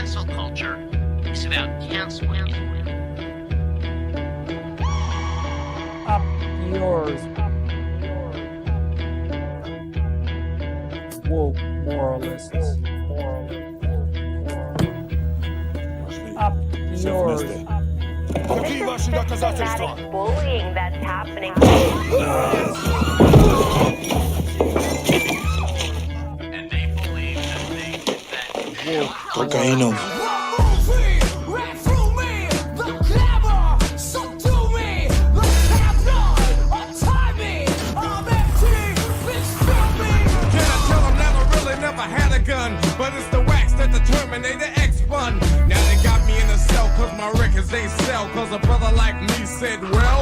cancel culture is about canceling. Up yours. Woke moralists. Up yours. Systematic bullying that's happening. And they believe that Cocaína. But it's the wax that the Terminator X spun. Now they got me in a cell cause my records ain't sell. Cause a brother like me said, well,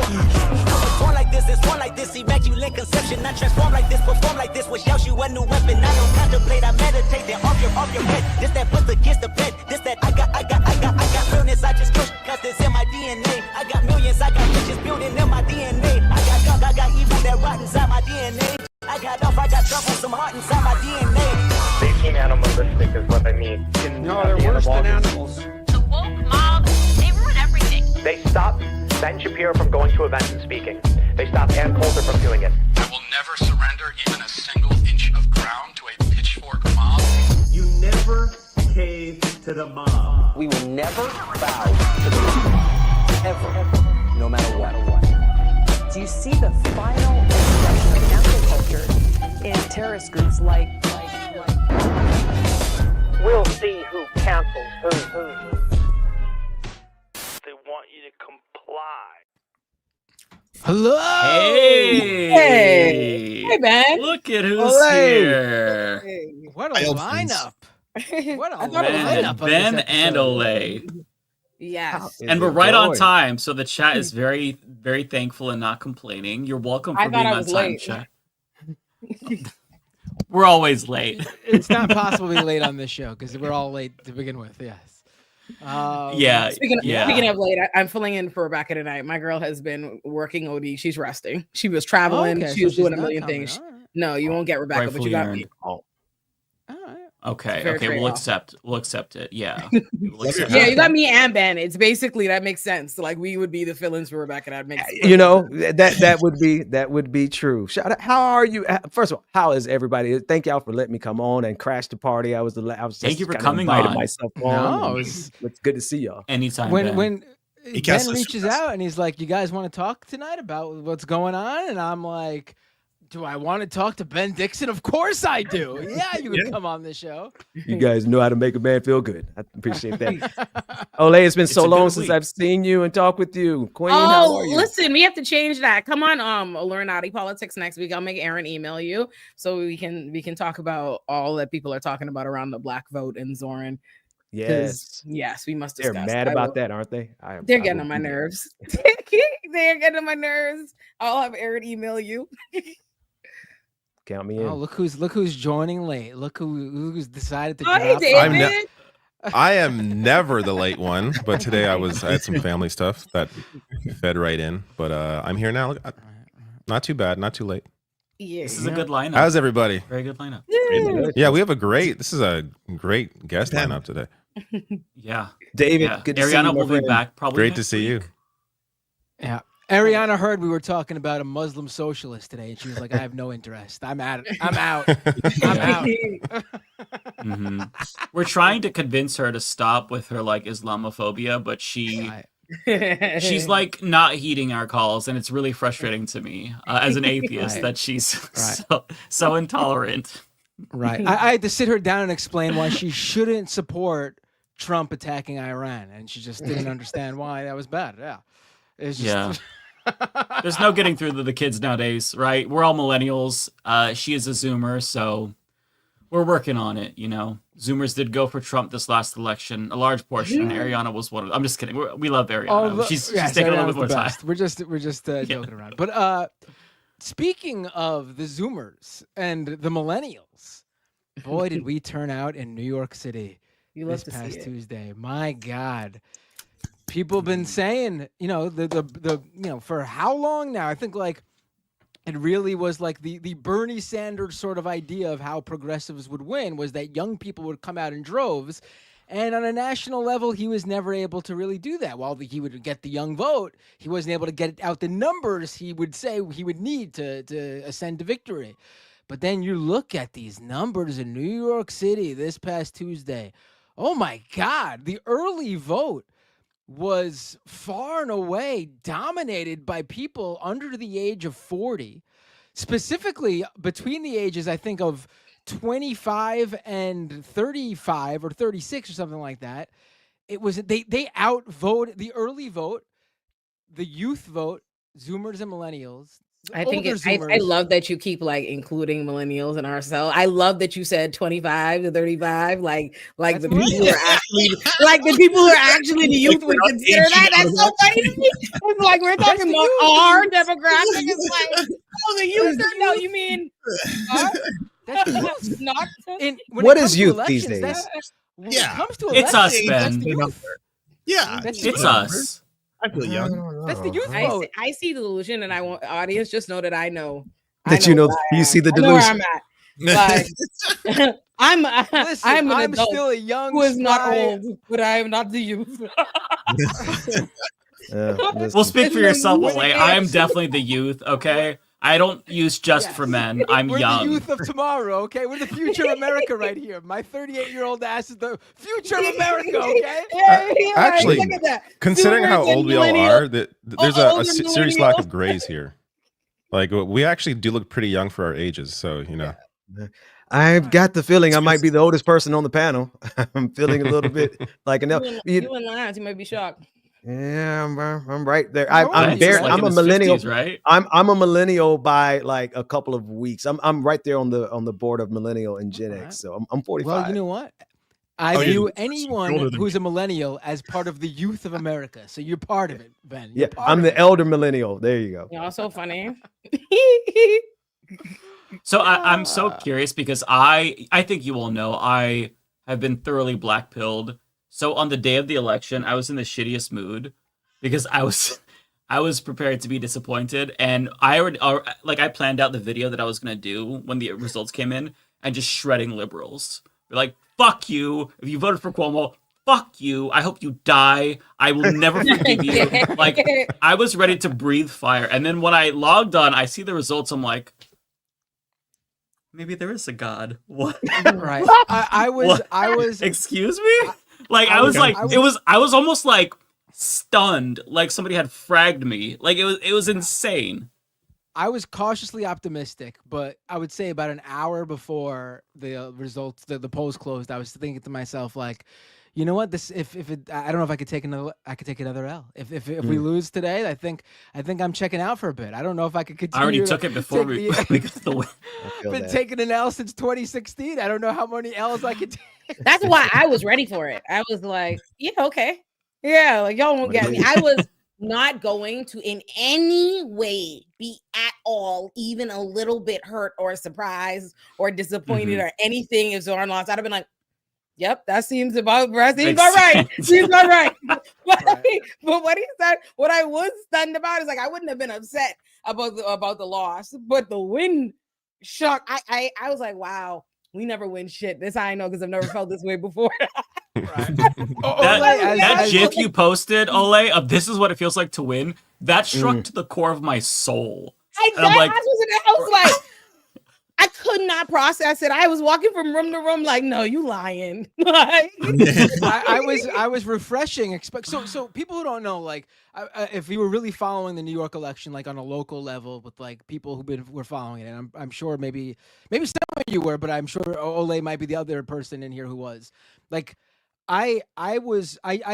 born like this, it's born like this, immaculate conception. I transform like this, perform like this, which yells you a new weapon. I don't contemplate, I meditate, then off your head. This that puts against the bed. This that I got realness, I just push, cause it's in my DNA. I got millions, I got riches building in my DNA. I got gunk, I got evil that rot inside my DNA. I got off, I got trouble, some heart inside my DNA. They seem animalistic is what I mean. No, they're worse than animals. The woke mob, they ruin everything. They stop Ben Shapiro from going to events and speaking. They stop Ann Coulter from doing it. I will never surrender even a single inch of ground to a pitchfork mob. You never cave to the mob. We will never bow to the mob. Ever. No matter what. Do you see the final expression of cancel culture in terrorist groups like We'll see who cancels who. they want you to comply. Hello. Hey, Ben. Look at who's Olay. here. Hey. What a lineup. What a lineup. Ben and Olay. Yes. And we're right on time, so the chat is very, very thankful and not complaining. You're welcome for I being thought I on was time, late. chat. We're always late. It's not possible to be late on this show because we're all late to begin with. Yes. Yeah. Speaking of late, I'm filling in for Rebecca tonight. My girl has been working OD. She's resting. She was traveling. Okay, she so was doing a she's million not coming. things. All right. No, you won't get Rebecca, but you got me. All right. Okay. Fair Okay. We'll trade-off. accept it. Yeah. Yeah, you got me and Ben. It's basically that makes sense. Like we would be the fill-ins for Rebecca. That makes sense. You know, that would be true. Shout out, how are you? First of all, how is everybody? Thank y'all for letting me come on and crash the party. I was Thank you for kinda coming invited on. myself No, on. It's good to see y'all. Anytime. When Ben Ben reaches out and he's like, "You guys want to talk tonight about what's going on?" and I'm like, "Do I want to talk to Ben Dixon? Of course I do. Yeah, you can come on the show." You guys know how to make a man feel good. I appreciate that. Olay, it's been so long since I've seen you and talked with you. Queen, how are you? Listen, we have to change that. Come on, Olurin politics next week. I'll make Aaron email you so we can talk about all that people are talking about around the black vote in Zoran. Yes, we must discuss. They're mad about that, aren't they? They're getting on my nerves. They're getting on my nerves. I'll have Aaron email you. Count me in. Oh, look who's joining late. Look who's decided to Hi, drop. David. I am never the late one, but today I had some family stuff that fed right in. But I'm here now. Not too bad, not too late. Yeah, this is a good lineup. How's everybody? Very good lineup. Yeah, this is a great guest lineup today. Yeah. David, good to see you, Ariana my will be friend. back probably. Great to next see you. week. Yeah. Ariana heard we were talking about a Muslim socialist today, and she was like, "I have no interest. I'm out. I'm out. I'm out." Mm-hmm. We're trying to convince her to stop with her like Islamophobia, but she's like not heeding our calls, and it's really frustrating to me as an atheist that she's so intolerant. Right. I had to sit her down and explain why she shouldn't support Trump attacking Iran, and she just didn't understand why that was bad. Yeah. It's just There's no getting through to the kids nowadays, right? We're all millennials. She is a Zoomer, so we're working on it, you know. Zoomers did go for Trump this last election, a large portion. And Ariana was one of them. I'm just kidding. We love Ariana. She's taking a little bit more time. We're just joking around. But speaking of the Zoomers and the millennials, boy, did we turn out in New York City this past Tuesday. My God. People have been saying, you know, the for how long now? I think like it really was like the Bernie Sanders sort of idea of how progressives would win was that young people would come out in droves And on a national level, he was never able to really do that. While he would get the young vote, he wasn't able to get out the numbers he would say he would need to ascend to victory. But then you look at these numbers in New York City this past Tuesday. Oh my God, the early vote was far and away dominated by people under the age of 40, specifically between the ages, I think, of 25 and 35 or 36 or something like that. It was they outvoted the early vote, the youth vote, Zoomers and millennials. I think I love that you keep like including millennials and ourselves. I love that you said 25 to 35, like the people who are actually the youth would consider that. That's so funny to me. It's like we're talking about our demographic. It's like, oh, the youth. No, you mean that's not. What is youth these days? When it comes to it's us, Ben. Yeah, it's us. I feel young. That's the youth vote. I see the delusion, and I want audience just know that I know that you see the delusion. I know where I'm at. Like, I'm an adult still a young who is not old, but I am not the youth. Well, speak for yourself, Olay. I am definitely the youth. Okay. I don't use just for men. I'm We're young. the youth of tomorrow, okay? We're the future of America right here. My 38-year-old ass is the future of America, okay? Actually, look at that. considering how Zoomers and old we all millennials. are, there's a serious lack of grays here. Like, we actually do look pretty young for our ages, so, you know. I've got the feeling I might be the oldest person on the panel. I'm feeling a little bit like an elf. You in lines, you might be shocked. Yeah, I'm right there. Like I'm a millennial, 50s, right? I'm a millennial by like a couple of weeks. I'm right there on the board of millennial and Gen X. So I'm 45. Well, you know what? I view anyone who's a millennial as part of the youth of America. So you're part of it, Ben. Yeah, I'm the elder millennial. There you go. Y'all so funny. So I'm so curious because I think you all know I have been thoroughly black-pilled. So on the day of the election, I was in the shittiest mood because I was prepared to be disappointed, and I planned out the video that I was gonna do when the results came in, and just shredding liberals. They're like, "Fuck you! If you voted for Cuomo, fuck you! I hope you die! I will never forgive you!" Like, I was ready to breathe fire, and then when I logged on, I see the results. I'm like, maybe there is a God. What? Right? I was. Excuse me. Like I was almost like stunned, like somebody had fragged me. Like it was insane. I was cautiously optimistic, but I would say about an hour before the results, the polls closed, I was thinking to myself, like, you know what? This if I don't know if I could take another L. If we lose today, I think I'm checking out for a bit. I don't know if I could continue. I already took it before we got the win. Been taking an L since 2016. I don't know how many L's I could take. That's why I was ready for it. I was like, yeah, okay. Yeah, like y'all won't get me. I was not going to in any way be at all, even a little bit hurt or surprised or disappointed or anything if Zoran lost. I'd have been like, yep, that seems about right. Seems about right. But what he said, what I was stunned about is like I wouldn't have been upset about the loss, but the win shock. I was like, wow. We never win shit. This I know because I've never felt this way before. That GIF you posted, Ole, of this is what it feels like to win, that struck to the core of my soul. I was like, I could not process it. I was walking from room to room like, no, you lying. Like, I was refreshing. So people who don't know, like, if you were really following the New York election, like on a local level with like people who were following it, and I'm sure maybe some of you were, but I'm sure Ole might be the other person in here who was. Like, I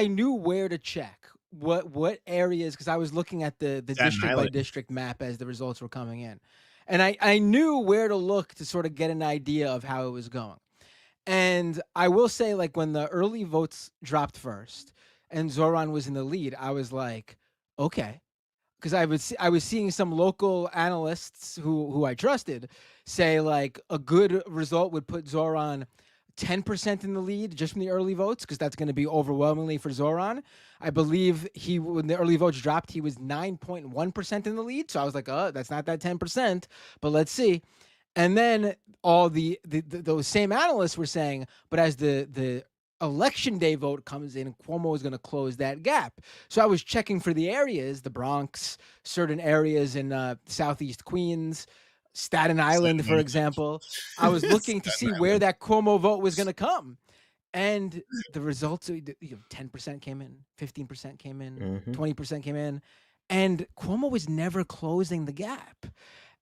knew where to check what areas, because I was looking at the district by district map as the results were coming in. And I knew where to look to sort of get an idea of how it was going. And I will say, like, when the early votes dropped first and Zoran was in the lead, I was like, okay. Because I was seeing some local analysts who I trusted say, like, a good result would put Zoran 10% in the lead just from the early votes, because that's going to be overwhelmingly for Zoran. I believe when the early votes dropped, he was 9.1% in the lead. So I was like, oh, that's not that 10%, but let's see. And then all those same analysts were saying, but as the election day vote comes in, Cuomo is going to close that gap. So I was checking for the areas, the Bronx, certain areas in Southeast Queens, Staten Island, for example. I was looking to see where that Cuomo vote was going to come. And the results, 10% came in, 15% came in, 20% came in. And Cuomo was never closing the gap.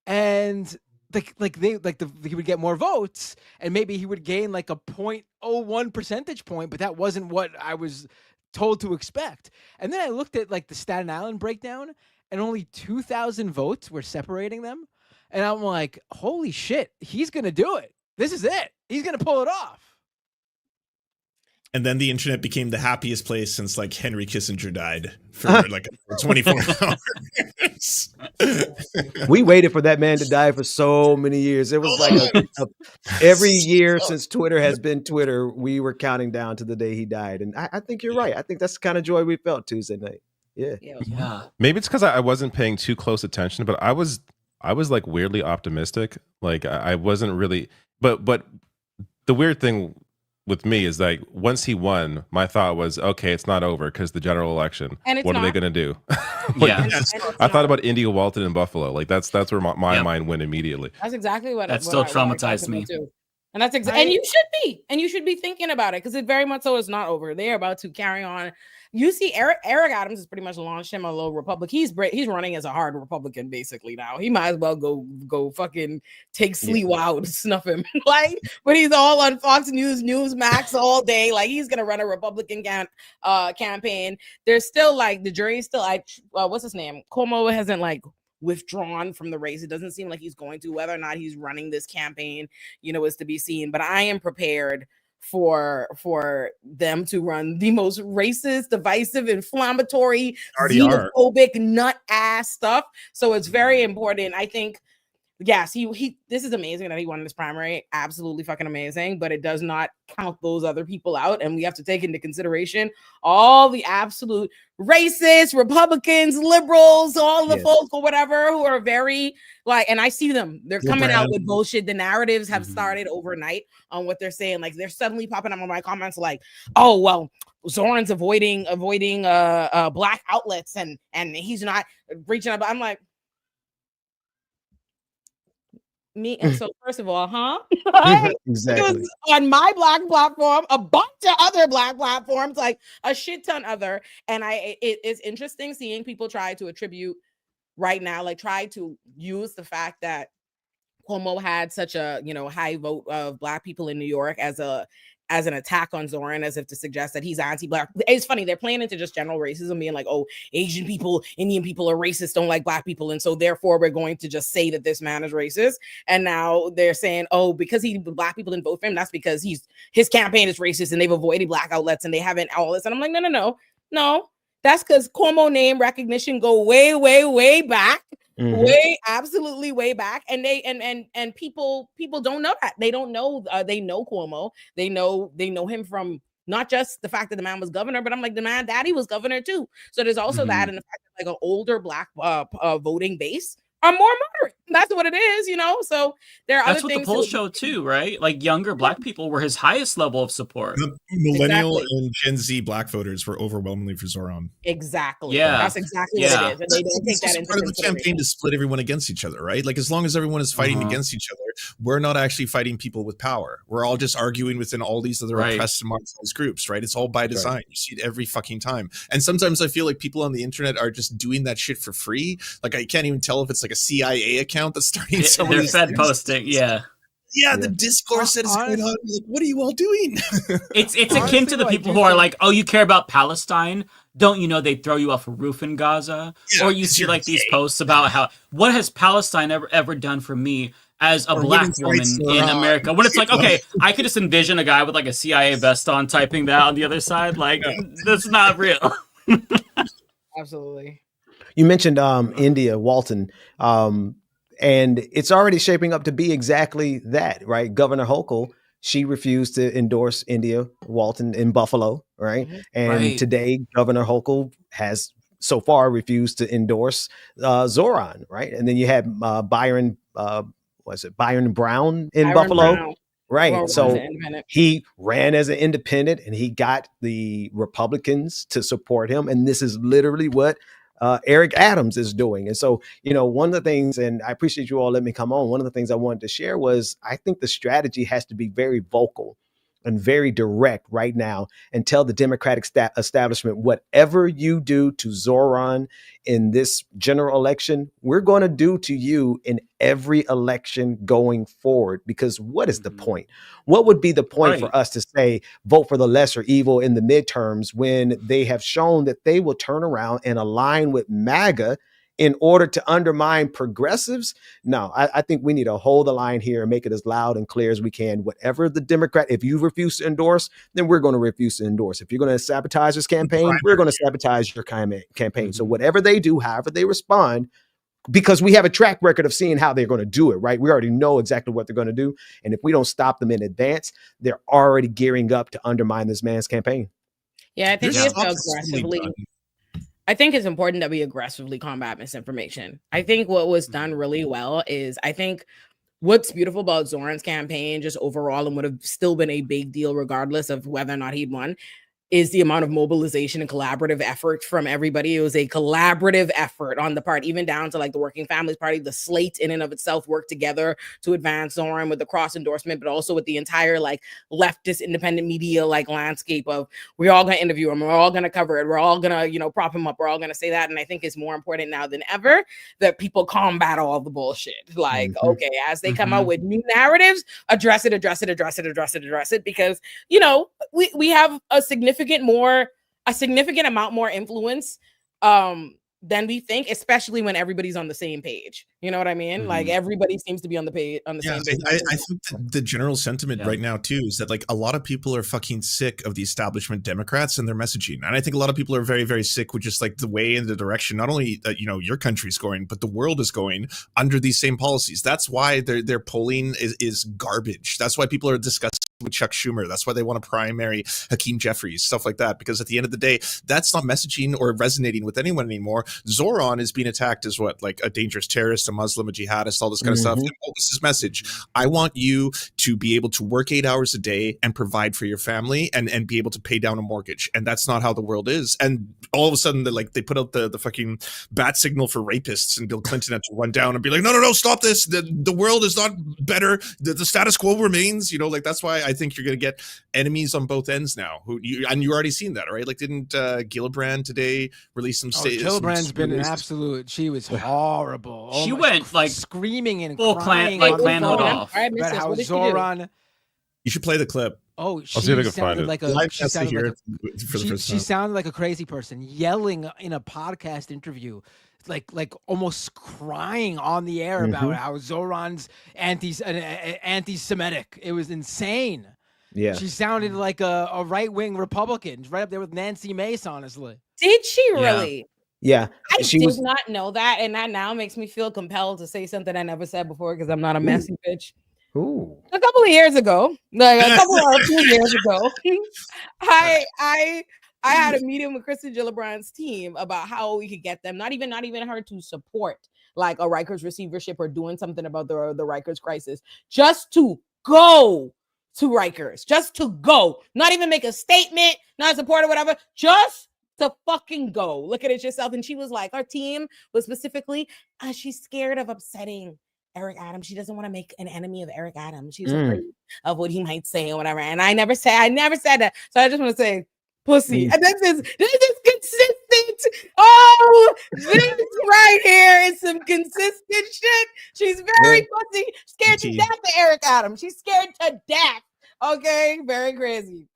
And he would get more votes, and maybe he would gain like a 0.01 percentage point, but that wasn't what I was told to expect. And then I looked at like the Staten Island breakdown, and only 2,000 votes were separating them. And I'm like, holy shit, he's going to do it. This is it. He's going to pull it off. And then the internet became the happiest place since like Henry Kissinger died for like 24 hours. We waited for that man to die for so many years. It was like every year since Twitter has been Twitter, we were counting down to the day he died. And I think you're right. I think that's the kind of joy we felt Tuesday night. Yeah. Maybe it's because I wasn't paying too close attention, but I was like weirdly optimistic. Like I wasn't really, but the weird thing with me is like once he won, my thought was, okay, it's not over because the general election. And what are they going to do? I thought about India, Walton, and Buffalo. Like that's where my mind went immediately. That's exactly what that still traumatized me. Too. And that's and you should be thinking about it because it very much so is not over. They're about to carry on. You see, Eric Adams has pretty much launched him a little Republic. He's running as a hard Republican basically now. He might as well go fucking take Sliwa out and snuff him. Like, but he's all on Fox News, Newsmax all day. Like he's gonna run a Republican campaign. There's still like the jury's still like what's his name? Cuomo hasn't like withdrawn from the race. It doesn't seem like he's going to. Whether or not he's running this campaign, is to be seen. But I am prepared for them to run the most racist, divisive, inflammatory, xenophobic, nut ass stuff. So it's very important. I think, yes, he this is amazing that he won this primary. Absolutely fucking amazing. But it does not count those other people out. And we have to take into consideration all the absolute racists, Republicans, liberals, all the folk or whatever who are very like, and I see them. They're coming out with bullshit. The narratives have started overnight on what they're saying. Like they're suddenly popping up on my comments like, oh, well, Zoran's avoiding black outlets and he's not reaching out. I'm like, me. And so first of all, Exactly. It was on my black platform, a bunch of other black platforms, like a shit ton other. And it's interesting seeing people try to attribute right now, like try to use the fact that Cuomo had such a high vote of black people in New York as an attack on Zoran, as if to suggest that he's anti-black. It's funny, they're playing into just general racism, being like, oh, Asian people, Indian people are racist, don't like black people, and so therefore we're going to just say that this man is racist. And now they're saying, oh, because black people didn't vote for him, that's because his campaign is racist and they've avoided black outlets and they haven't all this. And I'm like, no. That's because Cuomo name recognition go way, way, way back. Absolutely way back, and they and people don't know that. They don't know. They know Cuomo. They know him from not just the fact that the man was governor, but I'm like, the man daddy was governor too. So there's also that, and the fact that like an older black voting base are more moderate. That's what it is, So there are that's other things. That's what the polls show too, right? Like younger black people were his highest level of support. The millennial and Gen Z black voters were overwhelmingly for Zoran. Exactly. Yeah, that's exactly what it is. And they don't take that into part of the campaign to split everyone against each other, right? Like as long as everyone is fighting against each other, we're not actually fighting people with power. We're all just arguing within all these other oppressed and marginalized groups, right? It's all by design. Right. You see it every fucking time. And sometimes I feel like people on the internet are just doing that shit for free. Like I can't even tell if it's like a CIA account that's starting some they're Fed posting, the discourse that is going on. Like, what are you all doing? It's akin to the people who are like, oh, you care about Palestine? Don't you know they'd throw you off a roof in Gaza? Or you see like these posts about what has Palestine ever done for me as a black woman in America? When it's like, okay, I could just envision a guy with like a CIA vest on typing that on the other side. Like, that's not real. Absolutely. You mentioned India, Walton. And it's already shaping up to be exactly that, right? Governor Hochul, she refused to endorse India Walton in Buffalo, right? And today, Governor Hochul has so far refused to endorse Zoran, right? And then you had Byron Brown in Buffalo, Right. Well, So independent. he ran as an independent and he got the Republicans to support him. And this is literally what Eric Adams is doing. And so, one of the things, and I appreciate you all letting me come on, one of the things I wanted to share was I think the strategy has to be very vocal and very direct right now and tell the Democratic establishment, whatever you do to Zoran in this general election, we're going to do to you in every election going forward. Because what is the point? What would be the point for us to say, vote for the lesser evil in the midterms when they have shown that they will turn around and align with MAGA in order to undermine progressives? No, I think we need to hold the line here and make it as loud and clear as we can. Whatever the Democrat, if you refuse to endorse, then we're going to refuse to endorse. If you're going to sabotage this campaign, we're going to sabotage your campaign. So whatever they do, however they respond, because we have a track record of seeing how they're going to do it, right? We already know exactly what they're going to do. And if we don't stop them in advance, they're already gearing up to undermine this man's campaign. Yeah, I think we have to aggressively. I think it's important that we aggressively combat misinformation. I think what was done really well is I think what's beautiful about Zoran's campaign, just overall, and would have still been a big deal regardless of whether or not he'd won, is the amount of mobilization and collaborative effort from everybody. It was a collaborative effort on the part, even down to like the Working Families Party. The slate in and of itself worked together to advance Zoran with the cross endorsement, but also with the entire like leftist independent media like landscape of we're all going to interview him, we're all going to cover it, we're all going to prop him up, we're all going to say that. And I think it's more important now than ever that people combat all the bullshit. Like, okay, as they come out with new narratives, address it, because we have a significant amount more influence than we think, especially when everybody's on the same page. You know what I mean? Like everybody seems to be on the same page. I think that the general sentiment right now too is that like a lot of people are fucking sick of the establishment Democrats and their messaging, and I think a lot of people are very, very sick with just like the way and the direction not only that your country's going, but the world is going under these same policies. That's why their polling is garbage. That's why people are disgusted with Chuck Schumer. That's why they want to primary Hakeem Jeffries, stuff like that, because at the end of the day, that's not messaging or resonating with anyone anymore. Zoran is being attacked as what, like a dangerous terrorist, a Muslim, a jihadist, all this kind of stuff. And what was his message? I want you to be able to work 8 hours a day and provide for your family and be able to pay down a mortgage. And that's not how the world is. And all of a sudden, they put out the fucking bat signal for rapists, and Bill Clinton had to run down and be like, no, stop this. The world is not better. The status quo remains. That's why I think you're going to get enemies on both ends now. And you already seen that, right? Like, didn't Gillibrand today release some statements? Gillibrand's been an absolute. She was horrible. She went like screaming and full crying, clan off. About how Zoran. You should play the clip. Oh, I'll see if I can find it. She sounded like a crazy person, yelling in a podcast interview, like almost crying on the air about how Zoran's anti-Semitic. It was insane. Yeah, she sounded like a right-wing Republican, right up there with Nancy Mace. Honestly, did she really? Yeah, I did not know that, and that now makes me feel compelled to say something I never said before because I'm not a messy bitch. Ooh. A couple of years ago, a few years ago, I had a meeting with Kristen Gillibrand's team about how we could get them, not even her to support like a Rikers receivership or doing something about the Rikers crisis, just to go to Rikers, just to go, not even make a statement, not support or whatever, just to fucking go. Look at it yourself. And she was like, our team was specifically, she's scared of upsetting Eric Adams. She doesn't want to make an enemy of Eric Adams. She's afraid of what he might say or whatever. And I never said that. So I just want to say, pussy. And this is consistent. Oh, this right here is some consistent shit. She's very pussy. Scared to death of Eric Adams. She's scared to death. Okay, very crazy.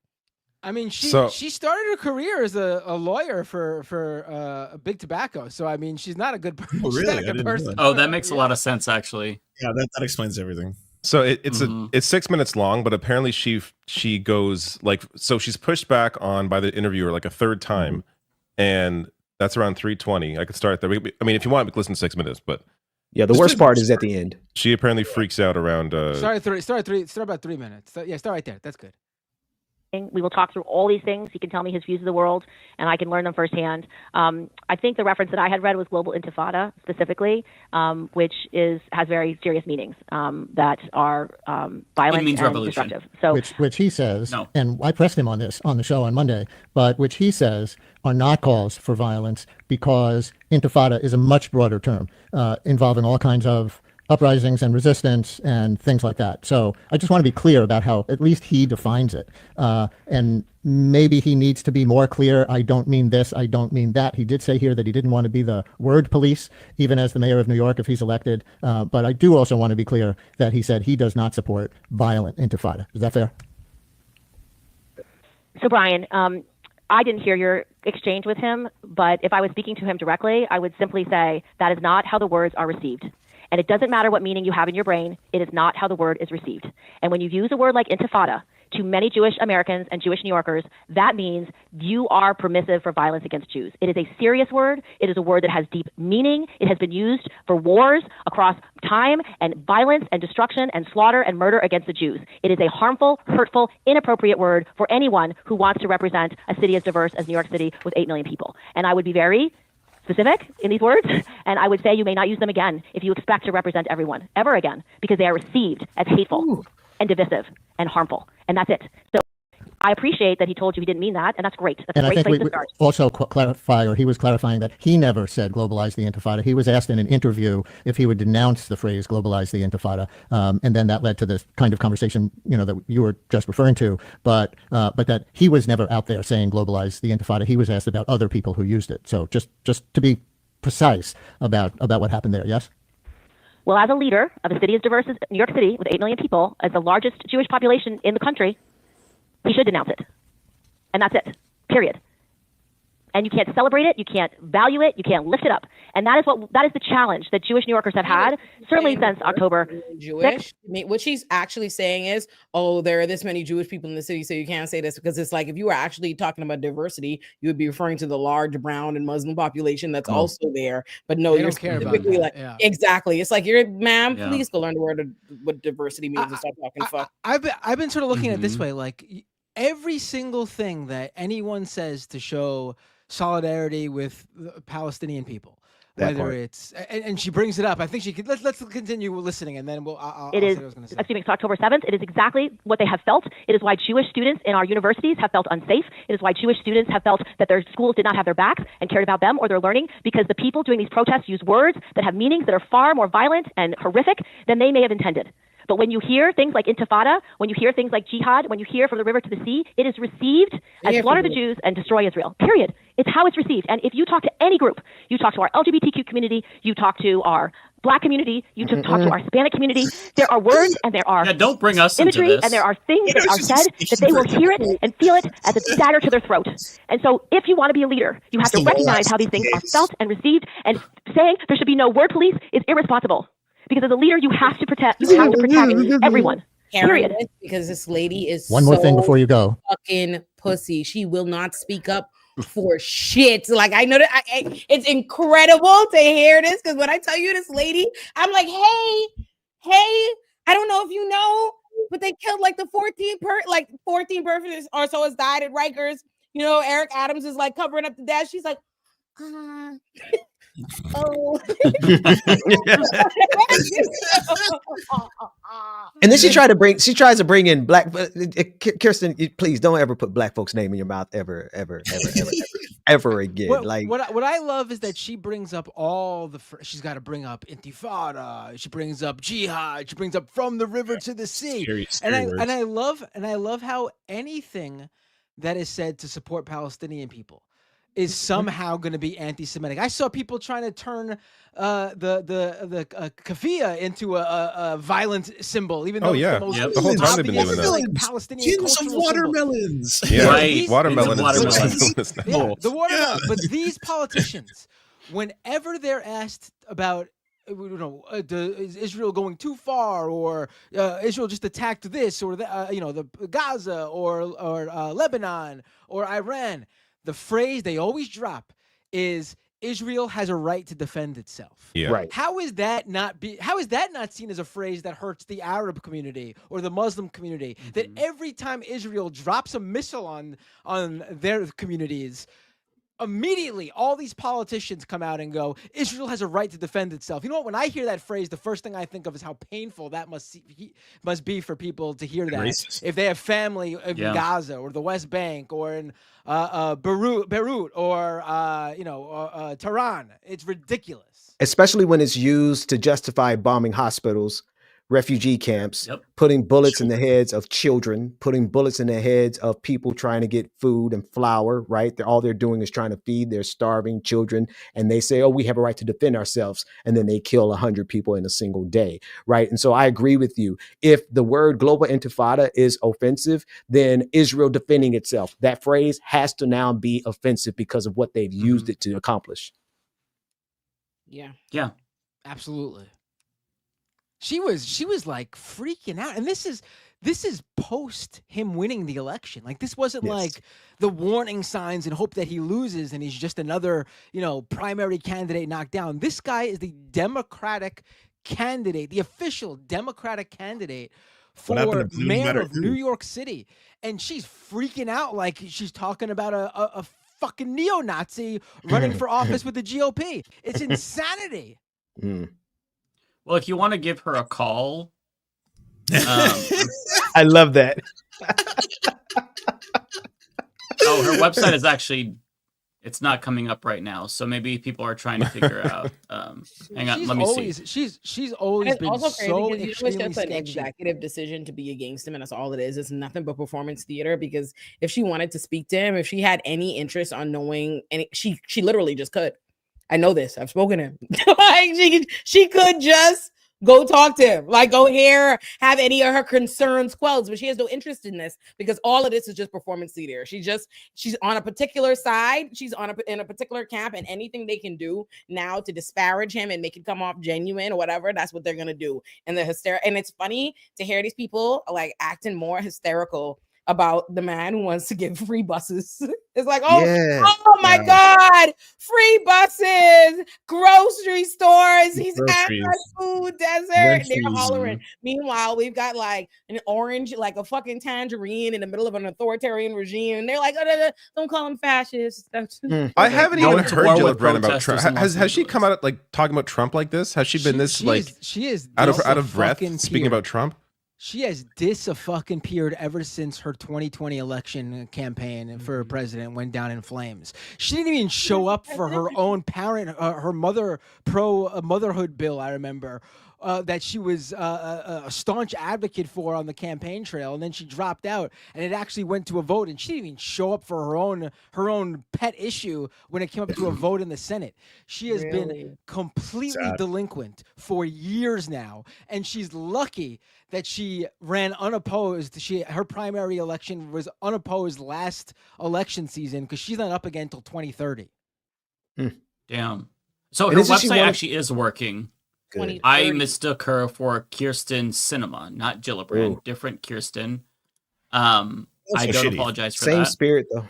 I mean, she started her career as a lawyer for Big Tobacco. So I mean, she's not a good person. Oh, really? Oh, that makes a lot of sense, actually. Yeah, that explains everything. So it's 6 minutes long, but apparently she goes so she's pushed back on by the interviewer like a third time, and that's around 3:20. I could start there. I mean, if you want, we can listen to 6 minutes, but yeah, the worst part is at the end. She apparently freaks out around. Start about 3 minutes. Start right there. That's good. We will talk through all these things. He can tell me his views of the world, and I can learn them firsthand. I think the reference that I had read was global intifada specifically, which has very serious meanings that are violent and revolution. destructive. So, which he says, and I pressed him on this on the show on Monday, but which he says are not calls for violence because intifada is a much broader term involving all kinds of uprisings and resistance and things like that. So I just want to be clear about how at least he defines it. And maybe he needs to be more clear. I don't mean this. I don't mean that. He did say here that he didn't want to be the word police, even as the mayor of New York, if he's elected. But I do also want to be clear that he said he does not support violent intifada. Is that fair? So Brian, I didn't hear your exchange with him, but if I was speaking to him directly, I would simply say that is not how the words are received. And it doesn't matter what meaning you have in your brain. It is not how the word is received. And when you use a word like intifada to many Jewish Americans and Jewish New Yorkers, that means you are permissive for violence against Jews. It is a serious word. It is a word that has deep meaning. It has been used for wars across time and violence and destruction and slaughter and murder against the Jews. It is a harmful, hurtful, inappropriate word for anyone who wants to represent a city as diverse as New York City with 8 million people. And I would be very specific in these words, and I would say you may not use them again if you expect to represent everyone ever again, because they are received as hateful and divisive and harmful, and that's it. So I appreciate that he told you he didn't mean that, and that's great. That's And a I great think place to start. also clarify, or he was clarifying that he never said globalize the intifada. He was asked in an interview if he would denounce the phrase globalize the intifada, and then that led to this kind of conversation, that you were just referring to. But that he was never out there saying globalize the intifada. He was asked about other people who used it. So just to be precise about what happened there. Yes. Well, as a leader of a city as diverse as New York City with 8 million people, as the largest Jewish population in the country, he should denounce it. And that's it, period. And you can't celebrate it, you can't value it, you can't lift it up. And that is the challenge that Jewish New Yorkers have had, certainly since October Jewish. I mean, what she's actually saying is, there are this many Jewish people in the city, so you can't say this, because it's like, if you were actually talking about diversity, you would be referring to the large brown and Muslim population that's also there. But no, They you're don't care about specifically that, like, exactly. It's like, ma'am, Yeah. please go learn the word of what diversity means and stop talking fuck. I've been sort of looking at it this way, like every single thing that anyone says to show solidarity with the Palestinian people, whether it's and she brings it up. I think she could. Let's continue listening, and then I'll say what I was going to say. It's October 7th. It is exactly what they have felt. It is why Jewish students in our universities have felt unsafe. It is why Jewish students have felt that their schools did not have their backs and cared about them or their learning, because the people doing these protests use words that have meanings that are far more violent and horrific than they may have intended. But when you hear things like intifada, when you hear things like jihad, when you hear from the river to the sea, it is received as slaughter the Jews and destroy Israel, period. It's how it's received. And if you talk to any group, you talk to our LGBTQ community, you talk to our Black community, you talk to our Hispanic community, there are words and there are don't bring us imagery into this. and there are things that are said that they will hear it and feel it as a dagger to their throat. And so if you want to be a leader, you have to recognize how these things are felt and received, and saying there should be no word police is irresponsible. Because as a leader, you have to protect everyone. Period. Because this lady is One more thing before you go. Fucking pussy. She will not speak up for shit. Like, I know that it's incredible to hear this, because when I tell you this lady, I'm like, hey, I don't know if you know, but they killed like the 14 persons or so has died at Rikers. Eric Adams is like covering up the death. She's like, oh. And then she tries to bring in black. Kirsten, please don't ever put black folks' name in your mouth ever again. What I love is that she brings up she's got to bring up Intifada. She brings up jihad. She brings up from the river to the sea. And I love how anything that is said to support Palestinian people is somehow going to be anti-Semitic. I saw people trying to turn the keffiyeh into a violent symbol, even though it's the most the whole time they've been doing that. Palestinian Tins of watermelons. Yeah, right. Watermelon. The watermelon. But these politicians, whenever they're asked about, is Israel going too far, or Israel just attacked this, or the Gaza, or Lebanon, or Iran, the phrase they always drop is Israel has a right to defend itself. Yeah. Right. How is that not seen as a phrase that hurts the Arab community or the Muslim community? That every time Israel drops a missile on their communities, immediately all these politicians come out and go, Israel has a right to defend itself. You know what? When I hear that phrase, the first thing I think of is how painful that must be for people to hear that. Racist. If they have family in Gaza or the West Bank or in Beirut or Tehran, it's ridiculous. Especially when it's used to justify bombing hospitals, refugee camps, putting bullets in the heads of children, putting bullets in the heads of people trying to get food and flour, right? All they're doing is trying to feed their starving children. And they say, oh, we have a right to defend ourselves. And then they kill 100 people in a single day, right? And so I agree with you. If the word global intifada is offensive, then Israel defending itself, that phrase has to now be offensive because of what they've used it to accomplish. Yeah. Yeah. Absolutely. She was like freaking out. And this is post him winning the election. Like this wasn't like the warning signs and hope that he loses and he's just another, primary candidate knocked down. This guy is the Democratic candidate, the official Democratic candidate for mayor of New York City. And she's freaking out like she's talking about a fucking neo-Nazi running for office with the GOP. It's insanity. Well, if you want to give her a call, I love that. Oh, her website is actually, it's not coming up right now. So maybe people are trying to figure out. Hang on, let me see. She's always been also so crazy because it's just an sketchy. executive decision to be against him, and that's all it is. It's nothing but performance theater. Because if she wanted to speak to him, if she had any interest on knowing, and she literally just could. I know this. I've spoken to him. Like she could just go talk to him, like go have any of her concerns quelled, but she has no interest in this because all of this is just performance theater. She's on a particular side. She's in a particular camp, and anything they can do now to disparage him and make it come off genuine or whatever, that's what they're gonna do. And and it's funny to hear these people like acting more hysterical about the man who wants to give free buses. It's like, oh my God, free buses, grocery stores. He's at a food desert. They're hollering. Meanwhile, we've got like an orange, like a fucking tangerine in the middle of an authoritarian regime. And they're like, don't call him fascist. I haven't even heard Gillibrand about Trump. Has she come out like talking about Trump like this? Has she been she is out of breath speaking about Trump? She has disappeared ever since her 2020 election campaign for president went down in flames. She didn't even show up for her own her motherhood bill. I remember that she was a staunch advocate for on the campaign trail, and then she dropped out, and it actually went to a vote, and she didn't even show up for her own pet issue when it came up to a vote in the Senate. She has been completely delinquent for years now, and she's lucky that she ran unopposed. Her primary election was unopposed last election season because she's not up again until 2030. Damn. So her website actually is working. I mistook her for Kirsten Cinema, not Gillibrand. Different Kirsten. I don't apologize for that. Same spirit though.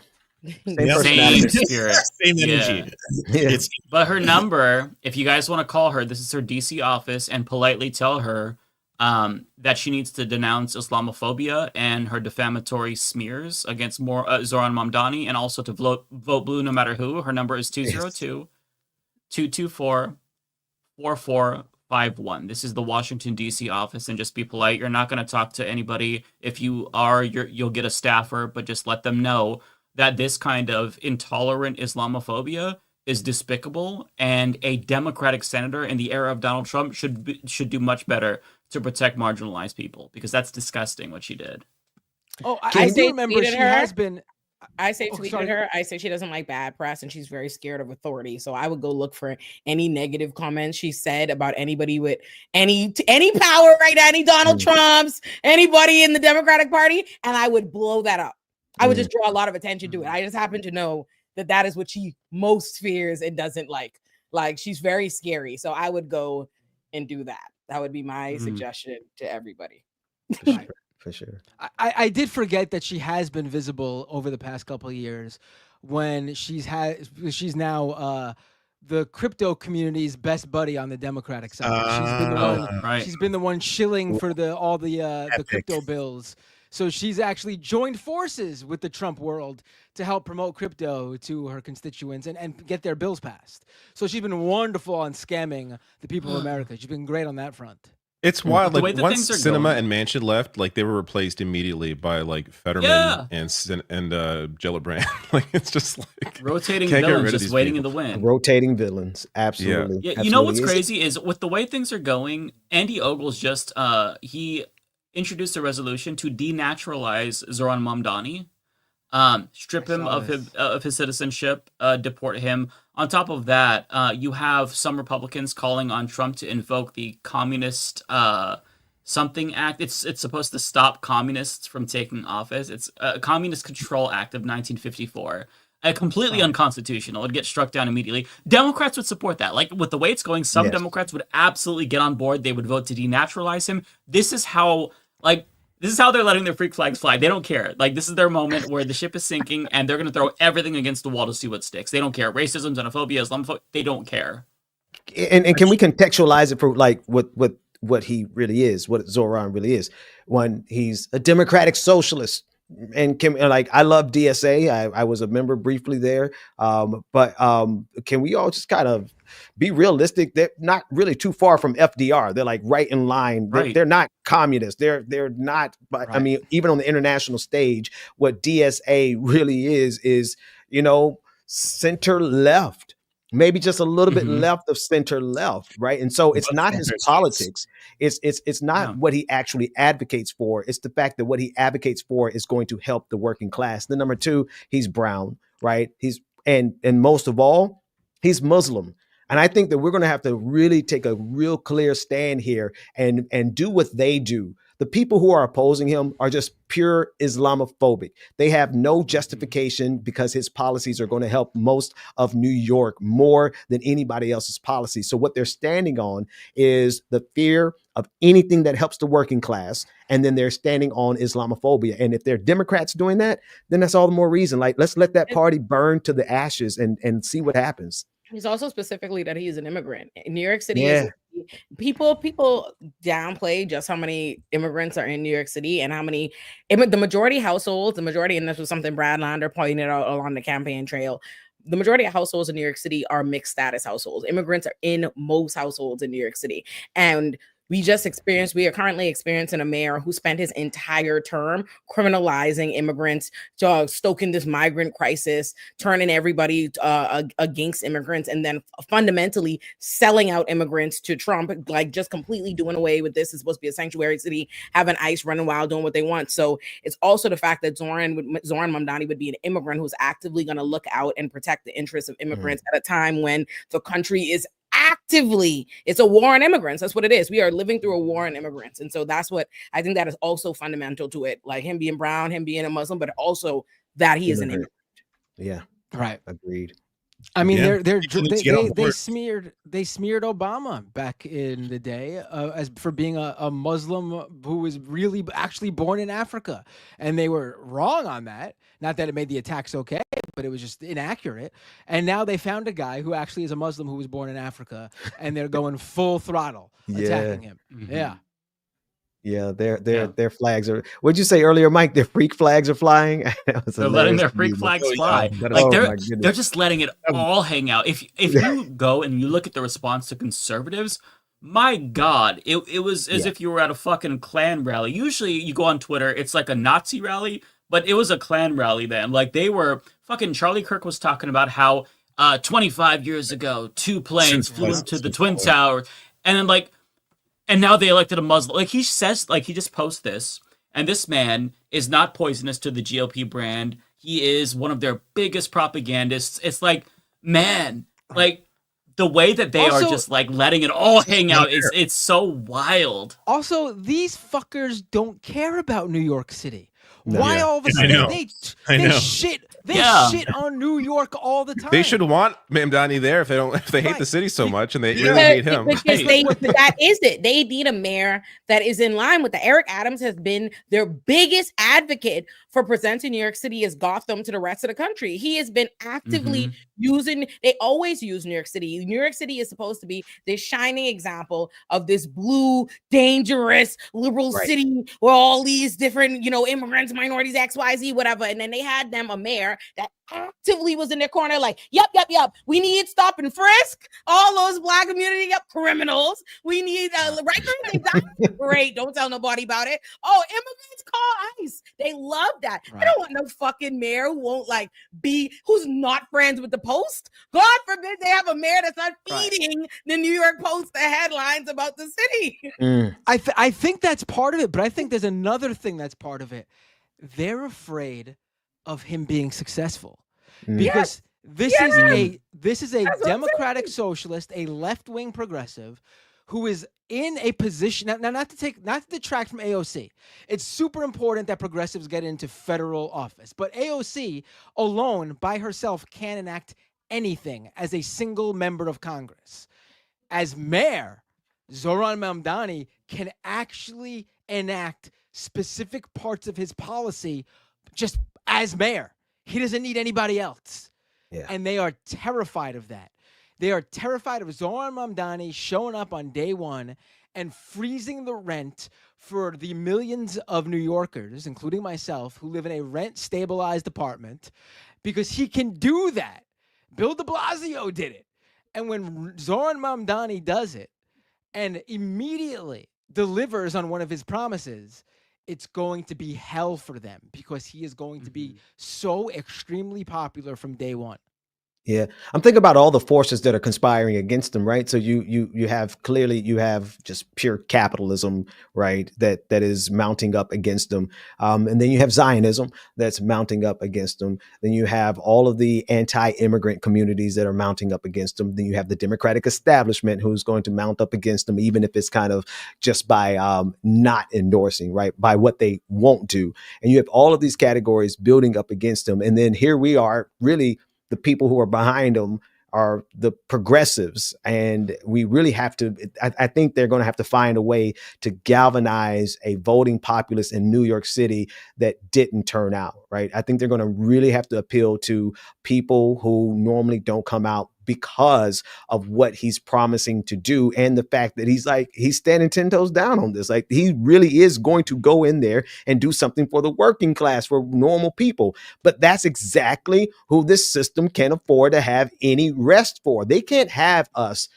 Same spirit. Same energy. Yeah. But her number, if you guys want to call her, this is her DC office, and politely tell her that she needs to denounce Islamophobia and her defamatory smears against Zoran Mamdani, and also to vote blue no matter who. Her number is 202-224-4451. This is the Washington, D.C. office, and just be polite. You're not going to talk to anybody. If you are, you'll get a staffer, but just let them know that this kind of intolerant Islamophobia is despicable, and a Democratic senator in the era of Donald Trump should do much better to protect marginalized people, because that's disgusting what she did. Oh, I do remember she has been. I say tweeted her. I say she doesn't like bad press and she's very scared of authority. So I would go look for any negative comments she said about anybody with any power right now, any Donald Trumps, anybody in the Democratic Party, and I would blow that up. I would just draw a lot of attention to it. I just happen to know that is what she most fears and doesn't like. Like, she's very scary. So I would go and do that. That would be my suggestion to everybody. For sure. I did forget that she has been visible over the past couple of years when she's now the crypto community's best buddy on the Democratic side. She's been the one. right. She's been the one shilling for all the crypto bills. So she's actually joined forces with the Trump world to help promote crypto to her constituents and get their bills passed. So she's been wonderful on scamming the people of America. She's been great on that front. It's wild. The Like way that once things are Cinema going- and Manchin left, like they were replaced immediately by like Fetterman Yeah. and Gillibrand. Like it's just like Rotating can't get rid villains of just these waiting people. in the wind. Rotating villains, absolutely. Yeah, absolutely. you know what's crazy is with the way things are going, Andy Ogles just he introduced a resolution to denaturalize Zoran Mamdani, strip him of his citizenship, deport him. On top of that, you have some Republicans calling on Trump to invoke the Communist something act. It's supposed to stop communists from taking office. It's a Communist Control Act of 1954. Completely unconstitutional. It'd get struck down immediately. Democrats would support that. Like with the way it's going, some Yes. Democrats would absolutely get on board. They would vote to denaturalize him. This is how they're letting their freak flags fly. They don't care. Like this is their moment where the ship is sinking and they're going to throw everything against the wall to see what sticks. They don't care. Racism, xenophobia, Islamophobia, they don't care. And can we contextualize it for like what he really is, what Zoran really is? When he's a democratic socialist. And I love DSA. I was a member briefly there. But can we all just kind of be realistic? They're not really too far from FDR. They're like right in line. They're not communists. They're not. But I mean, even on the international stage, what DSA really is center left. Maybe just a little bit left of center left, right? And so it's not his politics. It's not what he actually advocates for. It's the fact that what he advocates for is going to help the working class. Then number two, he's brown, right? He's and most of all, he's Muslim. And I think that we're going to have to really take a real clear stand here and do what they do. The people who are opposing him are just pure Islamophobic. They have no justification because his policies are going to help most of New York more than anybody else's policies. So what they're standing on is the fear of anything that helps the working class. And then they're standing on Islamophobia. And if they're Democrats doing that, then that's all the more reason. Like, let's let that party burn to the ashes and see what happens. He's also specifically that he's an immigrant. In New York City, people downplay just how many immigrants are in New York City and how many the majority households, and this was something Brad Lander pointed out along the campaign trail. The majority of households in New York City are mixed status households. Immigrants are in most households in New York City. And we are currently experiencing a mayor who spent his entire term criminalizing immigrants, stoking this migrant crisis, turning everybody against immigrants, and then fundamentally selling out immigrants to Trump, like just completely doing away with this. It's supposed to be a sanctuary city, having ICE running wild, doing what they want. So it's also the fact that Zoran Mamdani would be an immigrant who's actively going to look out and protect the interests of immigrants at a time when the country is it's a war on immigrants. That's what it is. We are living through a war on immigrants. And so that's what I think that is also fundamental to it. Like him being brown, him being a Muslim, but also that he is an immigrant. Yeah. Right. Agreed. I mean, they smeared Obama back in the day as for being a Muslim who was really actually born in Africa, and they were wrong on that. Not that it made the attacks okay, but it was just inaccurate. And now they found a guy who actually is a Muslim who was born in Africa, and they're going full throttle attacking him. Yeah. Yeah, their flags are. What'd you say earlier, Mike? Their freak flags are flying. They're letting their freak flags fly. Like they're just letting it all hang out. If you go and you look at the response to conservatives, my God, it was as if you were at a fucking Klan rally. Usually you go on Twitter, it's like a Nazi rally, but it was a Klan rally then. Like they were fucking. Charlie Kirk was talking about how 25 years ago, 2 planes flew into the Twin Towers, and then and now they elected a Muslim. Like he says, like he just posts this, and this man is not poisonous to the GOP brand. He is one of their biggest propagandists. It's like, man, like the way that they are just like letting it all hang out it's so wild. Also, these fuckers don't care about New York City. No. Why all of a sudden they shit They shit on New York all the time. They should want Mamdani there if they hate the city so much and they really hate him. Because that is it. They need a mayor that is in line with the Eric Adams has been their biggest advocate for presenting New York City as Gotham to the rest of the country. He has been actively using, they always use New York City. New York City is supposed to be this shining example of this blue, dangerous, liberal city where all these different, immigrants, minorities, XYZ, whatever. And then they had them a mayor that actively was in their corner like, yep, we need stop and frisk all those black community criminals. We need great, don't tell nobody about it. Oh, immigrants call ICE. They love that. I don't want no fucking mayor who won't who's not friends with the Post. God forbid they have a mayor that's not feeding the New York Post the headlines about the city. I think that's part of it, but I think there's another thing that's part of it. They're afraid of him being successful because this is a democratic socialist, a left-wing progressive who is in a position now not to detract from AOC. It's super important that progressives get into federal office, but AOC alone by herself can't enact anything as a single member of Congress. As mayor, Zoran Mamdani can actually enact specific parts of his policy just as mayor. He doesn't need anybody else. And they are terrified of that. They are terrified of Zoran Mamdani showing up on day one and freezing the rent for the millions of New Yorkers, including myself, who live in a rent-stabilized apartment, because he can do that. Bill de Blasio did it. And when Zoran Mamdani does it and immediately delivers on one of his promises, it's going to be hell for them because he is going to be so extremely popular from day one. Yeah, I'm thinking about all the forces that are conspiring against them, right? So you have just pure capitalism, right? That is mounting up against them, and then you have Zionism that's mounting up against them. Then you have all of the anti-immigrant communities that are mounting up against them. Then you have the Democratic establishment who's going to mount up against them, even if it's kind of just by not endorsing, right? By what they won't do, and you have all of these categories building up against them, and then here we are, really. The people who are behind them are the progressives. And we really have to, I think they're going to have to find a way to galvanize a voting populace in New York City that didn't turn out, right? I think they're going to really have to appeal to people who normally don't come out because of what he's promising to do. And the fact that he's standing 10 toes down on this. Like, he really is going to go in there and do something for the working class, for normal people. But that's exactly who this system can afford to have any rest for. They can't have us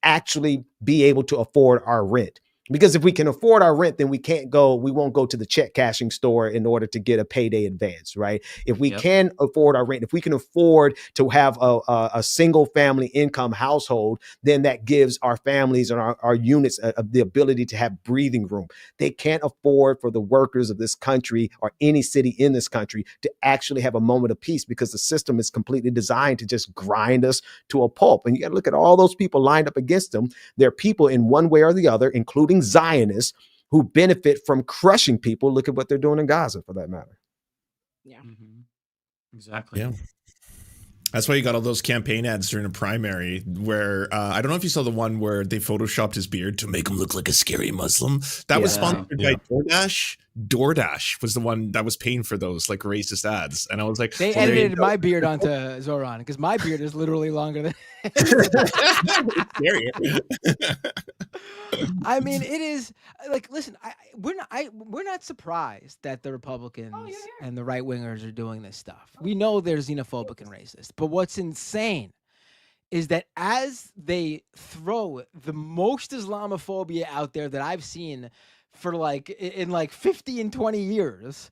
actually be able to afford our rent. Because if we can afford our rent, then we won't go to the check cashing store in order to get a payday advance, right? If we can afford our rent, if we can afford to have a single family income household, then that gives our families and our units the ability to have breathing room. They can't afford for the workers of this country or any city in this country to actually have a moment of peace because the system is completely designed to just grind us to a pulp. And you got to look at all those people lined up against them. They're people in one way or the other, including Zionists, who benefit from crushing people. Look at what they're doing in Gaza, for that matter. Yeah, exactly. Yeah, that's why you got all those campaign ads during a primary where I don't know if you saw the one where they photoshopped his beard to make him look like a scary Muslim. That was sponsored by DoorDash. DoorDash was the one that was paying for those like racist ads, and I was like, they edited my beard onto Zoran because my beard is literally longer than. I mean, it is like, listen, we're not surprised that the Republicans and the right wingers are doing this stuff. We know they're xenophobic and racist, but what's insane is that as they throw the most Islamophobia out there that I've seen for in 50 and 20 years,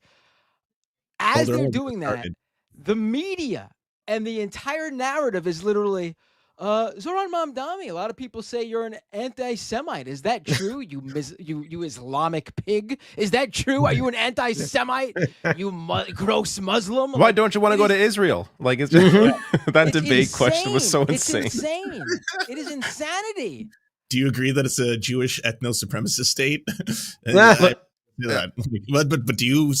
as they're doing that, the media and the entire narrative is literally, Zoran Mamdani, a lot of people say you're an anti-Semite. Is that true? You Islamic pig? Is that true? Are you an anti-Semite? You gross Muslim? Why don't you want to go to Israel? Like, it's just that debate question was so insane. It's insane. It is insanity. Do you agree that it's a Jewish ethno-supremacist state? do that. But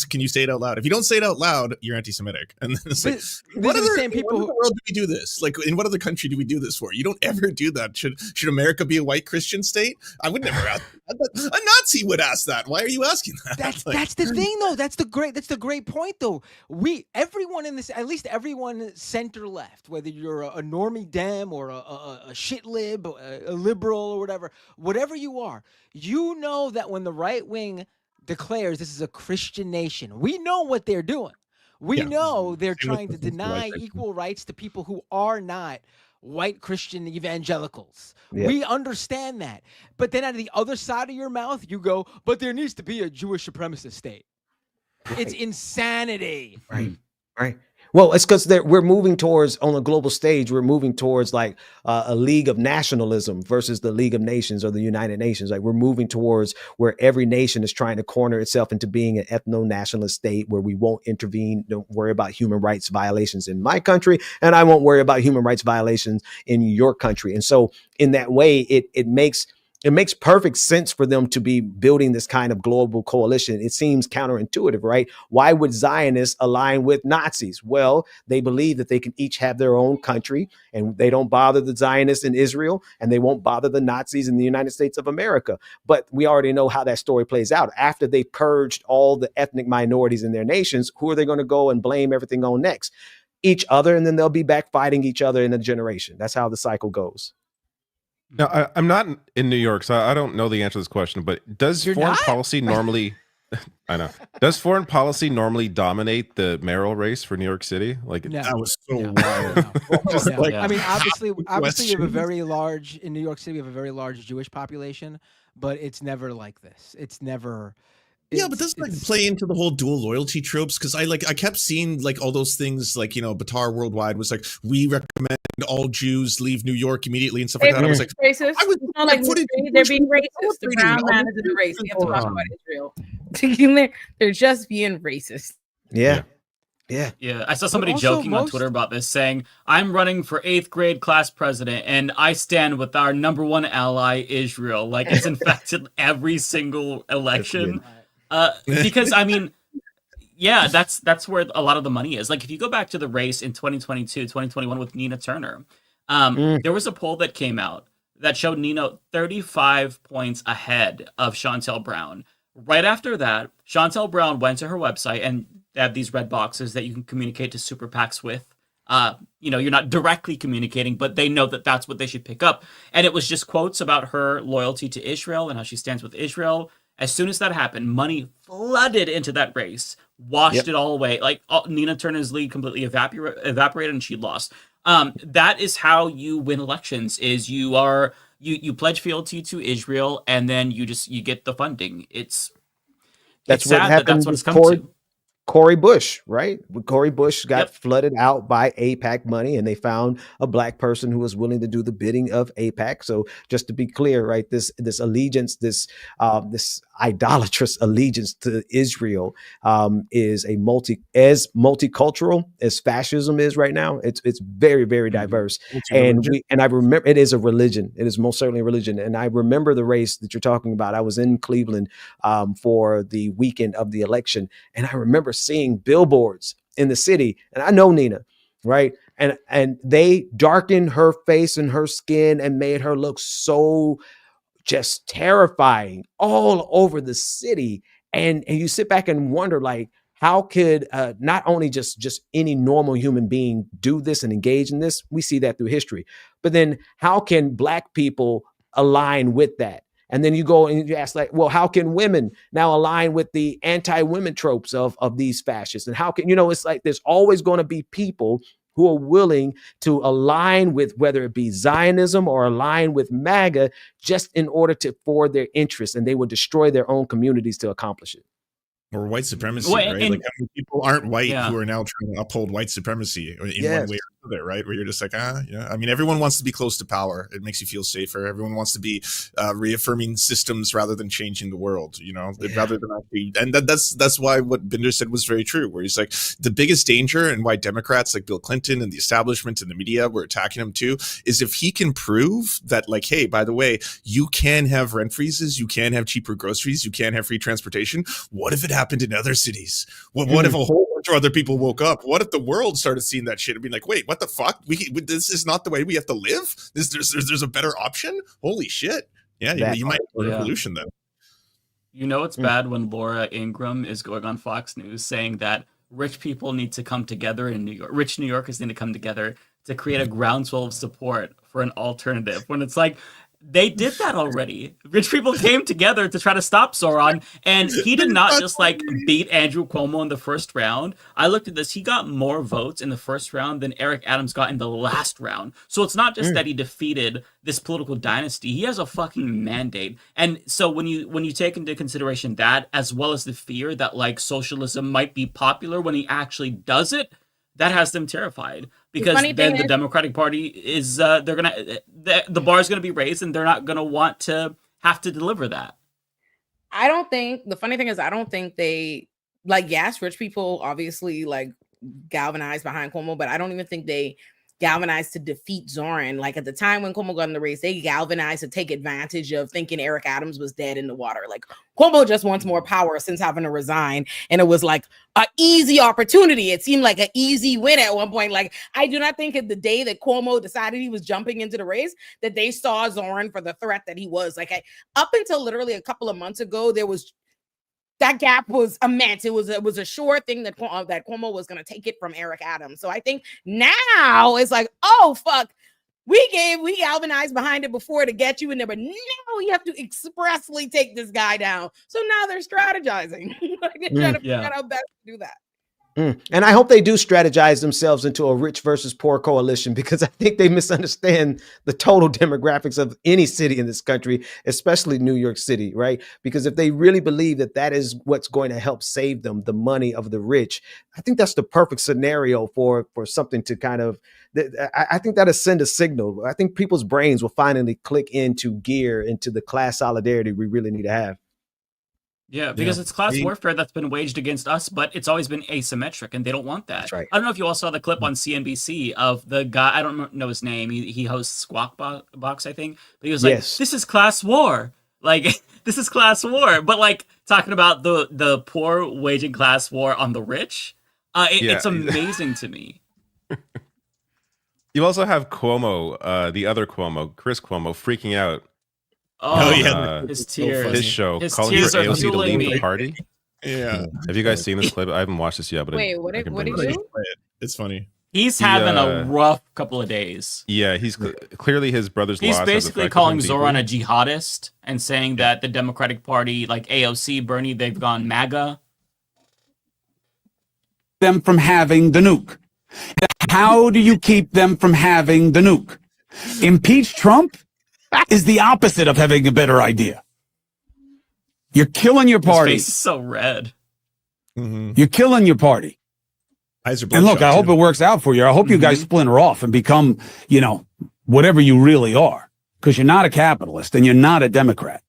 can you say it out loud? If you don't say it out loud, you're anti-Semitic. And then it's like, what other world do we do this? Like, in what other country do we do this for? You don't ever do that. Should America be a white Christian state? I would never ask. A Nazi would ask that. Why are you asking that? That's the thing, though. That's the great point, though. Everyone in this, at least everyone center left, whether you're a normie Dem or a shit lib, a liberal or whatever you are, you know that when the right wing declares this is a Christian nation, we know what they're doing. We know they're trying to deny equal rights to people who are not white Christian evangelicals. Yeah. We understand that. But then out of the other side of your mouth, you go, but there needs to be a Jewish supremacist state. Right. It's insanity. Right. Well, it's because we're moving towards, on a global stage, we're moving towards like a league of nationalism versus the League of Nations or the United Nations. Like, we're moving towards where every nation is trying to corner itself into being an ethno-nationalist state where we won't intervene, don't worry about human rights violations in my country, and I won't worry about human rights violations in your country. And so in that way, it makes perfect sense for them to be building this kind of global coalition. It seems counterintuitive, right? Why would Zionists align with Nazis? Well, they believe that they can each have their own country, and they don't bother the Zionists in Israel, and they won't bother the Nazis in the United States of America. But we already know how that story plays out. After they purged all the ethnic minorities in their nations, who are they going to go and blame everything on next? Each other, and then they'll be back fighting each other in a generation. That's how the cycle goes. Now, I'm not in New York, so I don't know the answer to this question, but does foreign policy normally does foreign policy normally dominate the mayoral race for New York City? Like, that was so wild. I mean, obviously we have a very large, in New York City, we have a very large Jewish population, but it's never like this. It's never. But doesn't like play into the whole dual loyalty tropes? Because I kept seeing like all those things, like, Batar Worldwide was like, we recommend all Jews leave New York immediately and stuff like that. I was like, racist. They're being racist. The brown man is a racist. We have to talk about Israel. They're just being racist. Yeah. I saw somebody joking on Twitter about this, saying, I'm running for 8th grade class president, and I stand with our number one ally, Israel. Like, it's infected every single election. Because, I mean, that's where a lot of the money is. Like, if you go back to the race in 2022, 2021 with Nina Turner, there was a poll that came out that showed Nina 35 points ahead of Chantel Brown. Right after that, Chantel Brown went to her website, and they have these red boxes that you can communicate to super PACs with. You're not directly communicating, but they know that that's what they should pick up. And it was just quotes about her loyalty to Israel and how she stands with Israel. As soon as that happened, money flooded into that race, washed it all away. Like, Nina Turner's lead completely evaporated, and she lost. That is how you win elections: is you pledge fealty to Israel, and then you get the funding. That's what sad happened. That's what it's come to. Corey Bush, right? Corey Bush got flooded out by AIPAC money, and they found a black person who was willing to do the bidding of AIPAC. So just to be clear, right, this allegiance, this idolatrous allegiance to Israel is as multicultural as fascism is right now. It's very, very diverse. And I remember it is a religion. It is most certainly a religion. And I remember the race that you're talking about. I was in Cleveland for the weekend of the election, and I remember seeing billboards in the city, and I know Nina, right? And they darkened her face and her skin and made her look so just terrifying all over the city. And you sit back and wonder, like, how could not only just any normal human being do this and engage in this? We see that through history, but then how can black people align with that? And then you go and you ask, like, well, how can women now align with the anti-women tropes of these fascists? And how can, it's like there's always going to be people who are willing to align with, whether it be Zionism or align with MAGA, just in order for their interests, and they will destroy their own communities to accomplish it. Or white supremacy, right? Like, how many people aren't white who are now trying to uphold white supremacy in one way or there, right? Where you're just like, yeah. I mean, everyone wants to be close to power. It makes you feel safer. Everyone wants to be reaffirming systems rather than changing the world, rather than actually. And that's why what Binder said was very true, where he's like, the biggest danger and why Democrats like Bill Clinton and the establishment and the media were attacking him too, is if he can prove that, like, hey, by the way, you can have rent freezes, you can have cheaper groceries, you can have free transportation. What if it happened in other cities? What if a whole bunch of other people woke up? What if the world started seeing that shit and being like, wait, what the fuck? This is not the way we have to live? There's a better option? Holy shit. Yeah, you might have a revolution then. It's bad when Laura Ingraham is going on Fox News saying that rich people need to come together in New York. Rich New Yorkers need to come together to create a groundswell of support for an alternative. When it's like, they did that already. Rich people came together to try to stop Zoran, and he did not just like beat Andrew Cuomo in the first round. I looked at this. He got more votes in the first round than Eric Adams got in the last round. So it's not just that he defeated this political dynasty. He has a fucking mandate. And so when you take into consideration that, as well as the fear that like socialism might be popular when he actually does it, that has them terrified, because then the Democratic Party is the bar is gonna be raised, and they're not gonna want to have to deliver that. The funny thing is, I don't think they yes, rich people obviously like galvanized behind Cuomo, but I don't even think they galvanized to defeat Zoran. Like at the time when Cuomo got in the race, they galvanized to take advantage of thinking Eric Adams was dead in the water. Like Cuomo just wants more power since having to resign. And it was like an easy opportunity. It seemed like an easy win at one point. Like I do not think at the day that Cuomo decided he was jumping into the race that they saw Zoran for the threat that he was. Like up until literally a couple of months ago, that gap was immense. It was a sure thing that Cuomo was going to take it from Eric Adams. So I think now it's like, oh fuck, we galvanized behind it before to get you in there, but now you have to expressly take this guy down. So now they're strategizing. They're trying to figure out how best to do that. And I hope they do strategize themselves into a rich versus poor coalition, because I think they misunderstand the total demographics of any city in this country, especially New York City, right? Because if they really believe that that is what's going to help save them, the money of the rich, I think that's the perfect scenario for something to kind of, I think that'll send a signal. I think people's brains will finally click into gear, into the class solidarity we really need to have. Yeah, because it's class warfare that's been waged against us, but it's always been asymmetric, and they don't want that. That's right. I don't know if you all saw the clip on CNBC of the guy, I don't know his name, he hosts Squawk Box, I think, but he was like, this is class war. Like, this is class war. But, like, talking about the poor waging class war on the rich, it's amazing to me. You also have Cuomo, the other Cuomo, Chris Cuomo, freaking out. His tears. His show, His calling for AOC to leave the party. Yeah. Have you guys seen this clip? I haven't watched this yet, but wait, what did he do? It's funny. He's having a rough couple of days. Yeah, he's clearly his brother's loss. He's basically calling Zoran a jihadist and saying that the Democratic Party, like AOC, Bernie, they've gone MAGA. Them from having the nuke. How do you keep them from having the nuke? Impeach Trump is the opposite of having a better idea. You're killing your party. His face is so red. Mm-hmm. You're killing your party. And look, I hope it works out for you. I hope you guys splinter off and become, whatever you really are. Because you're not a capitalist and you're not a Democrat.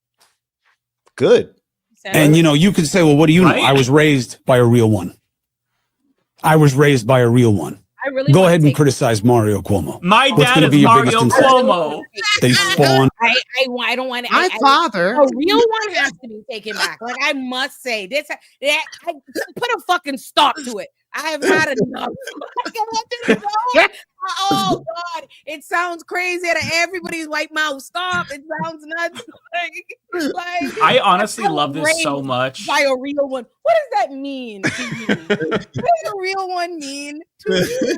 Good. And, you can say, well, what do you know? I was raised by a real one. I really go ahead and criticize Mario Cuomo. My dad is Mario Cuomo. They spawn. I don't want to. My father. A real one has to be taken back. Like I must say, I put a fucking stop to it. I have had enough. Oh God, it sounds crazy out of everybody's white mouth. Stop! It sounds nuts. Like I honestly love this so much. By a real one, what does that mean to you? What does a real one mean to you?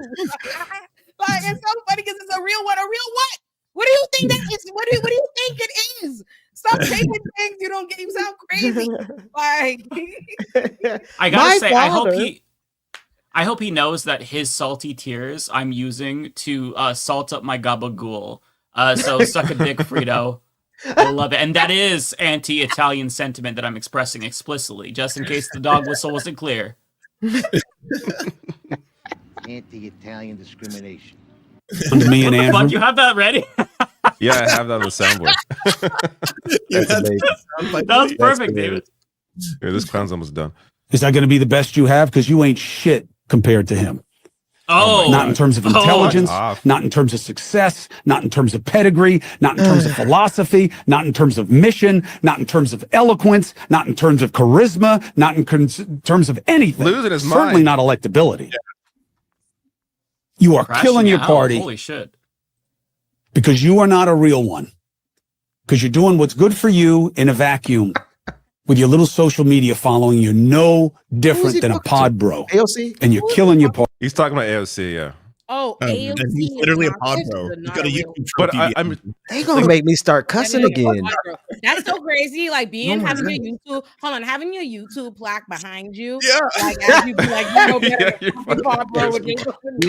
Like it's so funny because it's a real one. A real what? What do you think that is? What do you think it is? Stop taking things you don't get. You sound crazy. Like I gotta say, I hope he knows that his salty tears I'm using to salt up my gabagool. So suck a dick, Frito. I love it. And that is anti-Italian sentiment that I'm expressing explicitly, just in case the dog whistle wasn't clear. Anti-Italian discrimination. under me and Andrew. Fuck, you have that ready? Yeah, I have that on the soundboard. That was perfect, David. Yeah, this clown's almost done. Is that going to be the best you have? Because you ain't shit compared to him. Oh, not in terms of intelligence, not in terms of success, not in terms of pedigree, not in terms of philosophy, not in terms of mission, not in terms of eloquence, not in terms of charisma, not in terms of anything. Losing his Certainly mind. not electability. Yeah. You are Crashing killing your out. party. Holy shit. Because you are not a real one. Because you're doing what's good for you in a vacuum. With your little social media following, you're no different than a pod bro. AOC? And you're killing your party. He's talking about AOC, yeah. Oh, AOC. And he's literally a pod bro. He's got a YouTube But trophy. They gonna make me start cussing again. That's so crazy. Like having your YouTube, having your YouTube plaque behind you. Yeah. Like as you be like, you know better. You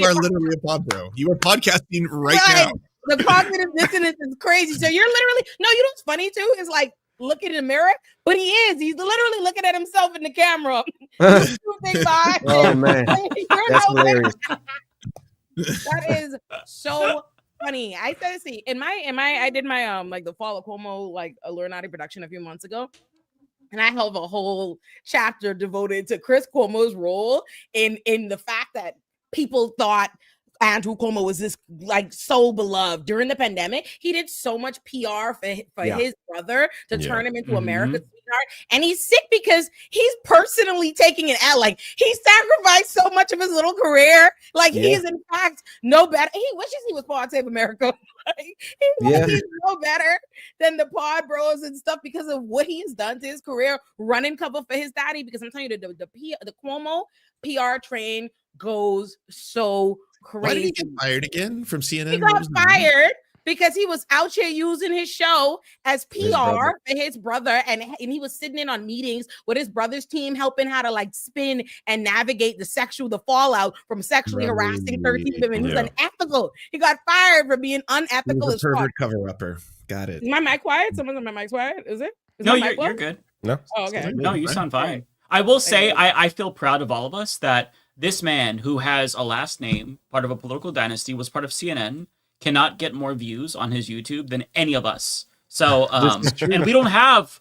are literally a pod bro. You are podcasting right now. The cognitive dissonance is crazy. So you're literally you know what's funny too is like looking in the mirror, but he's literally looking at himself in the camera. Oh man, that's hilarious. That is so funny. I said, see, I did my like the Fall of Cuomo like Olurin production a few months ago. And I have a whole chapter devoted to Chris Cuomo's role in the fact that people thought Andrew Cuomo was this like so beloved during the pandemic. He did so much PR for his brother to turn him into America's sweetheart. And he's sick because he's personally taking it out. Like he sacrificed so much of his little career. Like he is in fact no better. He wishes he was part of America. He's no better than the pod bros and stuff because of what he has done to his career, running cover for his daddy. Because I'm telling you, the Cuomo PR train goes so crazy. Why did he get fired again from CNN? He got fired because he was out here using his show as PR for his brother, and he was sitting in on meetings with his brother's team, helping how to like spin and navigate the fallout from sexually harassing 13 women. He was unethical. He got fired for being unethical as fuck. Cover-upper. Got it. Is my mic quiet? Someone's on my mic quiet? Is it? No, you're good. No. Oh, okay. No, you sound fine. I will say I feel proud of all of us that this man who has a last name, part of a political dynasty, was part of CNN, cannot get more views on his YouTube than any of us. So, and we don't have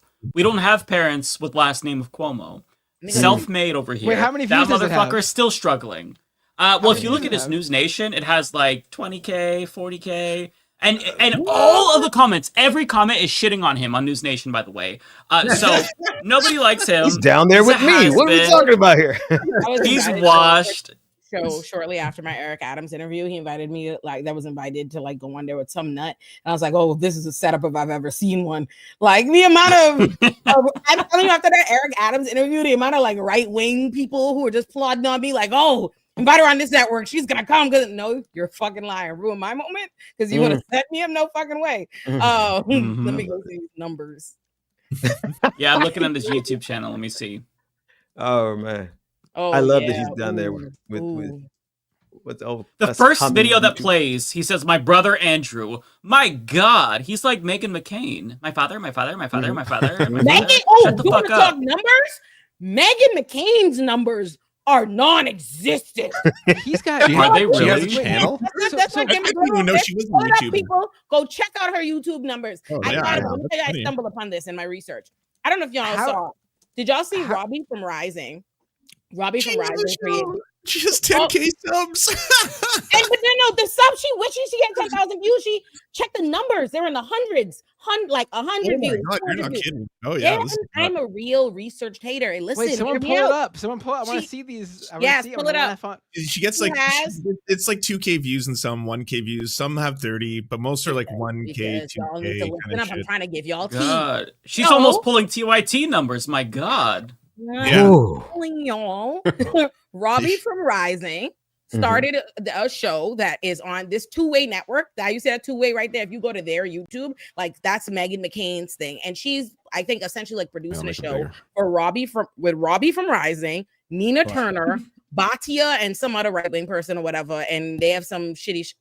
parents with last name of Cuomo. Self-made over here. Wait, how many views that does it have? motherfucker is still struggling. Well, if you look at his News Nation, it has like 20K, 40K. And all of the comments, every comment is shitting on him on News Nation, by the way. So nobody likes him. He's down there with me. What are we talking about here? He's washed. So shortly after my Eric Adams interview, he invited me to like go on there with some nut. And I was like, oh, this is a setup if I've ever seen one. Like the amount of I'm telling you, after that Eric Adams interview, the amount of like right-wing people who were just plotting on me, like, oh, invite her on this network. She's gonna come because no, you're a fucking liar. Ruin my moment because you want to set me up? No fucking way. Let me go see these numbers. Yeah, I'm looking at this YouTube channel. Let me see. Oh man. Oh, I love that he's down there with the first video that plays. He says, "My brother Andrew." My God, he's like Meghan McCain. My father. My father. My father. My father. Meghan. Oh, shut the fuck up. Talk numbers? Meghan McCain's numbers are non-existent. He's got. Are they really? She has a channel? That's I didn't even know she was on YouTube. People, go check out her YouTube numbers. I stumbled upon this in my research. I don't know if y'all saw. Did y'all see Robbie from Rising? Robbie from Rising created. She has 10K subs. But the subs she had 10,000 views. She checked the numbers; they're in the hundreds, like 100 views. God, you're not kidding. Oh yeah, I'm a real research hater. And listen, wait, someone pull it up. Someone pull it. I want to see these. Pull it up. She gets like it's like 2K views and some 1K views. Some have 30, but most are like 1K, 2K. I'm trying to give y'all tea. God, she's almost pulling TYT numbers. My God. Telling y'all, Robbie from Rising started a show that is on this two-way network. That you said a two-way right there. If you go to their YouTube, like that's Meghan McCain's thing, and she's I think essentially like producing a show for Robbie from Rising, Nina Turner, Batia, and some other right-wing person or whatever, and they have some shitty.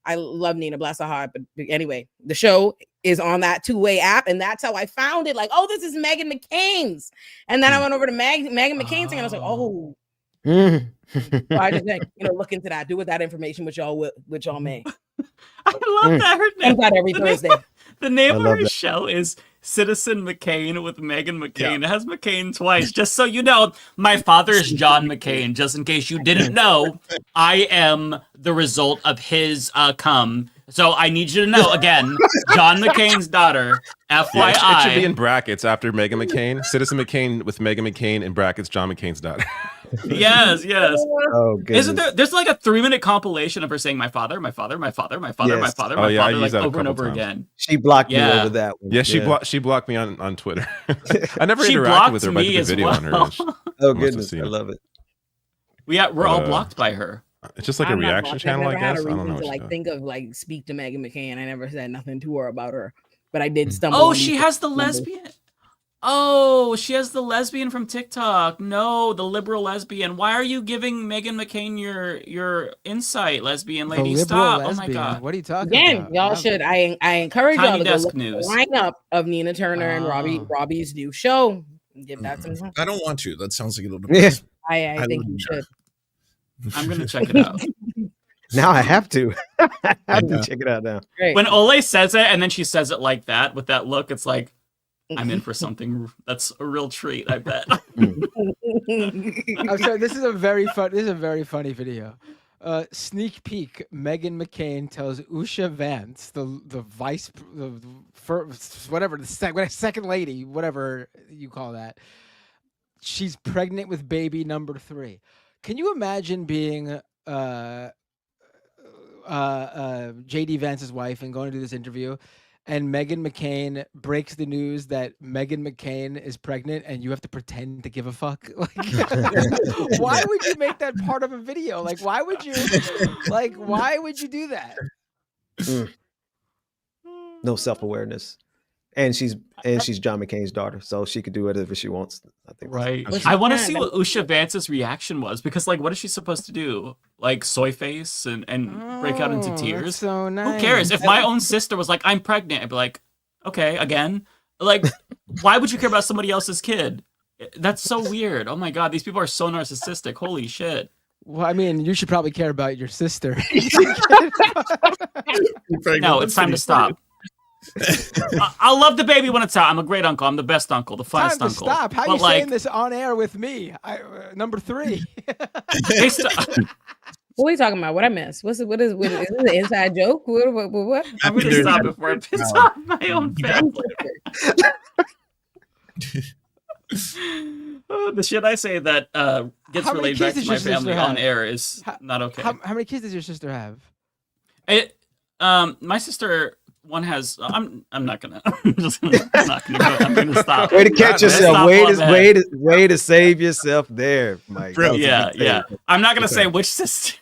I love Nina, bless her heart. But anyway, the show is on that two-way app, and that's how I found it. Like, oh, this is Meghan McCain's. And then I went over to Meghan McCain's thing, and I was like, oh. So I just look into that. Do with that information which y'all may. I love that. Her name, Comes out every Thursday. The name I of love her that. show is Citizen McCain with Meghan McCain. It has McCain twice. Just so you know, my father is John McCain. Just in case you didn't know, I am the result of his cum. So I need you to know again, John McCain's daughter. FYI, Yeah, it should be in brackets after Meghan McCain. Citizen McCain with Meghan McCain in brackets. John McCain's daughter. Yes. Oh, goodness. Isn't there's like a 3-minute compilation of her saying my father, my father, my father, my father, my Yes. father, Oh, my yeah, I father, used like that a over and couple over times. again. She blocked me Yeah. over that one. Yeah, she blocked me on Twitter. I never She interacted with blocked her, but I me did a as video on her. well. and she- Oh, must have goodness. seen I it. love it. We're all But, blocked by her. It's just like a I'm not reaction blocked. channel, I I've never had guess. a I don't reason know. to what like she think of like speak to Meghan McCain. I never said nothing to her about her, but I did stumble. Oh, on she these has the numbers. lesbian. Oh, she has the lesbian from TikTok. No, the liberal lesbian. Why are you giving Meghan McCain your insight, lesbian The lady? liberal Stop. lesbian. Oh my god. What are you talking Again, about? y'all should. I encourage y'all Tiny to go desk look at news. the lineup of Nina Turner and Robbie's new show. Give that some time. I don't want to. That sounds like it'll Yeah. depress me. I think love you Nina. should. I'm gonna check it out. Now I have to. I have to Yeah. check it out now. Great. When Ole says it and then she says it like that with that look, it's like I'm in for something that's a real treat, I bet. I'm sorry. This is a very funny video. Sneak peek: Meghan McCain tells Usha Vance, the second lady, whatever you call that, she's pregnant with baby number 3. Can you imagine being JD Vance's wife and going to do this interview, and Meghan McCain breaks the news that Meghan McCain is pregnant, and you have to pretend to give a fuck? Like, why would you make that part of a video? Like, why would you do that? No self-awareness. And she's John McCain's daughter, so she could do whatever she wants. I think. Right. Well, she I want to can, see but- what Usha Vance's reaction was because, like, what is she supposed to do? Like, soy face and break out into Oh, tears? that's so nice. Who cares? If my own sister was like, I'm pregnant, I'd be like, okay, again? Like, why would you care about somebody else's kid? That's so weird. Oh my God, these people are so narcissistic. Holy shit. Well, I mean, you should probably care about your sister. No, it's time to stop. I'll love the baby when it's out. I'm a great uncle. I'm the best uncle, the Time funnest to uncle. stop. How But, you saying this on air with me? Number 3. What are you talking about? What I missed? What is this an inside joke? What? I'm going to stop before I piss off my own family. The shit I say that gets How many relayed back kids to does my your family sister on have? air is not okay. How many kids does your sister have? My sister one has. I'm not gonna. I'm not gonna go. I'm gonna stop. Way to catch I'm gonna yourself. stop on that. Way to save yourself there, Mike. That was a Yeah, good save. yeah. I'm not gonna say which sister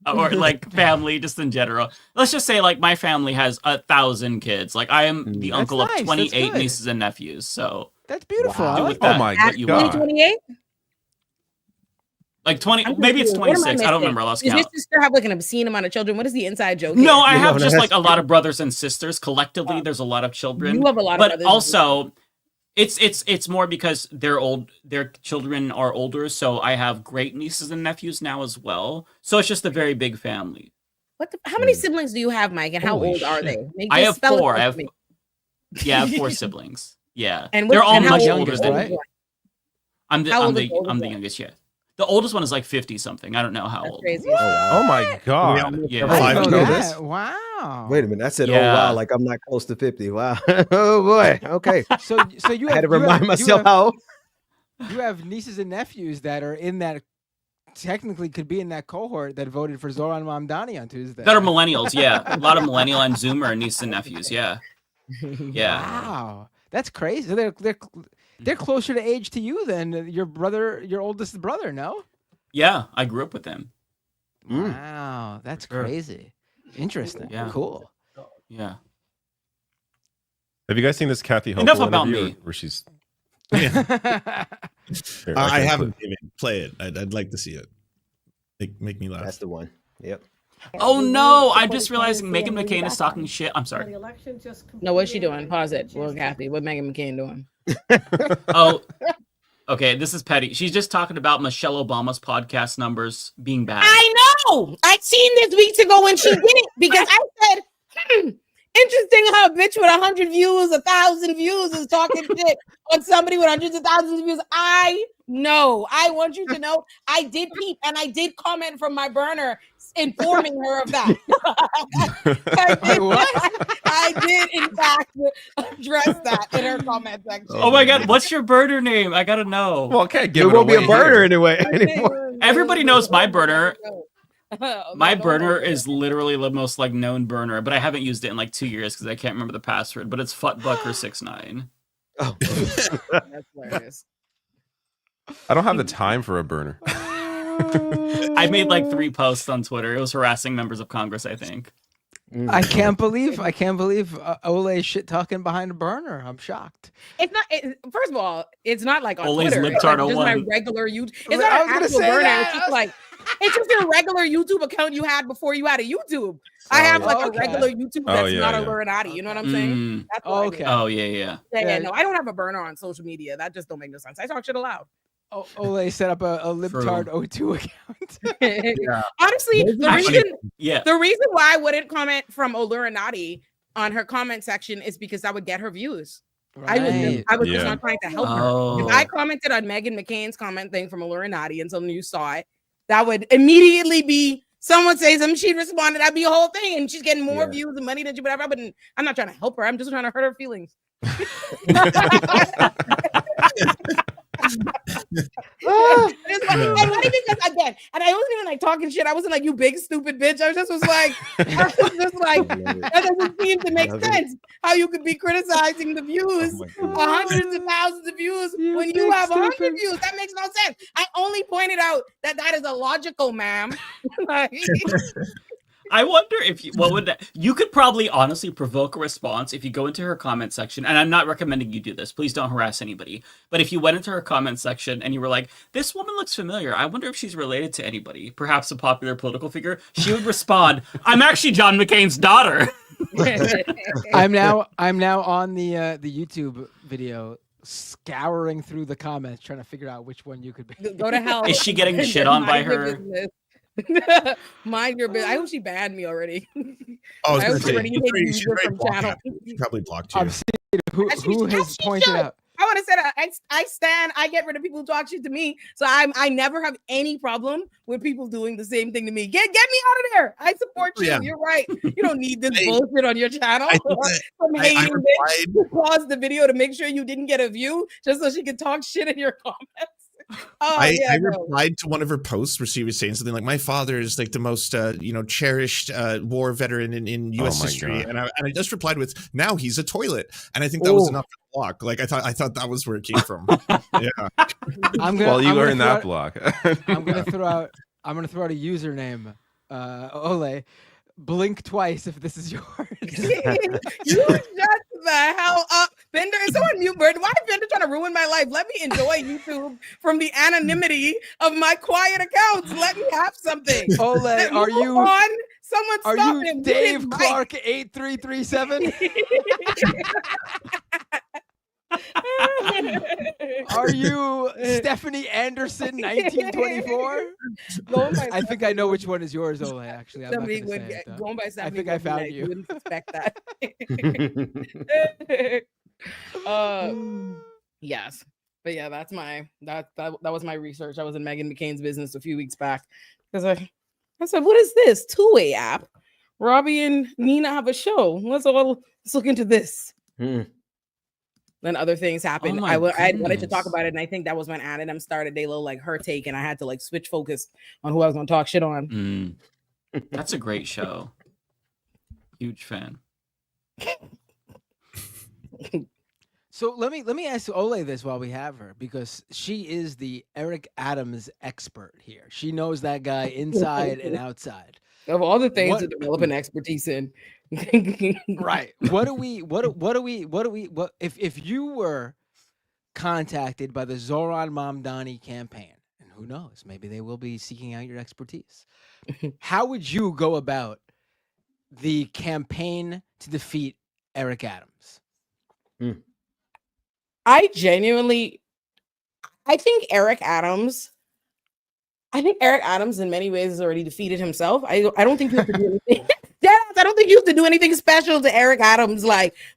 or like family, just in general. Let's just say like my family has 1,000 kids. Like I am the That's uncle nice, of that's 28 good. nieces and nephews. So That's beautiful. I do like with that. that Oh my what you God. want. 28? Like 20, I'm maybe it's confused. What am 26. I don't remember. I lost Does your count. sister have like an obscene amount of children? What is the inside joke? No, here? I have no, just that's like a lot of brothers and sisters. Collectively, there's a lot of children. You have a lot of but brothers and also, it's more because their children are older. So I have great nieces and nephews now as well. So it's just a very big family. How many siblings do you have, Mike? And how Holy old are shit. they? I Just have spell it 4. out I have for me. I have 4 siblings. Yeah, And they're what- all and how much old older is than the me. oldest one? I'm the How I'm old is the the oldest I'm the one? youngest. Yeah, the oldest one is like 50 something. I don't know how old. Crazy. Oh my God. Yeah. I didn't know know that. this. Wow. Wait a minute. I said, Yeah. oh wow, like I'm not close to 50. Wow. Oh boy. Okay. So you I have had to remind you myself have, how old. you have nieces and nephews that are in that, technically could be in that cohort that voted for Zoran Mamdani on Tuesday. That are millennials. Yeah, a lot of millennial and Zoomer nieces and nephews. Yeah, yeah. Wow, that's crazy. So they're closer to age to you than your brother, your oldest brother. No. Yeah, I grew up with them. Wow, that's Sure. crazy. Interesting. Yeah. Cool. Yeah. Have you guys seen this Kathy Hochul Enough about interview me. where she's? Yeah. Here, I can haven't put- even play it. I'd like to see it. Make me laugh. That's the one. Yep. Oh no! I'm just realizing Meghan McCain is talking shit. I'm sorry. No, what's she doing? Pause it. Well, Kathy, what Meghan McCain doing? Oh, Okay, this is petty. She's just talking about Michelle Obama's podcast numbers being bad. I know. I seen this weeks ago when she did it because I said, interesting how a bitch with 100 views, 1,000 views is talking shit on somebody with hundreds of thousands of views. I know. I want you to know I did peep and I did comment from my burner informing her of that. I did in fact address that in her comment section. Oh my god, what's your burner name? I gotta know. Well, okay, There won't be a burner anyway anymore. Everybody knows my burner. Oh, My burner is literally the most like known burner, but I haven't used it in like 2 years because I can't remember the password. But it's Futbucker69. Oh, that's hilarious. I don't have the time for a burner. I made like 3 posts on Twitter. It was harassing members of Congress, I think. I can't believe Ole shit talking behind a burner. I'm shocked. It's not. First of all, it's not like on Ole's Twitter. It's like just my 01. regular YouTube. It's I not was an gonna actual say burner. that. It's just like it's just your regular YouTube account you had before you had a YouTube. I have like a regular YouTube that's not a Illuminati. You know what I'm saying? That's what I mean. Oh yeah. Yeah. No, I don't have a burner on social media. That just don't make no sense. I talk shit aloud. Ole set up a libtard O2 account. Honestly, the reason why I wouldn't comment from Olurin on her comment section is because I would get her views. Right. I was just not trying to help Oh. her. If I commented on Meghan McCain's comment thing from Olurin and someone you saw it, that would immediately be someone say something, she'd respond, that'd be a whole thing, and she's getting more views and money than you, whatever. But I'm not trying to help her. I'm just trying to hurt her feelings. And not even because again, and I wasn't even like talking shit. I wasn't like, you big stupid bitch. I was like that doesn't seem to make sense. How you could be criticizing the views, hundreds of thousands of views when you have 100 views. That makes no sense. I only pointed out that is illogical, ma'am. I wonder if you could probably honestly provoke a response if you go into her comment section, and I'm not recommending you do this. Please don't harass anybody. But if you went into her comment section and you were like, "This woman looks familiar. I wonder if she's related to anybody, perhaps a popular political figure," she would respond, "I'm actually John McCain's daughter." I'm now on the YouTube video, scouring through the comments, trying to figure out which one you could be. Go to hell. Is she getting shit on by her? Mind your business. I hope she banned me already. Oh, I hope she already hit user from channel. She probably blocked you. I'm seeing who has pointed out. I want to say that I stand. I get rid of people who talk shit to me. So I never have any problem with people doing the same thing to me. Get me out of there. I support you. Yeah. You're right. You don't need this bullshit on your channel. Some I hating bitch who paused the video to make sure you didn't get a view just so she could talk shit in your comments. I replied to one of her posts where she was saying something like, "My father is like the most cherished war veteran in U.S. history," and I just replied with, "Now he's a toilet," and I think that was enough to block. Like I thought that was where it came from. Yeah. You earned that block. I'm gonna throw out a username, Ole. Blink twice if this is yours. You shut the hell up, Bender. Is someone mute Bird? Why is Bender trying to ruin my life? Let me enjoy YouTube from the anonymity of my quiet accounts. Let me have something. Ole, are you on? Someone are stop you him. Dave Clark 8337? Are you Stephanie Anderson 1924? I think I know which one is yours, Ole. Actually, Somebody would get going by Stephanie. I think I found you. Wouldn't suspect that. Yes, but yeah, that's my that was my research. I was in Meghan McCain's business a few weeks back because I said, "What is this two-way app? Robbie and Nina have a show. Let's look into this." Then other things happened. I wanted to talk about it, and I think that was when Anadem started a little like her take, and I had to like switch focus on who I was going to talk shit on. That's a great show. Huge fan. So let me ask Ole this while we have her, because she is the Eric Adams expert here. She knows that guy inside and outside. Of all the things to develop an expertise in. Right. If you were contacted by the Zoran Mamdani campaign, and who knows, maybe they will be seeking out your expertise. How would you go about the campaign to defeat Eric Adams? I genuinely, I think Eric Adams in many ways has already defeated himself. I don't think you have to do anything. I don't think you have to do anything special to Eric Adams,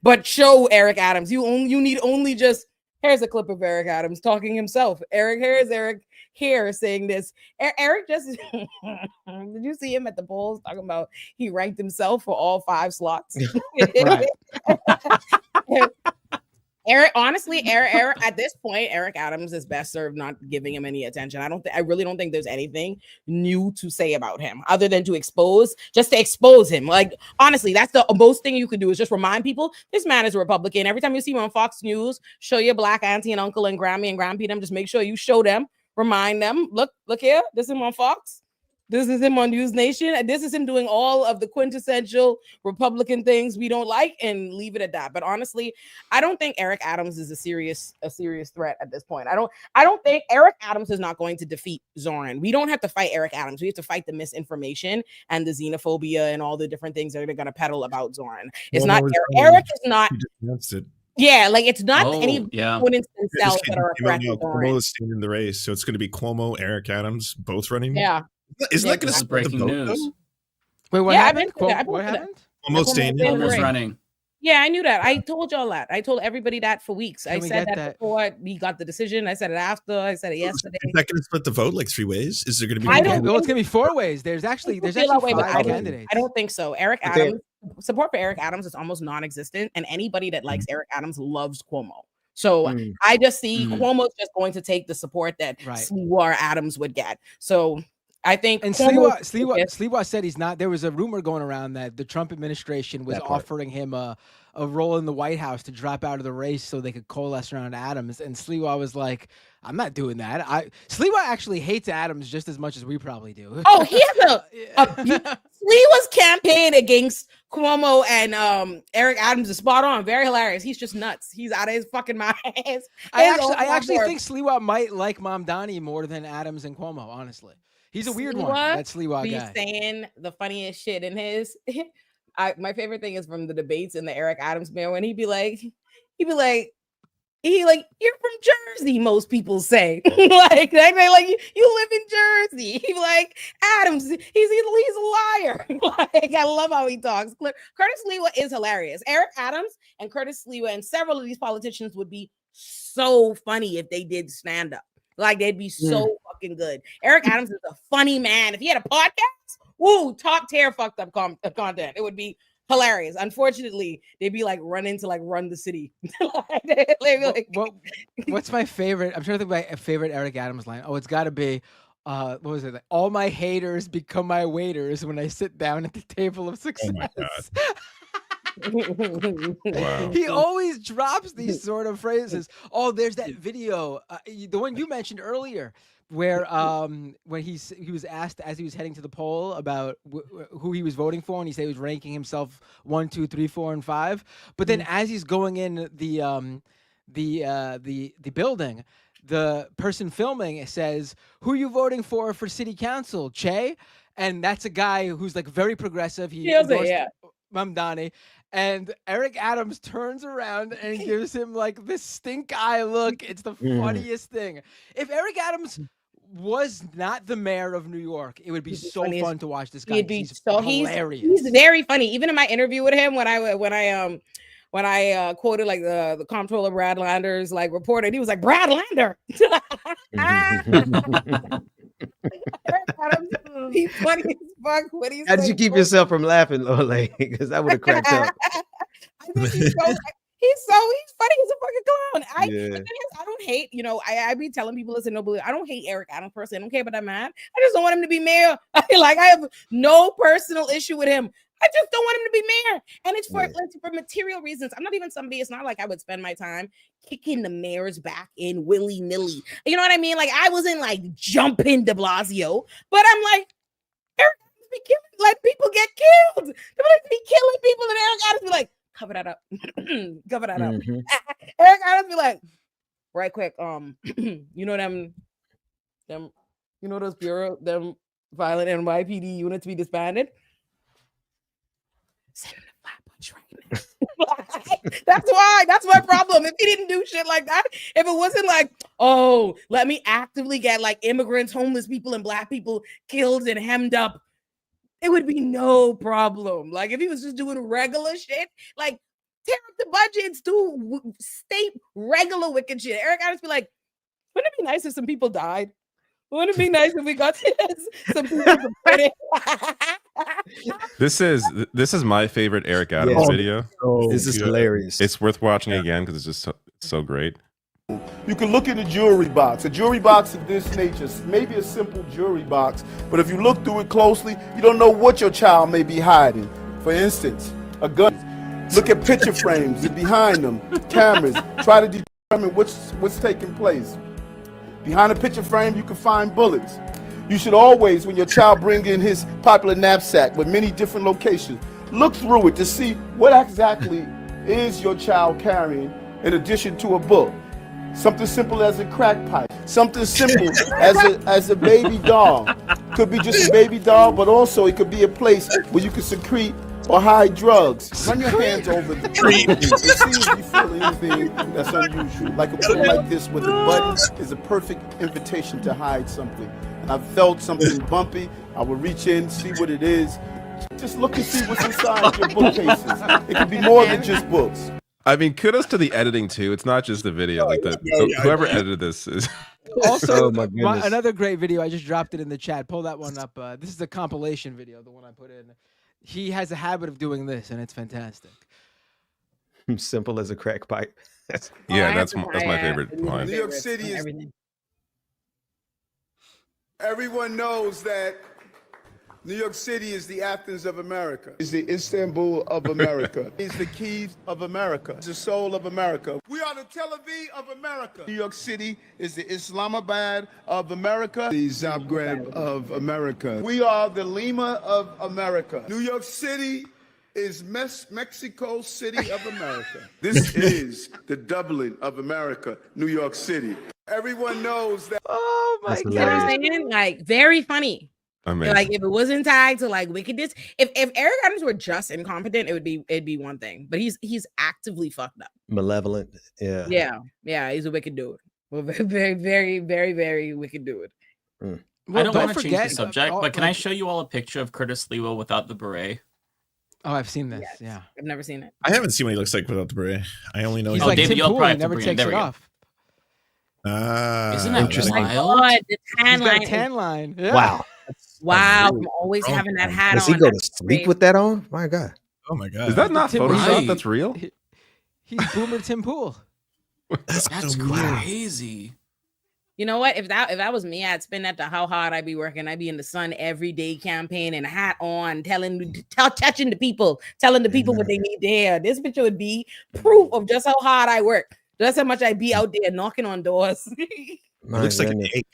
but show Eric Adams. You need only just. Here's a clip of Eric Adams talking himself. Here's Eric here saying this. Eric just did you see him at the polls talking about he ranked himself for all 5 slots? Right. Eric at this point, Eric Adams is best served not giving him any attention. I really don't think there's anything new to say about him other than to expose him. Like, honestly, that's the most thing you could do is just remind people this man is a Republican. Every time you see him on Fox News, show your black auntie and uncle and Grammy and grandpa them. Just make sure you show them, remind them, look here, this is him on Fox. This is him on News Nation. And this is him doing all of the quintessential Republican things we don't like and leave it at that. But honestly, I don't think Eric Adams is a serious threat at this point. I don't think Eric Adams is not going to defeat Zoran. We don't have to fight Eric Adams. We have to fight the misinformation and the xenophobia and all the different things that they're going to peddle about Zoran. It's not Eric is not. Yeah, like it's not any opponents themselves that are a threat to Zoran. Cuomo is staying in the race, so it's going to be Cuomo, Eric Adams, both running. Yeah. Isn't that going to split the vote, news? Wait, what happened? What happened? Almost staying in the race. Running. Yeah, I knew that. I told y'all that. I told everybody that for weeks. I said that before we got the decision. I said it after. I said it yesterday. Is that going to split the vote like 3 ways? Is there going to be? Well, it's going to be 4 ways. There's actually 5 candidates. I don't think so. Eric Adams, support for Eric Adams is almost non-existent, and anybody that likes Eric Adams loves Cuomo. So I just see Cuomo's just going to take the support that Sliwa Adams would get. So I think, and Sliwa said he's not. There was a rumor going around that the Trump administration was offering him a role in the White House to drop out of the race so they could coalesce around Adams. And Sliwa was like, "I'm not doing that." Sliwa actually hates Adams just as much as we probably do. Oh, he has Sliwa's campaign against Cuomo and Eric Adams is spot on. Very hilarious. He's just nuts. He's out of his fucking mind. I actually think Sliwa might like Mamdani more than Adams and Cuomo. Honestly. He's a weird one. That Sliwa guy. Saying the funniest shit in his. My favorite thing is from the debates in the Eric Adams mail when he'd be like, you're from Jersey. Most people say like you live in Jersey. He'd be like, Adams, he's a liar. Like, I love how he talks. Curtis Sliwa is hilarious. Eric Adams and Curtis Sliwa and several of these politicians would be so funny if they did stand up. Like, they'd be so fucking good. Eric Adams is a funny man. If he had a podcast, top tier fucked up content. It would be hilarious. Unfortunately, they'd be like run the city. What's my favorite? I'm trying to think of my favorite Eric Adams line. Oh, it's got to be, what was it? Like, all my haters become my waiters when I sit down at the table of success. Oh my God. Wow. He always drops these sort of phrases. Oh, there's that video, the one you mentioned earlier, where when he was asked as he was heading to the poll about who he was voting for, and he said he was ranking himself 1, 2, 3, 4, and 5. But then as he's going in the building, the person filming says, "Who are you voting for city council, Che?" And that's a guy who's like very progressive. He endorsed Mamdani. And Eric Adams turns around and gives him like this stink eye look. It's the funniest thing. If Eric Adams was not the mayor of New York, it would be so fun to watch this guy. He'd be he's hilarious. He's very funny. Even in my interview with him, when I quoted like the comptroller Brad Lander's like reported, he was like, Brad Lander. He's funny as fuck. How did you keep yourself from laughing, Ole? Because I would have cracked up. He's funny. He's a fucking clown. I don't hate, I be telling people, listen, I don't hate Eric Adams personally. I don't care about that man. I just don't want him to be mayor. I have no personal issue with him. I just don't want him to be mayor. And it's for material reasons. I'm not even somebody, it's not like I would spend my time kicking the mayor's back in willy-nilly. You know what I mean? Like, I wasn't like jumping de Blasio, but I'm like, Eric Adams be killing, like, people get killed. They like be killing people, and Eric Adams be like, cover that up. Cover that up. Eric Adams be like, right quick, you know those them violent NYPD units be disbanded? Send him the 5 punch right now. That's why. That's my problem. If he didn't do shit like that, if it wasn't like, oh, let me actively get like immigrants, homeless people, and black people killed and hemmed up, it would be no problem. Like if he was just doing regular shit, like tear up the budgets, do state regular wicked shit. Eric Adams be like, wouldn't it be nice if some people died? Wouldn't it be nice if we got some people to credit? This is my favorite Eric Adams video. This is hilarious. It's worth watching again because it's just so great. You can look at a jewelry box. A jewelry box of this nature, maybe a simple jewelry box, but if you look through it closely, you don't know what your child may be hiding. For instance, a gun. Look at picture frames and behind them, cameras. Try to determine what's taking place. Behind a picture frame, you can find bullets. You should always, when your child brings in his popular knapsack with many different locations, look through it to see what exactly is your child carrying in addition to a book. Something simple as a crack pipe. Something simple as a baby doll. Could be just a baby doll, but also it could be a place where you can secrete or hide drugs. Run your hands over the tree and see if you feel anything that's unusual. Like a book like this with a button is a perfect invitation to hide something. And I felt something bumpy. I would reach in, see what it is. Just look and see what's inside your bookcases. It could be more than just books. I mean, kudos to the editing too. It's not just the video. Like whoever edited this is. Also, another great video. I just dropped it in the chat. Pull that one up. This is a compilation video, the one I put in. He has a habit of doing this, and it's fantastic. Simple as a crack pipe. That's my favorite line. New York City is. Everyone knows that New York City is the Athens of America. It's the Istanbul of America. It's the Kyiv of America. It's the soul of America. We are the Tel Aviv of America. New York City is the Islamabad of America. The Zagreb of America. We are the Lima of America. New York City is Mexico City of America. This is the Dublin of America, New York City. Everyone knows that. Oh my God. You know what I'm saying? Like, very funny. Amazing. Like if it wasn't tied to like wickedness, if Eric Adams were just incompetent, it'd be one thing. But he's actively fucked up. Malevolent. Yeah. Yeah. He's a wicked dude. Well, very, very, very, very wicked dude. Mm. I don't want to change the subject, but can I show you all a picture of Curtis Lewa without the beret? Oh, I've seen this. Yes. Yeah, I've never seen it. I haven't seen what he looks like without the beret. I only know he's like David, Tim you'll Pool. He probably never takes it off. Isn't that interesting? wild? The tan He's got line. a tan line. Yeah. Wow. Wow, from always having that hat Does on. he go to sleep with that on? My God. Oh my God. Is that not Tim Photoshop? Pool. That's real? He's Boomer Tim Pool. That's crazy. You know what? If that was me, I'd spend that to how hard I'd be working. I'd be in the sun every day campaigning, hat on, touching the people, telling the people what they need to hear. This picture would be proof of just how hard I work. Just how much I'd be out there knocking on doors. It looks like an egg.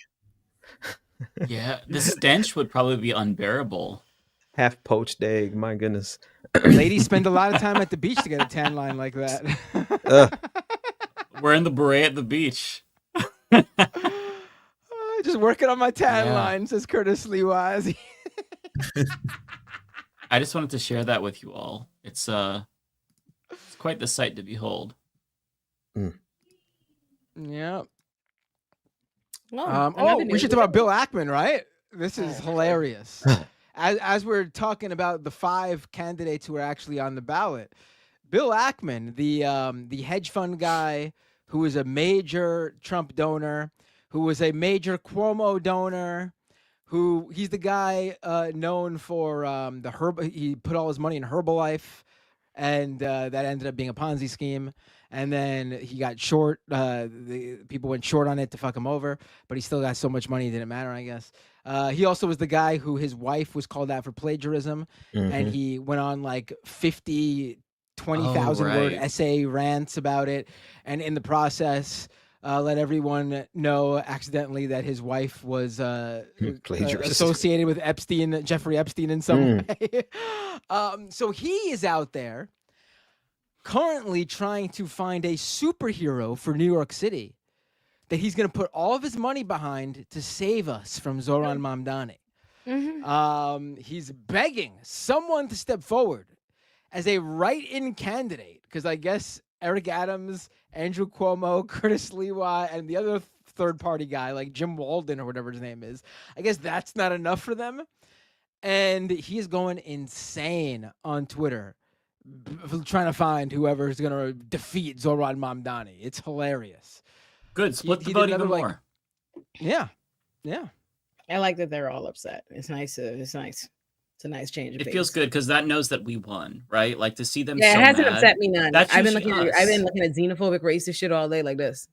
Yeah, the stench would probably be unbearable. Half poached egg. My goodness. Ladies spend a lot of time at the beach to get a tan line like that. Wearing the beret at the beach. Just working on my tan line, says Curtis Lewa. I just wanted to share that with you all. It's quite the sight to behold. Yeah. Oh, we should talk about Bill Ackman, right? This is hilarious. As we're talking about the 5 candidates who are actually on the ballot, Bill Ackman, the hedge fund guy who was a major Trump donor, who was a major Cuomo donor, he's the guy known for he put all his money in Herbalife, and that ended up being a Ponzi scheme. And then he got short. The people went short on it to fuck him over, but he still got so much money it didn't matter, I guess. He also was the guy who his wife was called out for plagiarism, and he went on like 20,000 word essay rants about it, and in the process let everyone know accidentally that his wife was associated with Jeffrey Epstein in some way. So he is out there currently trying to find a superhero for New York City that he's going to put all of his money behind to save us from Zoran Mamdani. He's begging someone to step forward as a write-in candidate, because I guess Eric Adams, Andrew Cuomo, Curtis Lewa, and the other third-party guy like Jim Walden or whatever his name is, I guess that's not enough for them. And he's going insane on Twitter, trying to find whoever's going to defeat Zoran Mamdani. It's hilarious. Good. Split the vote even more. Yeah. I like that they're all upset. It's nice. It's nice. It's a nice change of pace. It feels good because that knows that we won, right? Like to see them. Yeah, so it hasn't mad, upset me none. that's I've been usually looking. us. I've been looking at xenophobic, racist shit all day like this.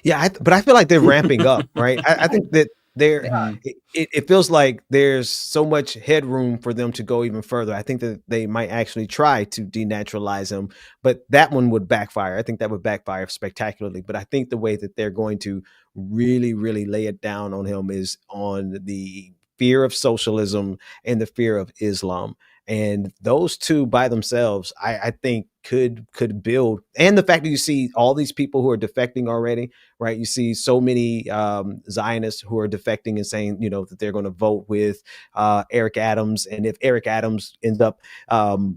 Yeah, but I feel like they're ramping up, right? I think that it feels like there's so much headroom for them to go even further. I think that they might actually try to denaturalize him, but that one would backfire. I think that would backfire spectacularly. But I think the way that they're going to really, really lay it down on him is on the fear of socialism and the fear of Islam. And those two by themselves, I think could build. And the fact that you see all these people who are defecting already, right? You see so many Zionists who are defecting and saying, that they're going to vote with Eric Adams. And if Eric Adams ends up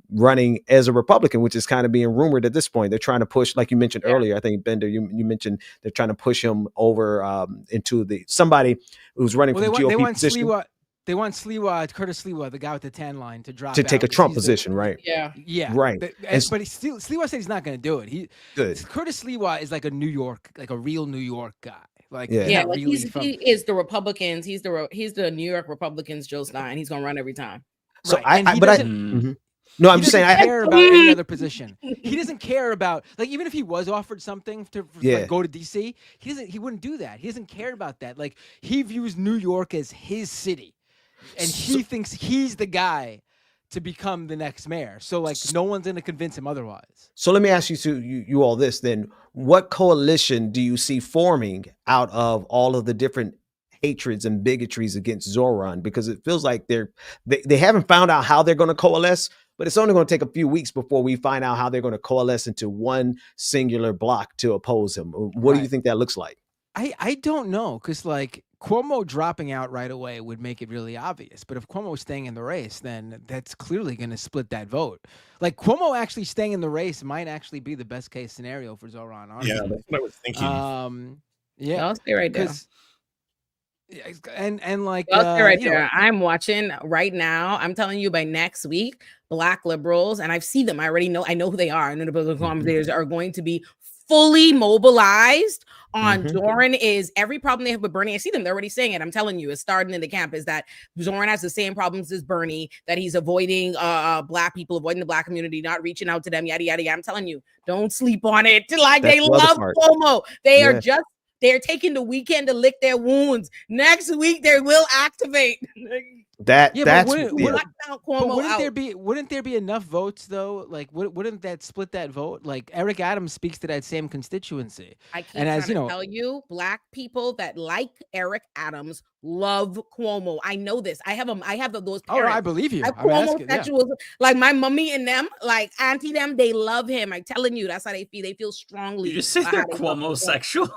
running as a Republican, which is kind of being rumored at this point, they're trying to push, like you mentioned earlier, I think, Bender, you mentioned they're trying to push him over into somebody who's running for the GOP position. They want Curtis Lewa, the guy with the tan line, to drop to take out a Trump position, right? Yeah, right. But Lewa said he's not going to do it. Curtis Lewa is like a real New York guy. Like Like really he is the Republicans. He's the New York Republicans. Joe Stein. He's gonna run every time. So right. No, I'm just saying. He doesn't care about any other position. He doesn't care about even if he was offered something to go to DC, he wouldn't do that. He doesn't care about that. Like he views New York as his city. And he thinks he's the guy to become the next mayor. So no one's going to convince him otherwise. So let me ask you all this then. What coalition do you see forming out of all of the different hatreds and bigotries against Zoran? Because it feels like they haven't found out how they're going to coalesce, but it's only going to take a few weeks before we find out how they're going to coalesce into one singular block to oppose him. What do you think that looks like? I don't know, because Cuomo dropping out right away would make it really obvious. But if Cuomo is staying in the race, then that's clearly going to split that vote. Cuomo actually staying in the race might actually be the best case scenario for Zoran. Honestly. Yeah, that's what I was thinking. Yeah, I'll stay right there. And I'll stay right there. I'm watching right now. I'm telling you, by next week, Black liberals, and I see them. I already know. I know who they are. I know the political commentators are going to be fully mobilized on Zoran. Is every problem they have with Bernie. I see them. They're already saying it. I'm telling you, it's starting in the camp is that Zoran has the same problems as Bernie, that he's avoiding Black people, avoiding the Black community, not reaching out to them, yada, yada, yada. I'm telling you, don't sleep on it. They love Cuomo. They are just, they're taking the weekend to lick their wounds. Next week, they will activate. Wouldn't there be enough votes though? Wouldn't that split that vote? Eric Adams speaks to that same constituency. I can't tell you, Black people that like Eric Adams love Cuomo. I know this. I have those parents. Oh, I believe you. I have Cuomo sexuals, like my mommy and them, like auntie them, they love him. I'm telling you, that's how they feel. They feel strongly. You just say they're Cuomo sexual.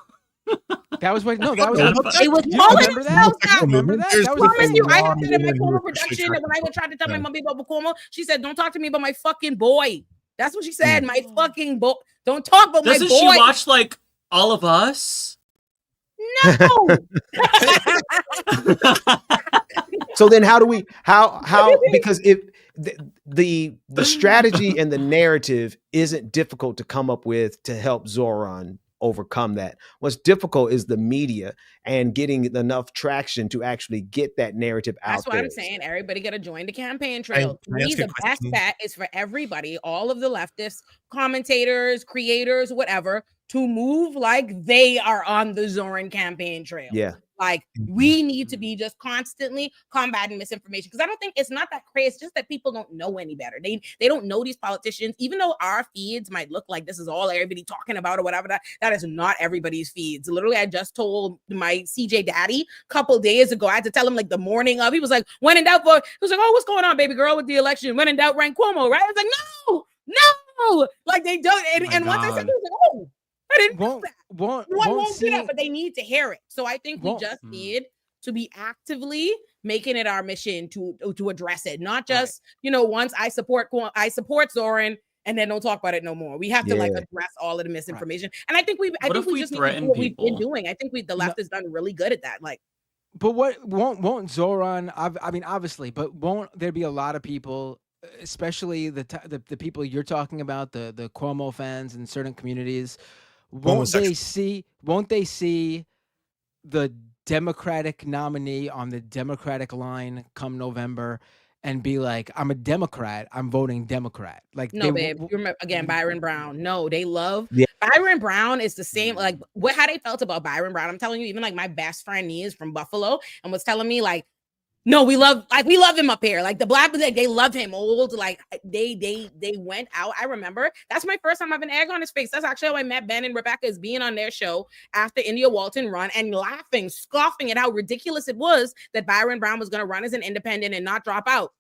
That was what. No, that was. It was remember that? Remember that? I promise you, I had it in my Cuomo production. And when I would try to tell my mommy about Cuomo, she said, "Don't talk to me about my fucking boy." That's what she said. My fucking boy. Don't talk about my boy. Doesn't she watch All of Us? No. So then, how because if the strategy and the narrative isn't difficult to come up with to help Zoran overcome that. What's difficult is the media and getting enough traction to actually get that narrative out there. That's what I'm saying. Everybody got to join the campaign trail. To me, the best bet is for everybody, all of the leftists, commentators, creators, whatever, to move like they are on the Zoran campaign trail. Yeah. We need to be just constantly combating misinformation, because I don't think it's not that crazy. It's just that people don't know any better. They don't know these politicians, even though our feeds might look like this is all everybody talking about or whatever. That is not everybody's feeds. Literally, I just told my CJ daddy a couple days ago. I had to tell him the morning of. He was like, "When in doubt, he was like, oh, what's going on, baby girl, with the election? When in doubt, rank Cuomo, right?" I was like, no, they don't. And once I said, he was like, oh. I didn't know that. Won't do that, but they need to hear it. So I think we just need to be actively making it our mission to address it, not just once I support Zoran and then don't talk about it no more. We have to like address all of the misinformation, and I think we just need to do what we've been doing. I think the left has done really good at that. Like, but what won't Zoran? I mean, obviously, but won't there be a lot of people, especially the people you're talking about, the Cuomo fans in certain communities? Won't they see the Democratic nominee on the Democratic line come November and be like, I'm a Democrat, I'm voting Democrat? Like, no, babe. You remember again, Byron Brown. No, they love Yeah. Byron Brown is the same. Like, how they felt about Byron Brown. I'm telling you, even like my best friend is from Buffalo and was telling me like, no, we love him up here. Like the black people, they love him. Old, like they went out. I remember that's my first time having egg on his face. That's actually how I met Ben and Rebecca, is being on their show after India Walton run and laughing, scoffing at how ridiculous it was that Byron Brown was going to run as an independent and not drop out.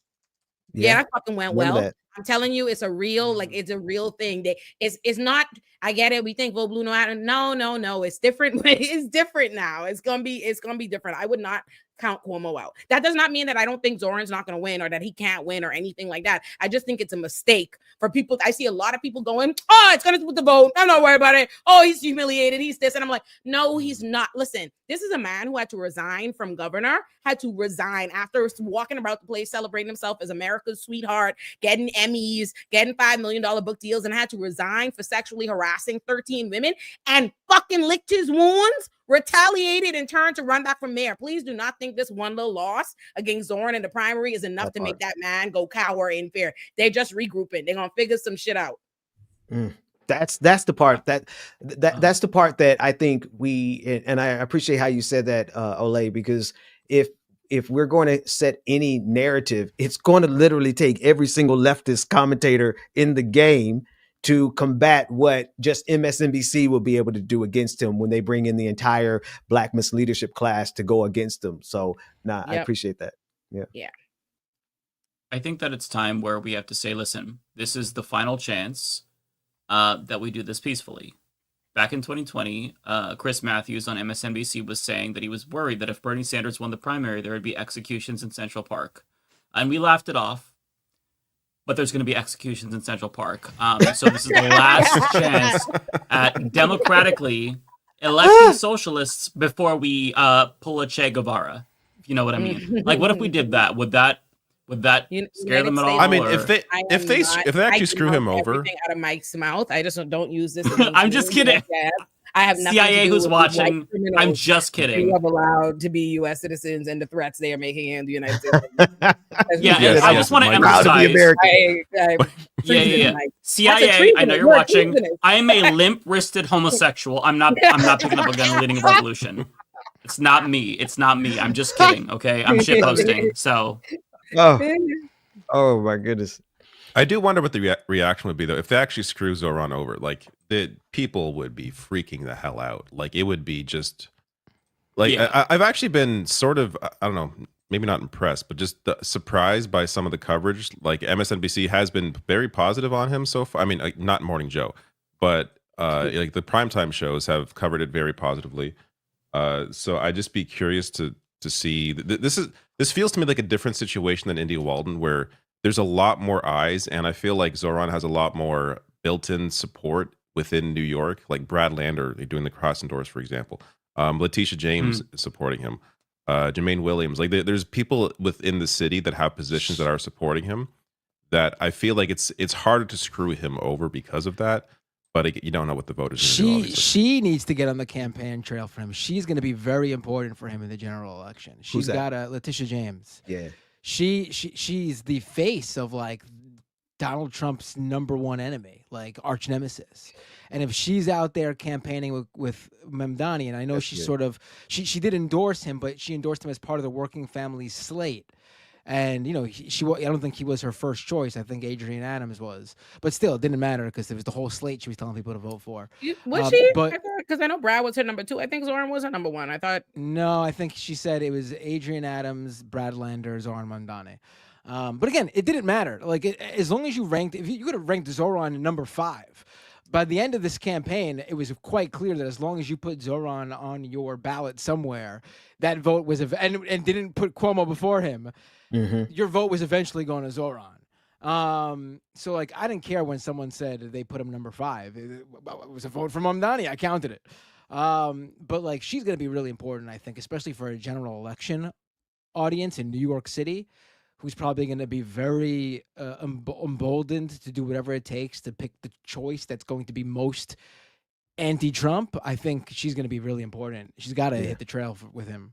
Yeah, that fucking went well. That. I'm telling you, it's a real, like, it's a real thing. It's not, I get it. We think, well, blue, no, it's different. It's different now. It's gonna be different. I would not count Cuomo out. That does not mean that I don't think Zoran's not going to win or that he can't win or anything like that. I just think it's a mistake for people. I see a lot of people going, oh, it's going to split the vote. I'm not worried about it. Oh, he's humiliated. He's this. And I'm like, no, he's not. Listen, this is a man who had to resign from governor, had to resign after walking about the place, celebrating himself as America's sweetheart, getting Emmys, getting $5 million book deals, and had to resign for sexually harassing 13 women and fucking licked his wounds, retaliated, and turned to run back for mayor. Please do not think this one little loss against Zoran in the primary is enough to make that man go cower in fear. They're just regrouping. They're gonna figure some shit out. That's the part that's the part that I think and I appreciate how you said that, Olay, because if we're going to set any narrative, it's going to literally take every single leftist commentator in the game to combat what just MSNBC will be able to do against him when they bring in the entire Black misleadership class to go against them. So, I appreciate that. Yeah. I think that it's time where we have to say, listen, this is the final chance that we do this peacefully. Back in 2020, Chris Matthews on MSNBC was saying that he was worried that if Bernie Sanders won the primary, there would be executions in Central Park. And we laughed it off. But there's going to be executions in Central Park. So this is the last chance at democratically electing socialists before we pull a Che Guevara. If you know what I mean. Like, what if we did that? Would that scare them at all? I mean, if they actually screw him over, out of Mike's mouth. I just don't use this. I'm just kidding. I have nothing CIA who's watching. I'm just kidding. You have allowed to be U.S. citizens and the threats they are making in the United States. I just want to emphasize. CIA, I know you're watching. I am a limp-wristed homosexual. I'm not picking up a gun and leading a revolution. It's not me. I'm just kidding. Okay, I'm shit posting. So. Oh my goodness. I do wonder what the reaction would be, though, if they actually screw Zoran over. Like, the people would be freaking the hell out. Like, it would be just like I've actually been sort of, I don't know, maybe not impressed, but just surprised by some of the coverage. Like, MSNBC has been very positive on him so far. I mean, like, not Morning Joe, but like the primetime shows have covered it very positively. So I'd just be curious to see. This feels to me like a different situation than India Walton, where there's a lot more eyes, and I feel like Zoran has a lot more built-in support within New York, like Brad Lander doing the cross endorse, for example. Letitia James is supporting him. Jermaine Williams. Like, there's people within the city that have positions that are supporting him, that I feel like it's harder to screw him over because of that. But you don't know what the voters are going to do. She needs to get on the campaign trail for him. She's going to be very important for him in the general election. She's got Letitia James. Yeah. She's the face of, like, Donald Trump's #1 enemy, like arch nemesis. And if she's out there campaigning with Mamdani, and I know she did endorse him, but she endorsed him as part of the Working Families slate. And, I don't think he was her first choice. I think Adrian Adams was. But still, it didn't matter because it was the whole slate she was telling people to vote for. Was she? Because I know Brad was her #2. I think Zoran was her #1. I thought. No, I think she said it was Adrian Adams, Brad Lander, Zoran Mamdani. But again, it didn't matter. Like, as long as you ranked, if you could have ranked Zoran #5, by the end of this campaign, it was quite clear that as long as you put Zoran on your ballot somewhere, that vote was and didn't put Cuomo before him, your vote was eventually going to Zoran. So like I didn't care when someone said they put him number 5. It was a vote for Mamdani. I counted it. But like she's going to be really important, I think, especially for a general election audience in New York City, who's probably going to be very emboldened to do whatever it takes to pick the choice that's going to be most anti-Trump. I think she's going to be really important. She's got to hit the trail with him.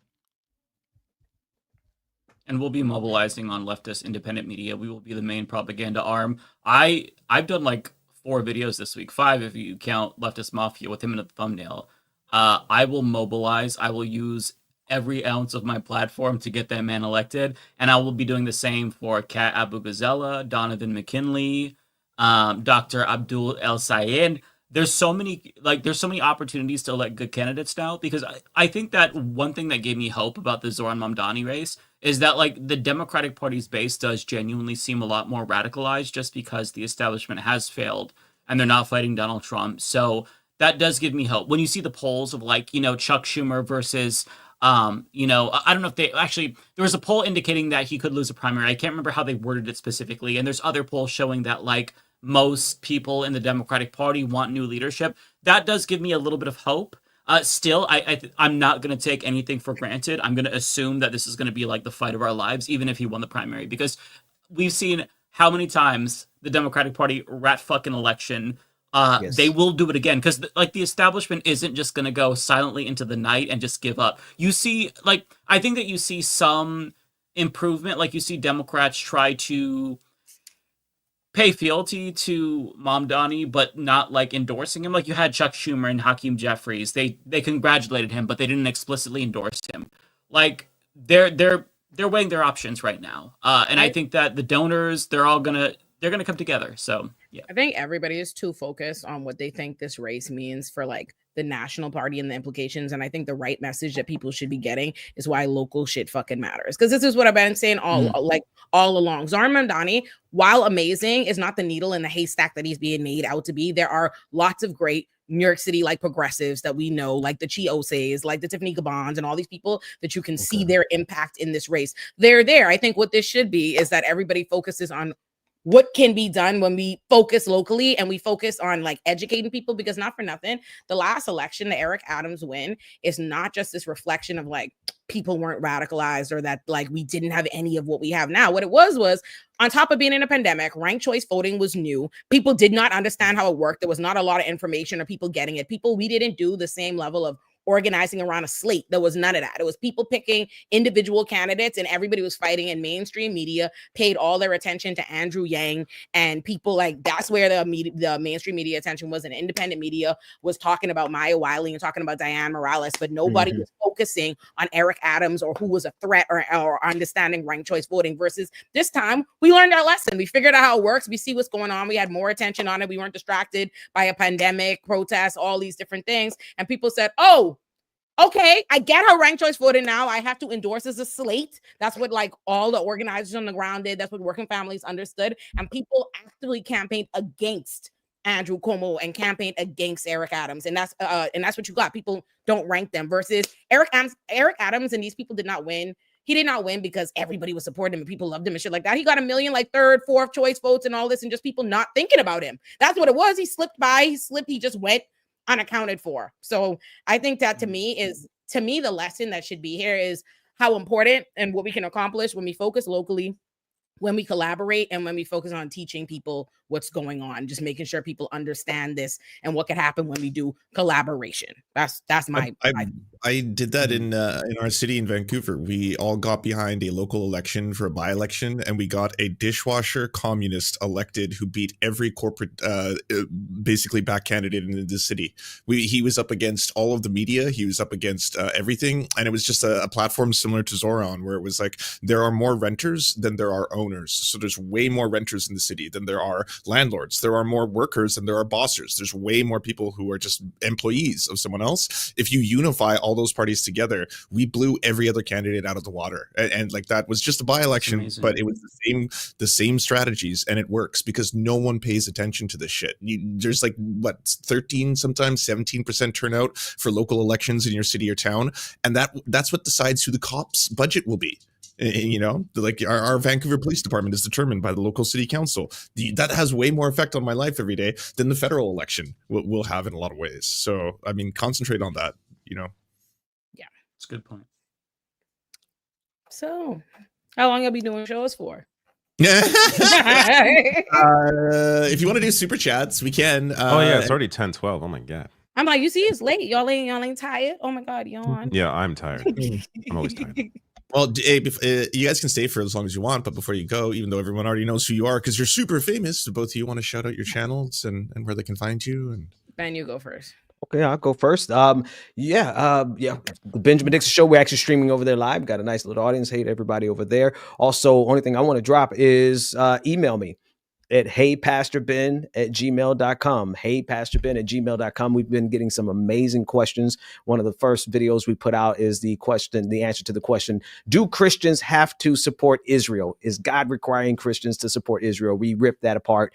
And we'll be mobilizing on leftist independent media. We will be the main propaganda arm. I've done like 4 videos this week, 5 if you count Leftist Mafia with him in the thumbnail. I will mobilize. I will use every ounce of my platform to get that man elected, and I will be doing the same for Kat Abu Ghazala, Donovan McKinley, Dr. Abdul El Sayed. There's so many opportunities to elect good candidates now, because I think that one thing that gave me hope about the Zoran Mamdani race is that like the Democratic Party's base does genuinely seem a lot more radicalized, just because the establishment has failed and they're not fighting Donald Trump. So that does give me hope. When you see the polls of like, Chuck Schumer versus, I don't know if they actually, there was a poll indicating that he could lose a primary. I can't remember how they worded it specifically. And there's other polls showing that like most people in the Democratic Party want new leadership. That does give me a little bit of hope. Still, I'm not going to take anything for granted. I'm going to assume that this is going to be like the fight of our lives, even if he won the primary, because we've seen how many times the Democratic Party rat fucking election. They will do it again, because the establishment isn't just going to go silently into the night and just give up. You see, I think that you see some improvement. Like you see Democrats try to pay fealty to Mamdani, but not like endorsing him. Like you had Chuck Schumer and Hakeem Jeffries. They congratulated him, but they didn't explicitly endorse him. Like they're weighing their options right now. And I think that the donors, they're gonna come together. So yeah. I think everybody is too focused on what they think this race means for like the national party and the implications. And I think the right message that people should be getting is why local shit fucking matters. Because this is what I've been saying all along. Zoran Mamdani, while amazing, is not the needle in the haystack that he's being made out to be. There are lots of great New York City like progressives that we know, like the Chioses, like the Tiffany Gabons, and all these people that you can see their impact in this race. They're there. I think what this should be is that everybody focuses on what can be done when we focus locally and we focus on like educating people, because not for nothing, the last election, the Eric Adams win, is not just this reflection of like people weren't radicalized or that like we didn't have any of what we have now. What it was on top of being in a pandemic, ranked choice voting was new. People did not understand how it worked. There was not a lot of information or people getting it. We didn't do the same level of organizing around a slate. There was none of that. It was people picking individual candidates, and everybody was fighting, and mainstream media paid all their attention to Andrew Yang, and people like that's where the mainstream media attention was, and independent media was talking about Maya Wiley and talking about Diane Morales, but nobody was focusing on Eric Adams or who was a threat or understanding ranked choice voting. Versus this time, we learned our lesson. We figured out how it works. We see what's going on. We had more attention on it. We weren't distracted by a pandemic, protests, all these different things. And people said, oh, okay, I get how ranked choice voting now. I have to endorse as a slate. That's what like all the organizers on the ground did. That's what working families understood. And people actively campaigned against Andrew Cuomo and campaigned against Eric Adams. And that's what you got. People don't rank them. Versus Eric Adams and these people did not win. He did not win because everybody was supporting him and people loved him and shit like that. He got a million like third, fourth choice votes and all this, and just people not thinking about him. That's what it was. He slipped by. He just went unaccounted for. So I think that to me the lesson that should be here is how important and what we can accomplish when we focus locally, when we collaborate, and when we focus on teaching people what's going on, just making sure people understand this and what could happen when we do collaboration. That's my I did that in our city in Vancouver. We all got behind a local election for a by-election, and we got a dishwasher communist elected who beat every corporate basically back candidate in the city. He was up against all of the media. He was up against everything, and it was just a platform similar to Zoran, where it was like there are more renters than there are owners. So there's way more renters in the city than there are landlords. There are more workers than there are bosses. There's way more people who are just employees of someone else. If you unify all those parties together, we blew every other candidate out of the water. And like, that was just a by-election, but it was the same strategies, and it works because no one pays attention to this shit. There's like, what, 13, sometimes 17% turnout for local elections in your city or town, and that's what decides who the cops' budget will be. You know, like our Vancouver Police Department is determined by the local city council. That has way more effect on my life every day than the federal election will have in a lot of ways. So, I mean, concentrate on that, you know? Yeah. That's a good point. So, how long you'll be doing shows for? If you want to do super chats, we can. Oh yeah, it's already 10:12. Oh my god. I'm like, you see, it's late. Y'all ain't tired. Oh my god, yawn. Yeah, I'm tired. I'm always tired. Well, you guys can stay for as long as you want, but before you go, even though everyone already knows who you are because you're super famous, both of you want to shout out your channels and where they can find you. And Ben, you go first. Okay, I'll go first. The Benjamin Dixon Show, we're actually streaming over there live. Got a nice little audience. Hey to everybody over there. Also, only thing I want to drop is email me at heypastorben@gmail.com. heypastorben@gmail.com. We've been getting some amazing questions. One of the first videos we put out is the answer to the question, do Christians have to support Israel? Is God requiring Christians to support Israel? We ripped that apart.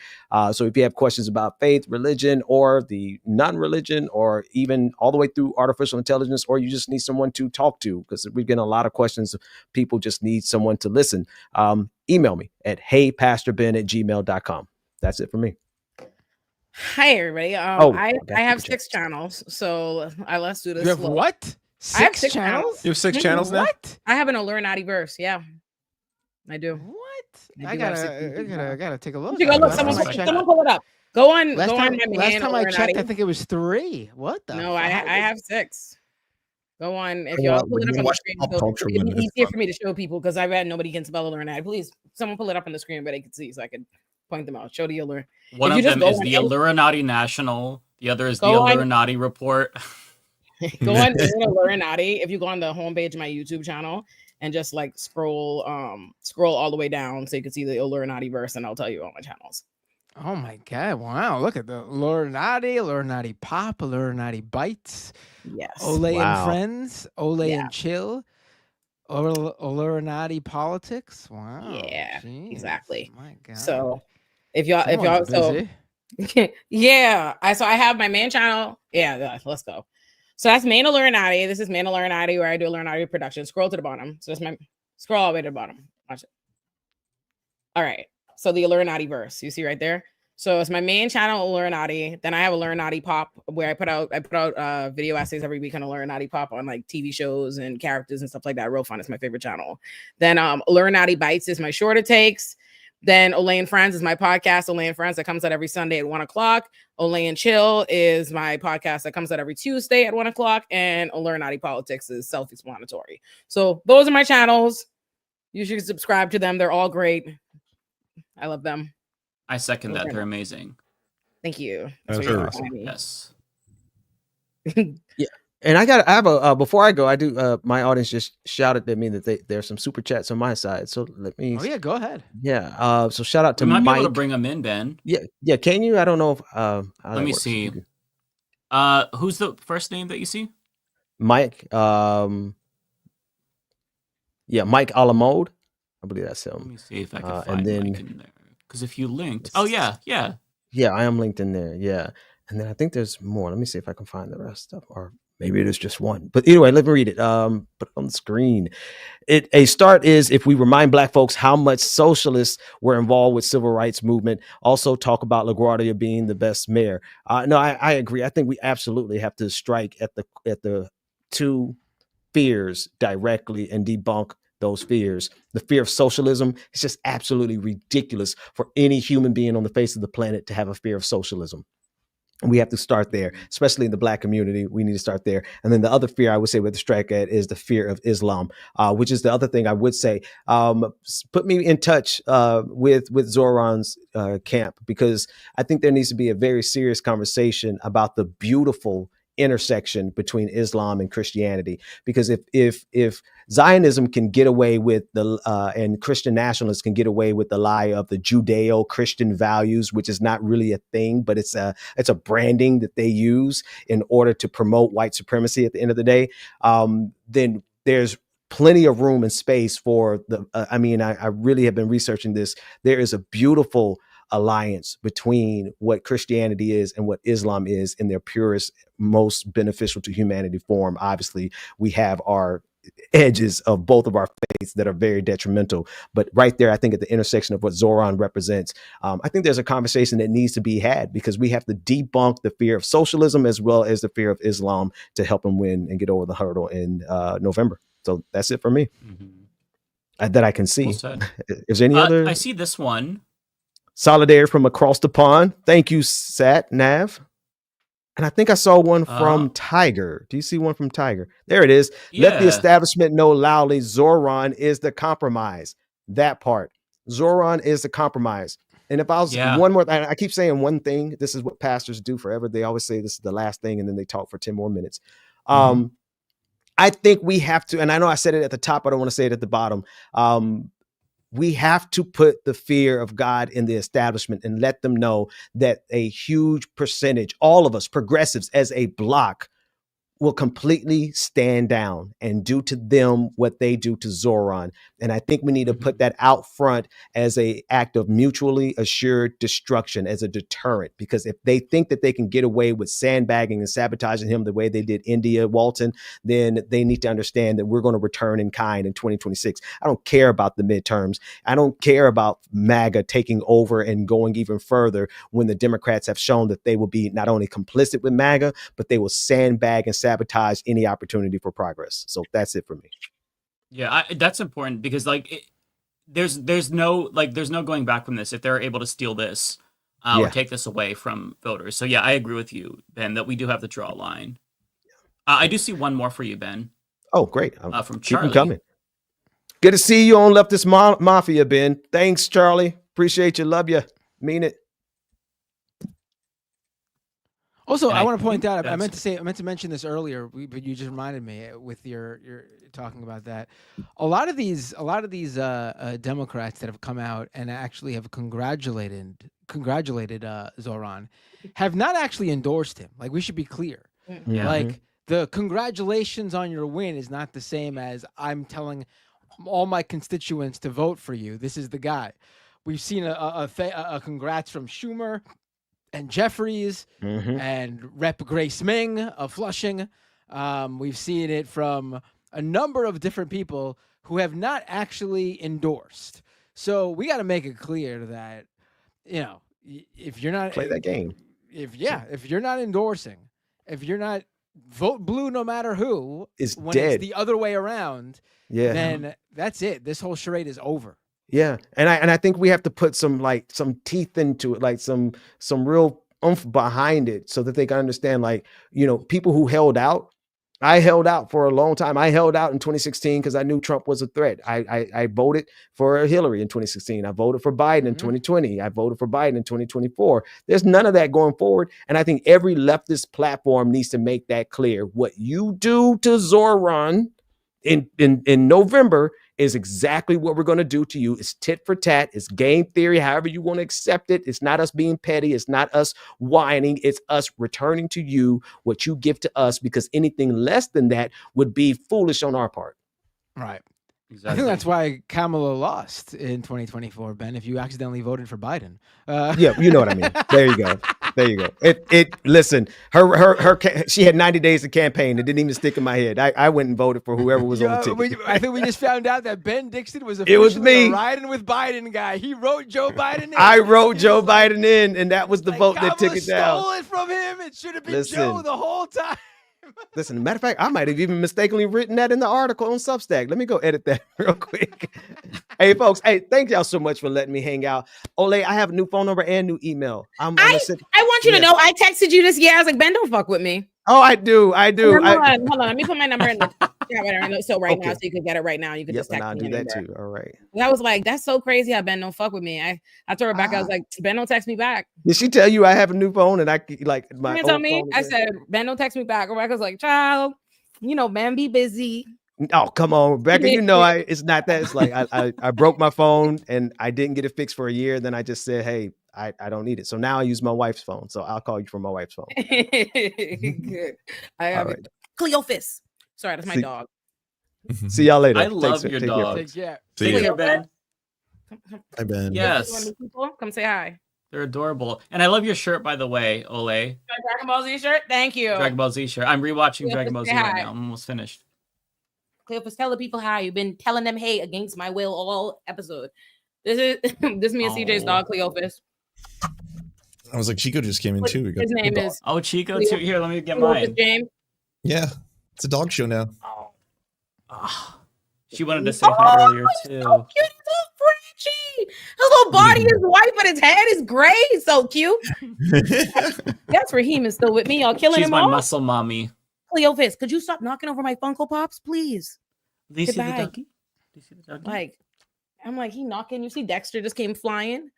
So if you have questions about faith, religion, or the non-religion, or even all the way through artificial intelligence, or you just need someone to talk to, because we're getting a lot of questions. People just need someone to listen. Email me at heypastorben@gmail.com. That's it for me. Hi, everybody. I have 6 channels, so let's do this. You have slow. what? I have 6 channels? You have 6 channels now? What? I have an Olurin verse. Yeah, I do. What? I gotta take a look. You go look. Someone pull it up. Go on. Last time I checked, Olurin. I think it was 3. What the? No, I have 6. Go on. If Come y'all on, pull it we up on the watch screen, pop so culture it'd when be it's easier fun. for me to show people because I've had nobody can spell Olurin. Please, someone pull it up on the screen where they can see, so I can point them out. Show the Olurin. One of them is the Illuminati National. The other is the Illuminati Report. Go on Illuminati. If you go on the homepage of my YouTube channel and just like scroll all the way down so you can see the Illuminati verse, and I'll tell you all my channels. Oh my god! Wow! Look at the Illuminati Pop, Illuminati Bites. Yes. Olay and Friends, Olay and Chill, Illuminati Politics. Wow. Yeah. Jeez. Exactly. My god. So if y'all busy. yeah. I have my main channel. Yeah. Let's go. So that's Main Illuminati. This is Main Illuminati where I do Illuminati production. Scroll to the bottom. So that's my scroll all the way to the bottom. Watch it. All right. So the Illuminati verse, you see right there. So it's my main channel, Illuminati. Then I have Illuminati Pop, where I put out video essays every week on Illuminati Pop on like TV shows and characters and stuff like that. Real fun. It's my favorite channel. Then Illuminati Bites is my shorter takes. Then Olay and Friends is my podcast, Olay and Friends, that comes out every Sunday at 1:00. Olay and Chill is my podcast that comes out every Tuesday at 1:00. And Illuminati Politics is self-explanatory. So those are my channels. You should subscribe to them. They're all great. I love them. I second that. They're amazing. Thank you. Yes. Yeah. And I have a before I go, I do my audience just shouted at me that there's some super chats on my side. So let me. Oh yeah, go ahead. Yeah. So shout out to we might Mike. be able to bring them in, Ben. Yeah. Can you? I don't know if. Let me see. Who's the first name that you see? Mike. Mike Alamode. I believe that's him. Let me see if I can find Mike in there. Because if you linked, yeah, I am linked in there. Yeah, and then I think there's more. Let me see if I can find the rest of, or maybe it is just one. But anyway, let me read it. Put it on the screen. A start is if we remind Black folks how much socialists were involved with civil rights movement. Also talk about LaGuardia being the best mayor. No, I agree. I think we absolutely have to strike at the two fears directly and debunk those fears. The fear of socialism is just absolutely ridiculous for any human being on the face of the planet to have a fear of socialism. And we have to start there, especially in the Black community. We need to start there. And then the other fear I would say we have to strike at is the fear of Islam, which is the other thing I would say. Put me in touch with Zoran's camp, because I think there needs to be a very serious conversation about the beautiful intersection between Islam and Christianity, because if Zionism can get away with and Christian nationalists can get away with the lie of the Judeo-Christian values, which is not really a thing, but it's a branding that they use in order to promote white supremacy at the end of the day, then there's plenty of room and space for I really have been researching this. There is a beautiful alliance between what Christianity is and what Islam is in their purest, most beneficial to humanity form. Obviously, we have our edges of both of our faiths that are very detrimental, but right there, I think at the intersection of what Zoran represents, I think there's a conversation that needs to be had, because we have to debunk the fear of socialism as well as the fear of Islam to help them win and get over the hurdle in November. So that's it for me that I can see. Well, is there any other? I see this one. Solidarity from across the pond. Thank you, Sat Nav. And I think I saw one from Tiger. Do you see one from Tiger? There it is. Yeah. Let the establishment know loudly, Zoran is the compromise. That part. Zoran is the compromise. And if I was one more, I keep saying one thing. This is what pastors do forever. They always say this is the last thing, and then they talk for 10 more minutes. I think we have to, and I know I said it at the top, I don't want to say it at the bottom. We have to put the fear of God in the establishment and let them know that a huge percentage, all of us progressives as a bloc, will completely stand down and do to them what they do to Zoran. And I think we need to put that out front as a act of mutually assured destruction, as a deterrent, because if they think that they can get away with sandbagging and sabotaging him the way they did India, Walton, then they need to understand that we're going to return in kind in 2026. I don't care about the midterms. I don't care about MAGA taking over and going even further when the Democrats have shown that they will be not only complicit with MAGA, but they will sandbag and sabotage any opportunity for progress. So that's it for me. Yeah, that's important, because there's no going back from this if they're able to steal this or take this away from voters. So yeah, I agree with you, Ben, that we do have to draw a line. I do see one more for you, Ben. Oh, great. From Keep Charlie. them coming. Good to see you on Leftist Mafia, Ben. Thanks, Charlie. Appreciate you. Love you. Mean it. Also, I want to point out, I meant to mention this earlier, but you just reminded me with your talking about that. A lot of these Democrats that have come out and actually have congratulated Zoran have not actually endorsed him. Like, we should be clear. Yeah. Like, the congratulations on your win is not the same as I'm telling all my constituents to vote for you. This is the guy. We've seen a congrats from Schumer and Jeffries and Rep. Grace Ming of Flushing. We've seen it from a number of different people who have not actually endorsed. So we got to make it clear that, if you're not play that game, if you're not endorsing, if you're not vote blue no matter who, it's when dead. It's the other way around, then that's it. This whole charade is over. Yeah. And I think we have to put some teeth into it, like some real oomph behind it, so that they can understand, people who held out. I held out for a long time. I held out in 2016 because I knew Trump was a threat. I voted for Hillary in 2016. I voted for Biden in 2020. I voted for Biden in 2024. There's none of that going forward. And I think every leftist platform needs to make that clear. What you do to Zoran in November is exactly what we're going to do to you. It's tit for tat. It's game theory, however you want to accept it. It's not us being petty. It's not us whining. It's us returning to you what you give to us, because anything less than that would be foolish on our part. Right. Exactly. I think that's why Kamala lost in 2024, Ben, if you accidentally voted for Biden. Yeah, you know what I mean. There you go. There you go. Listen, she had 90 days to campaign. It didn't even stick in my head. I went and voted for whoever was on the ticket. I think we just found out that Ben Dixon was officially a riding with Biden guy. He wrote Joe Biden in. I wrote Joe Biden in, and that was the vote that took it down. Stole it from him. It should have been Joe the whole time. Listen, matter of fact, I might have even mistakenly written that in the article on Substack. Let me go edit that real quick. Hey, folks. Hey, thank y'all so much for letting me hang out. Ole, I have a new phone number and new email. I want you to know, I texted you this year. I was like, Ben, don't fuck with me. Oh, I do. Hold on. Let me put my number in. Yeah, right, so right now, so you could get it right now. You could just and text I'll me do your that number. too. All right. And I was like, that's so crazy how Ben don't fuck with me. I told Rebecca, I was like, Ben don't text me back. Did she tell you I have a new phone and I like my You old tell me? phone? I said, Ben don't text me back. Rebecca's like, child, Ben be busy. Oh, come on, Rebecca. It's not that. It's like I broke my phone and I didn't get it fixed for a year. Then I just said, hey, I don't need it. So now I use my wife's phone. So I'll call you from my wife's phone. Good. I have right. Cleophas. Sorry, that's my dog. See y'all later. I love your dog. Take care. Take care, Ben. Hi, Ben. Yes. Come say hi. They're adorable. And I love your shirt, by the way, Ole. Dragon Ball Z shirt? Thank you. Dragon Ball Z shirt. I'm rewatching Cleophas, Dragon Ball Z say right hi. now. I'm almost finished. Cleophas, tell the people hi. You've been telling them hey against my will all episode. This is me and CJ's dog, Cleophas. I was like, Chico just came in too. His name is Chico too. Here, let me get Cleophas mine. James. Yeah, it's a dog show now. She wanted to say hi earlier too. So cute, he's so Frenchy. His little body is white, but his head is gray. He's so cute. That's Raheem is still with me. Y'all killing She's him my off. muscle mommy. Cleophas, could you stop knocking over my Funko Pops, please? Do you see the Goodbye. doggy? Do you see the doggy? Like, I'm like, he knocking. You see, Dexter just came flying.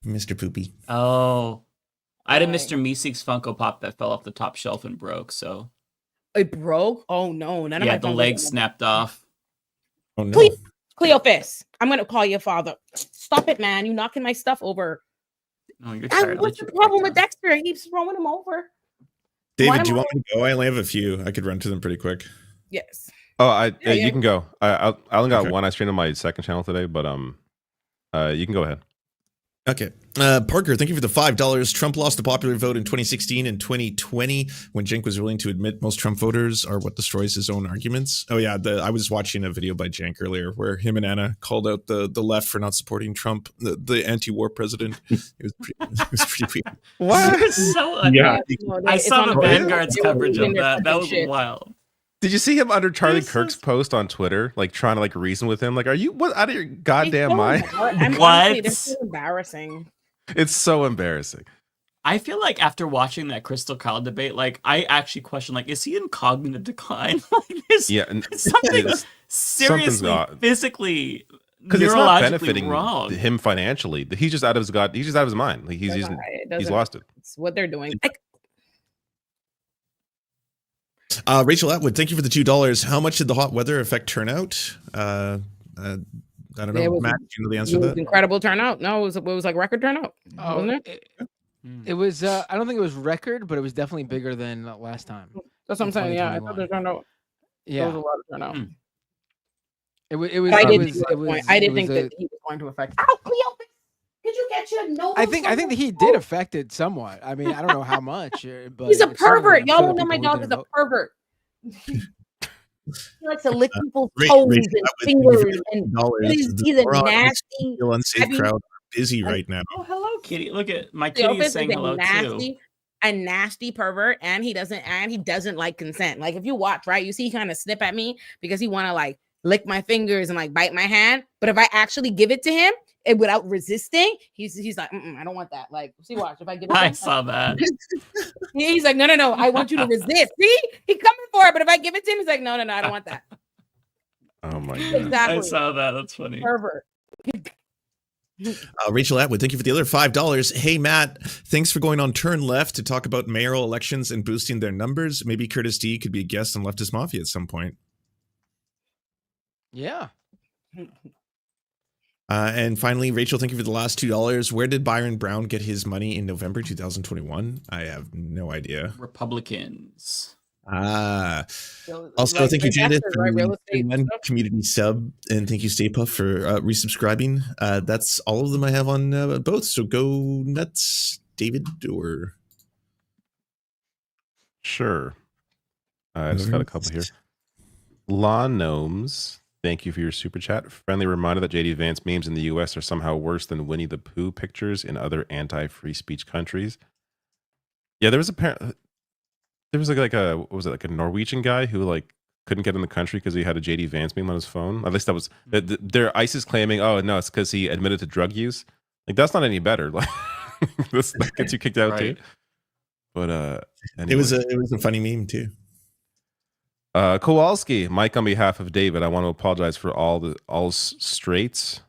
Mr. Poopy. Oh, I had a Mr. Meeseeks Funko Pop that fell off the top shelf and broke. So it broke. Oh no, none of my the Funkos legs are- snapped off. Oh no. Cleophas, I'm gonna call your father. Stop it, man! You knocking my stuff over. No, you're tired. What's the problem with Dexter? He keeps throwing him over. David, do you want me to go? I only have a few. I could run to them pretty quick. Yes. Oh, Yeah. you can go. I only got Okay. one. I streamed on my second channel today, but you can go ahead. Okay. Parker, thank you for the $5. Trump lost the popular vote in 2016 and 2020 when Cenk was willing to admit most Trump voters are what destroys his own arguments. Oh, yeah. I was watching a video by Cenk earlier where him and Anna called out the left for not supporting Trump, the anti-war president. It was pretty weird. What? So I saw the Vanguard's coverage of that. That was wild. Did you see him under Charlie Kirk's post on Twitter, like trying to like reason with him? Like, are you what out of your goddamn mind? Honestly, this is embarrassing. It's so embarrassing. I feel like after watching that Crystal Kyle debate, like I actually question, like, is he in cognitive decline? Like, something seriously, physically, because it's not neurologically benefiting wrong. him financially. He's just out of his mind. Like, he's lost it. It's what they're doing. Rachel Atwood, thank you for the $2. How much did the hot weather affect turnout? I don't know. Matt, do you know the answer to that? Incredible turnout. No, it was like record turnout, wasn't it? It was. I don't think it was record, but it was definitely bigger than last time. That's what I'm saying. Yeah, I thought the turnout. Yeah, there was a lot of turnout. It was. I didn't think that he was going to affect. Ow, Cleophas! Could you get your nose? I think the heat did affect it somewhat. I mean, I don't know how much, but he's a it certainly pervert. Y'all upset don't know my people who dog is didn't a vote. pervert. He likes to lick people's Rachel toes and Atwood, fingers, and he's a Moron, nasty. Still unsafe crowd are busy right now. Oh, hello, kitty. Look at my Cleophas kitty is saying a hello too. nasty, a nasty pervert, and he doesn't like consent. Like if you watch, right, you see he kind of snip at me because he want to like lick my fingers and like bite my hand. But if I actually give it to him and without resisting, he's like, I don't want that. Like, see, watch if I give it. To him, I saw that. He's like, no, I want you to resist. See, he coming for it, but if I give it to him, he's like, no, I don't want that. Oh my god! Exactly. I saw that. That's funny. Pervert. Rachel Atwood, thank you for the other $5. Hey, Matt, thanks for going on Turn Left to talk about mayoral elections and boosting their numbers. Maybe Curtis D could be a guest on Leftist Mafia at some point. Yeah. And finally, Rachel, thank you for the last $2. Where did Byron Brown get his money in November 2021? I have no idea. Republicans. Also, thank you, Janet, for the one community sub, and thank you, Stay Puff, for resubscribing. That's all of them I have on both. So go nuts, David, or sure. I just got a couple here. Lawn Gnomes, thank you for your super chat. Friendly reminder that JD Vance memes in the U.S. are somehow worse than Winnie the Pooh pictures in other anti-free speech countries. Yeah, there was like a what was it, like a Norwegian guy who like couldn't get in the country because he had a JD Vance meme on his phone. At least that was their ISIS claiming, oh no, it's because he admitted to drug use. Like that's not any better. Like that gets you kicked out too. But it was a funny meme too. Kowalski, Mike, on behalf of David, I want to apologize for all straights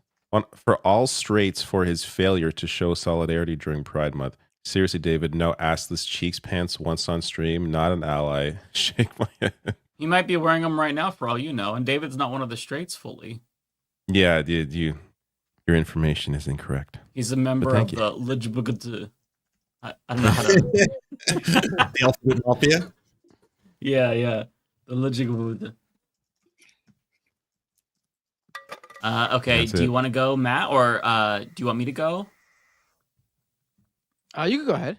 for his failure to show solidarity during Pride Month. Seriously, David, no assless cheeks pants once on stream, not an ally. Shake my head. He might be wearing them right now for all you know, and David's not one of the straights fully. Yeah, dude, your information is incorrect. He's a member of the Leftist. I don't know how to. The Alphabet Mafia. Yeah, the Leftist. Okay, do you want to go, Matt, or do you want me to go? You can go ahead.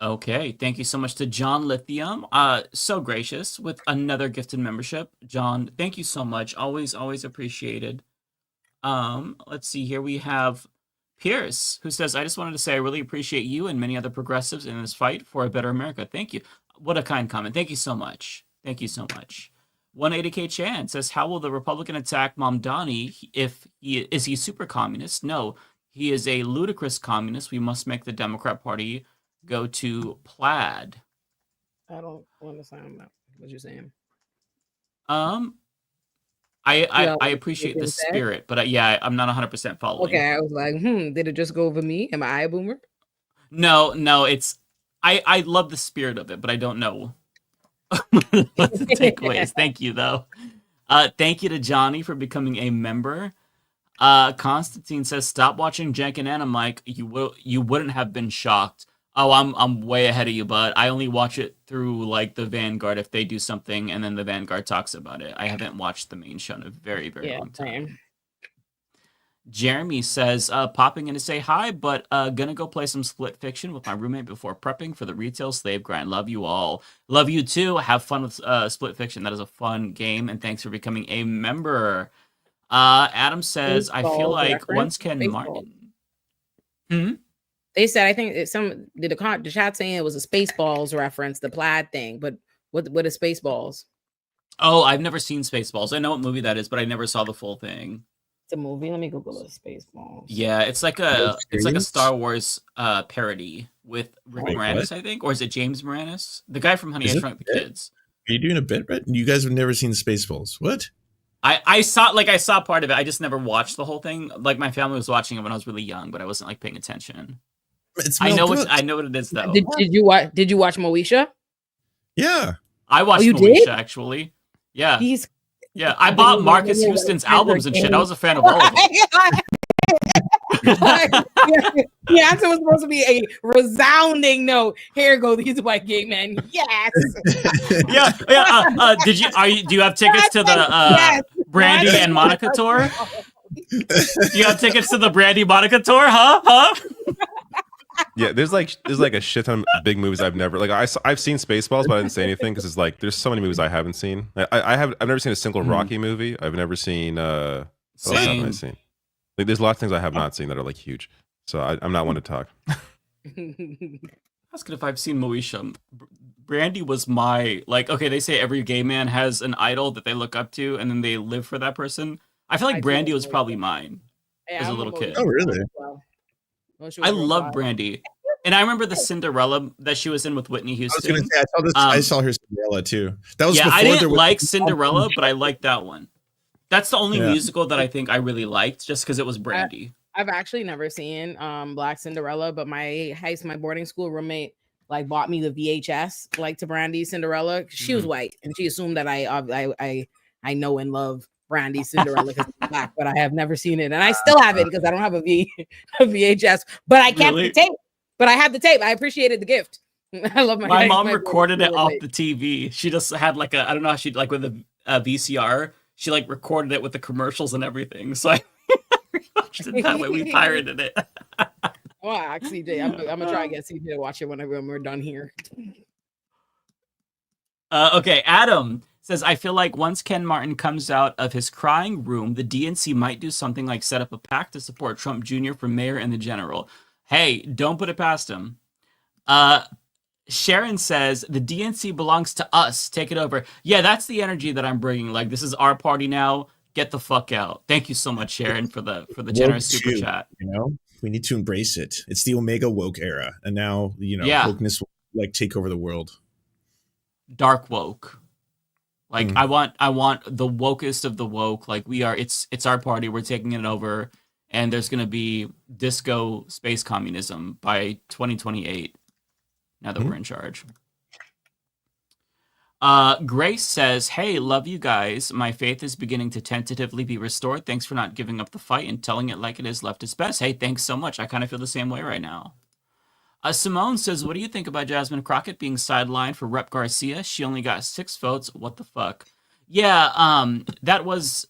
Okay, thank you so much to John Lithium. So gracious with another gifted membership. John, thank you so much. Always appreciated. Let's see here. We have Pierce, who says, I just wanted to say I really appreciate you and many other progressives in this fight for a better America. Thank you. What a kind comment. Thank you so much. 180K Chan says, how will the Republican attack Mamdani if is he super communist? No, he is a ludicrous communist. We must make the Democrat Party go to plaid. I don't understand what you're saying. I appreciate the spirit, but I'm not 100% following. Okay, I was like, did it just go over me? Am I a boomer? No, it's I love the spirit of it, but I don't know what the takeaway is. Thank you though. Thank you to Johnny for becoming a member. Constantine says, stop watching Jank and Anna, Mike. You wouldn't have been shocked. Oh, I'm way ahead of you, bud. I only watch it through like the Vanguard if they do something and then the Vanguard talks about it. I haven't watched the main show in a very, very long time. Same. Jeremy says, popping in to say hi, but gonna go play some Split Fiction with my roommate before prepping for the retail slave grind. Love you all. Love you too. Have fun with Split Fiction. That is a fun game, and thanks for becoming a member. Adam says, I feel like once Ken Martin. They said, I think the chat saying it was a Spaceballs reference, the plaid thing, but what is Spaceballs? Oh, I've never seen Spaceballs. I know what movie that is, but I never saw the full thing. It's a movie. Let me Google it. Spaceballs. Yeah, it's like a Star Wars parody with Rick Moranis, I think, or is it James Moranis, the guy from Honey I Shrunk the Kids? Are you doing a bit, Brett? You guys have never seen Spaceballs? What? I saw part of it. I just never watched the whole thing. Like my family was watching it when I was really young, but I wasn't like paying attention. I know what it is though. Did you watch Moesha? Yeah, I watched Moesha actually. Yeah, I bought Marcus Houston's albums and shit. I was a fan of all of them. The answer was supposed to be a resounding no. Here go these white gay men. Yes. Do you have tickets to the Brandy and Monica tour? Do you have tickets to the Brandy Monica tour? Huh? Yeah, there's like a shit ton of big movies I've never I've seen Spaceballs, but I didn't say anything because it's like there's so many movies I haven't seen. I've never seen a single Rocky movie. I've never seen what else have I seen? Like there's lots of things I have not seen that are like huge. So I'm not one to talk. Ask if I've seen Moesha. Brandy was my okay, they say every gay man has an idol that they look up to and then they live for that person. I feel like Brandy was probably mine as a little kid. Oh really? I love Brandy. And I remember the Cinderella that she was in with Whitney Houston. I was going to say, I saw her Cinderella too. That was before I didn't like Cinderella, but I liked that one. That's the only musical that I think I really liked just because it was Brandy. I've actually never seen Black Cinderella, but my boarding school roommate bought me the VHS to Brandy Cinderella. She was white and she assumed that I know and love Brandy Cinderella because it's black, but I have never seen it, and I still haven't because I don't have a VHS. But I kept the tape. But I have the tape. I appreciated the gift. I love my mom recorded it off the TV. She just had I don't know how she with a VCR. She recorded it with the commercials and everything. So I watched it that way. We pirated it. Well, actually, CJ, I'm gonna try and get CJ to watch it when we're done here. Okay, Adam says, I feel like once Ken Martin comes out of his crying room, the DNC might do something like set up a PAC to support Trump Jr. for mayor and the general. Hey, don't put it past him. Sharon says, the DNC belongs to us. Take it over. Yeah, that's the energy that I'm bringing. This is our party now. Get the fuck out. Thank you so much, Sharon, for the generous super chat. We need to embrace it. It's the Omega woke era. And now, wokeness will take over the world. Dark woke. Like I want the wokest of the woke. Like it's our party. We're taking it over, and there's gonna be disco space communism by 2028. Now that we're in charge. Grace says, "Hey, love you guys. My faith is beginning to tentatively be restored. Thanks for not giving up the fight and telling it like it is. Left is best." Hey, thanks so much. I kind of feel the same way right now. Simone says, "What do you think about Jasmine Crockett being sidelined for Rep Garcia? She only got 6 votes. What the fuck?" Yeah, that was.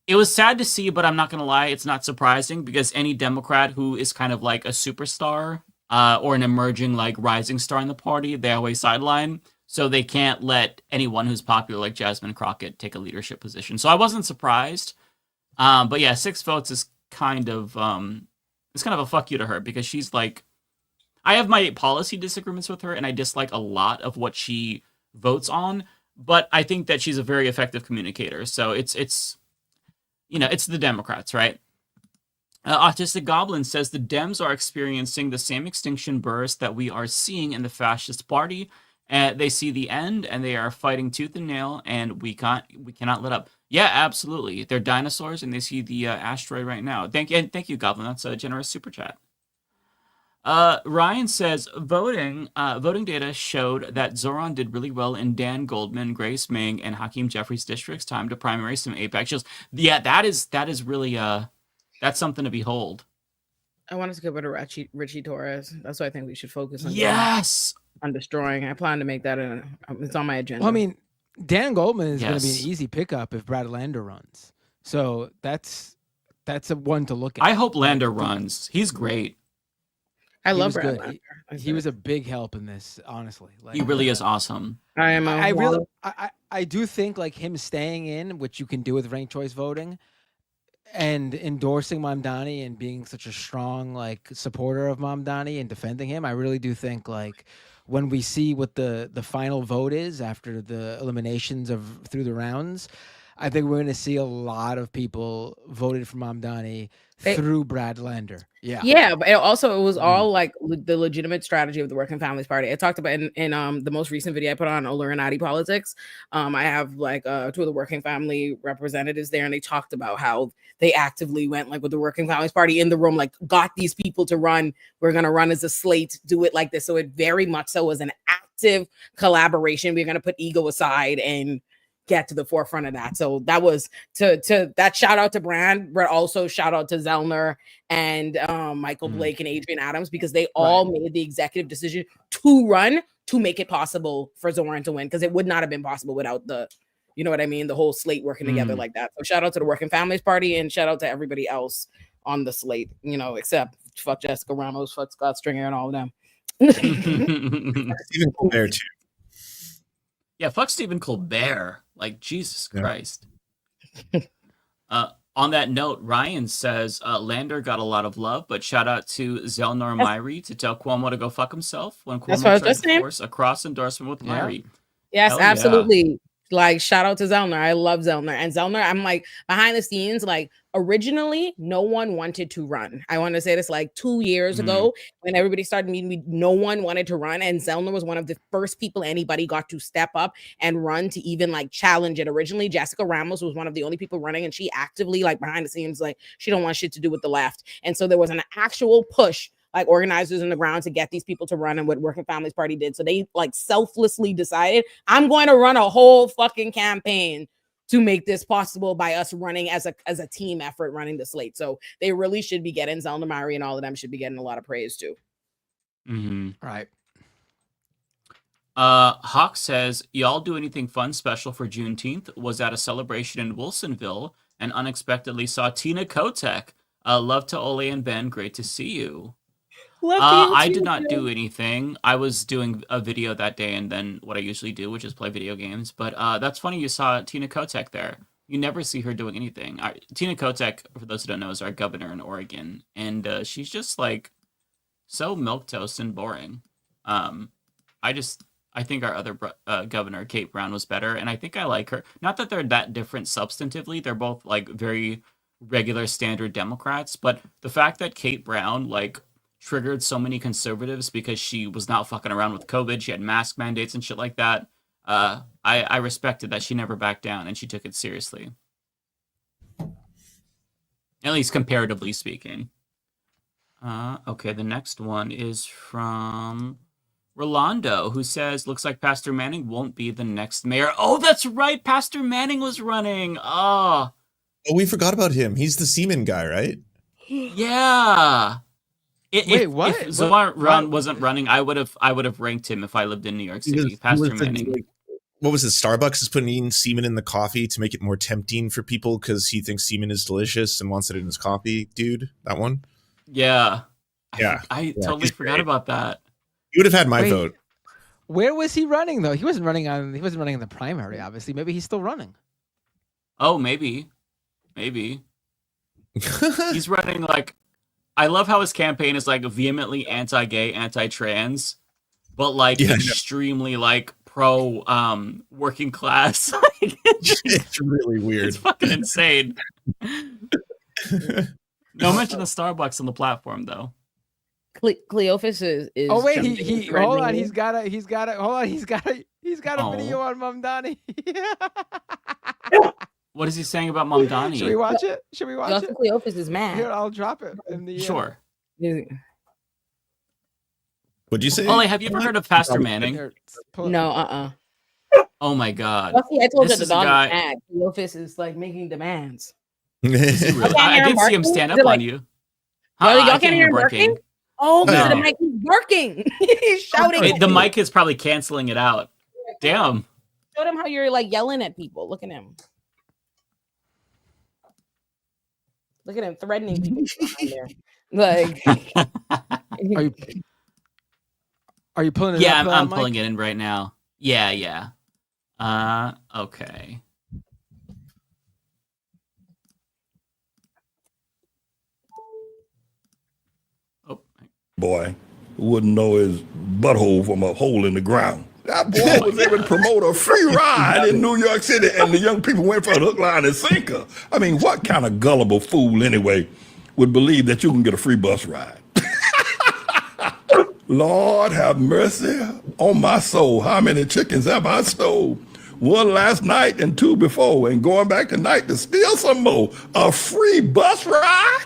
It was sad to see, but I'm not gonna lie, it's not surprising because any Democrat who is kind of like a superstar or an emerging like rising star in the party, they always sideline. So they can't let anyone who's popular like Jasmine Crockett take a leadership position. So I wasn't surprised. But yeah, 6 votes is kind of a fuck you to her because she's like, I have my policy disagreements with her and I dislike a lot of what she votes on, but I think that she's a very effective communicator. So it's the Democrats, right? Autistic Goblin says the Dems are experiencing the same extinction burst that we are seeing in the fascist party. They see the end and they are fighting tooth and nail, and we cannot let up. Yeah, absolutely. They're dinosaurs, and they see the asteroid right now. Thank you, Goblin. That's a generous super chat. Ryan says voting data showed that Zoran did really well in Dan Goldman, Grace Ming, and Hakeem Jeffries' districts. Time to primary some APEC shields. Yeah, that is really that's something to behold. I wanted to get rid of Richie Torres. That's what I think we should focus on. Yes, on destroying. I plan to make that it's on my agenda. Well, I mean, Dan Goldman is going to be an easy pickup if Brad Lander runs. So that's a one to look at. I hope Lander runs. He's great. I love Brad Lander. He was a big help in this, honestly. Like, he really is awesome. I do think like him staying in, which you can do with ranked choice voting, and endorsing Mamdani and being such a strong like supporter of Mamdani and defending him. I really do think like when we see what the final vote is after the eliminations through the rounds, I think we're going to see a lot of people voted for Mamdani through Brad Lander. Yeah. Yeah, but it was all like the legitimate strategy of the Working Families Party. I talked about in the most recent video I put on Olurin politics. I have like 2 of the Working Family representatives there, and they talked about how they actively went like with the Working Families Party in the room, like got these people to run. We're going to run as a slate, do it like this. So it very much so was an active collaboration. We're going to put ego aside and get to the forefront of that. So that was to that shout out to Brand, but also shout out to Zellner and Michael Blake and Adrian Adams, because they all made the executive decision to run to make it possible for Zoran to win, because it would not have been possible without the, you know what I mean, the whole slate working together like that. So shout out to the Working Families Party and shout out to everybody else on the slate, except fuck Jessica Ramos, fuck Scott Stringer and all of them. Stephen Colbert too. Yeah, fuck Stephen Colbert. Like, Jesus Christ. On that note, Ryan says Lander got a lot of love, but shout out to Zelnor Myrie to tell Cuomo to go fuck himself when Cuomo tried to force a cross endorsement with Myrie. Yes, absolutely. Like, shout out to Zellner. I love Zellner. And Zellner, I'm like, behind the scenes, like, originally, no one wanted to run. I want to say this like 2 years ago when everybody started meeting me, no one wanted to run. And Zellner was one of the first people anybody got to step up and run to even like challenge it. Originally, Jessica Ramos was one of the only people running, and she actively, like, behind the scenes, like, she don't want shit to do with the left. And so there was an actual push, like organizers on the ground, to get these people to run, and what Working Families Party did. So they like selflessly decided, I'm going to run a whole fucking campaign to make this possible by us running as a team effort, running the slate. So they really should be getting Zelna Mari, and all of them should be getting a lot of praise too. Right. Hawk says, y'all do anything fun special for Juneteenth? Was at a celebration in Wilsonville and unexpectedly saw Tina Kotek. Love to Ole and Ben. Great to see you. I did not do anything. I was doing a video that day and then what I usually do, which is play video games. But that's funny you saw Tina Kotek there. You never see her doing anything. Tina Kotek, for those who don't know, is our governor in Oregon. And she's just like so milquetoast and boring. I think our other governor, Kate Brown, was better. And I think I like her. Not that they're that different substantively. They're both like very regular standard Democrats. But the fact that Kate Brown like triggered so many conservatives because she was not fucking around with COVID. She had mask mandates and shit like that. I respected that she never backed down and she took it seriously. At least comparatively speaking. Okay, the next one is from Rolando, who says, looks like Pastor Manning won't be the next mayor. Oh, that's right. Pastor Manning was running. Oh, we forgot about him. He's the semen guy, right? Yeah. Wait, what? If Zohar wasn't running, I would have ranked him if I lived in New York City. Pastor Manning. What was it? Starbucks is putting semen in the coffee to make it more tempting for people because he thinks semen is delicious and wants it in his coffee. Dude, that one? Yeah. Yeah. I totally forgot about that. You would have had my vote. Where was he running though? He wasn't running in the primary, obviously. Maybe he's still running. Oh, maybe. He's running like, I love how his campaign is like vehemently anti-gay, anti-trans, but like extremely like pro working class. It's really weird. It's fucking insane. No mention of Starbucks on the platform though. Cleophas is oh wait, he hold on, he's got a video on Mamdani. What is he saying about Mamdani? Should we watch it? Cleophas is mad. Here, I'll drop it in the sure. What'd you say? Ollie, have you ever heard of Pastor Manning? No, Oh my god. Well, see, I told This you is the a dog guy- is mad. Cleophas is like making demands. Is he really? I did see him stand up on you. Y'all can't hear him barking? Oh, No. the mic is barking. He's shouting. Wait, at the you. mic is probably canceling it out. Damn. Showed him how you're like yelling at people. Look at him. Look at him threatening people behind there. Like, are you pulling it Yeah, up? I'm Mike? pulling it in right now. Yeah. Okay. Boy wouldn't know his butthole from a hole in the ground. That boy was able to promote a free ride in New York City, and the young people went for a hook, line, and sinker. I mean, what kind of gullible fool, anyway, would believe that you can get a free bus ride? Lord have mercy on my soul. How many chickens have I stole? One last night and two before, and going back tonight to steal some more. A free bus ride?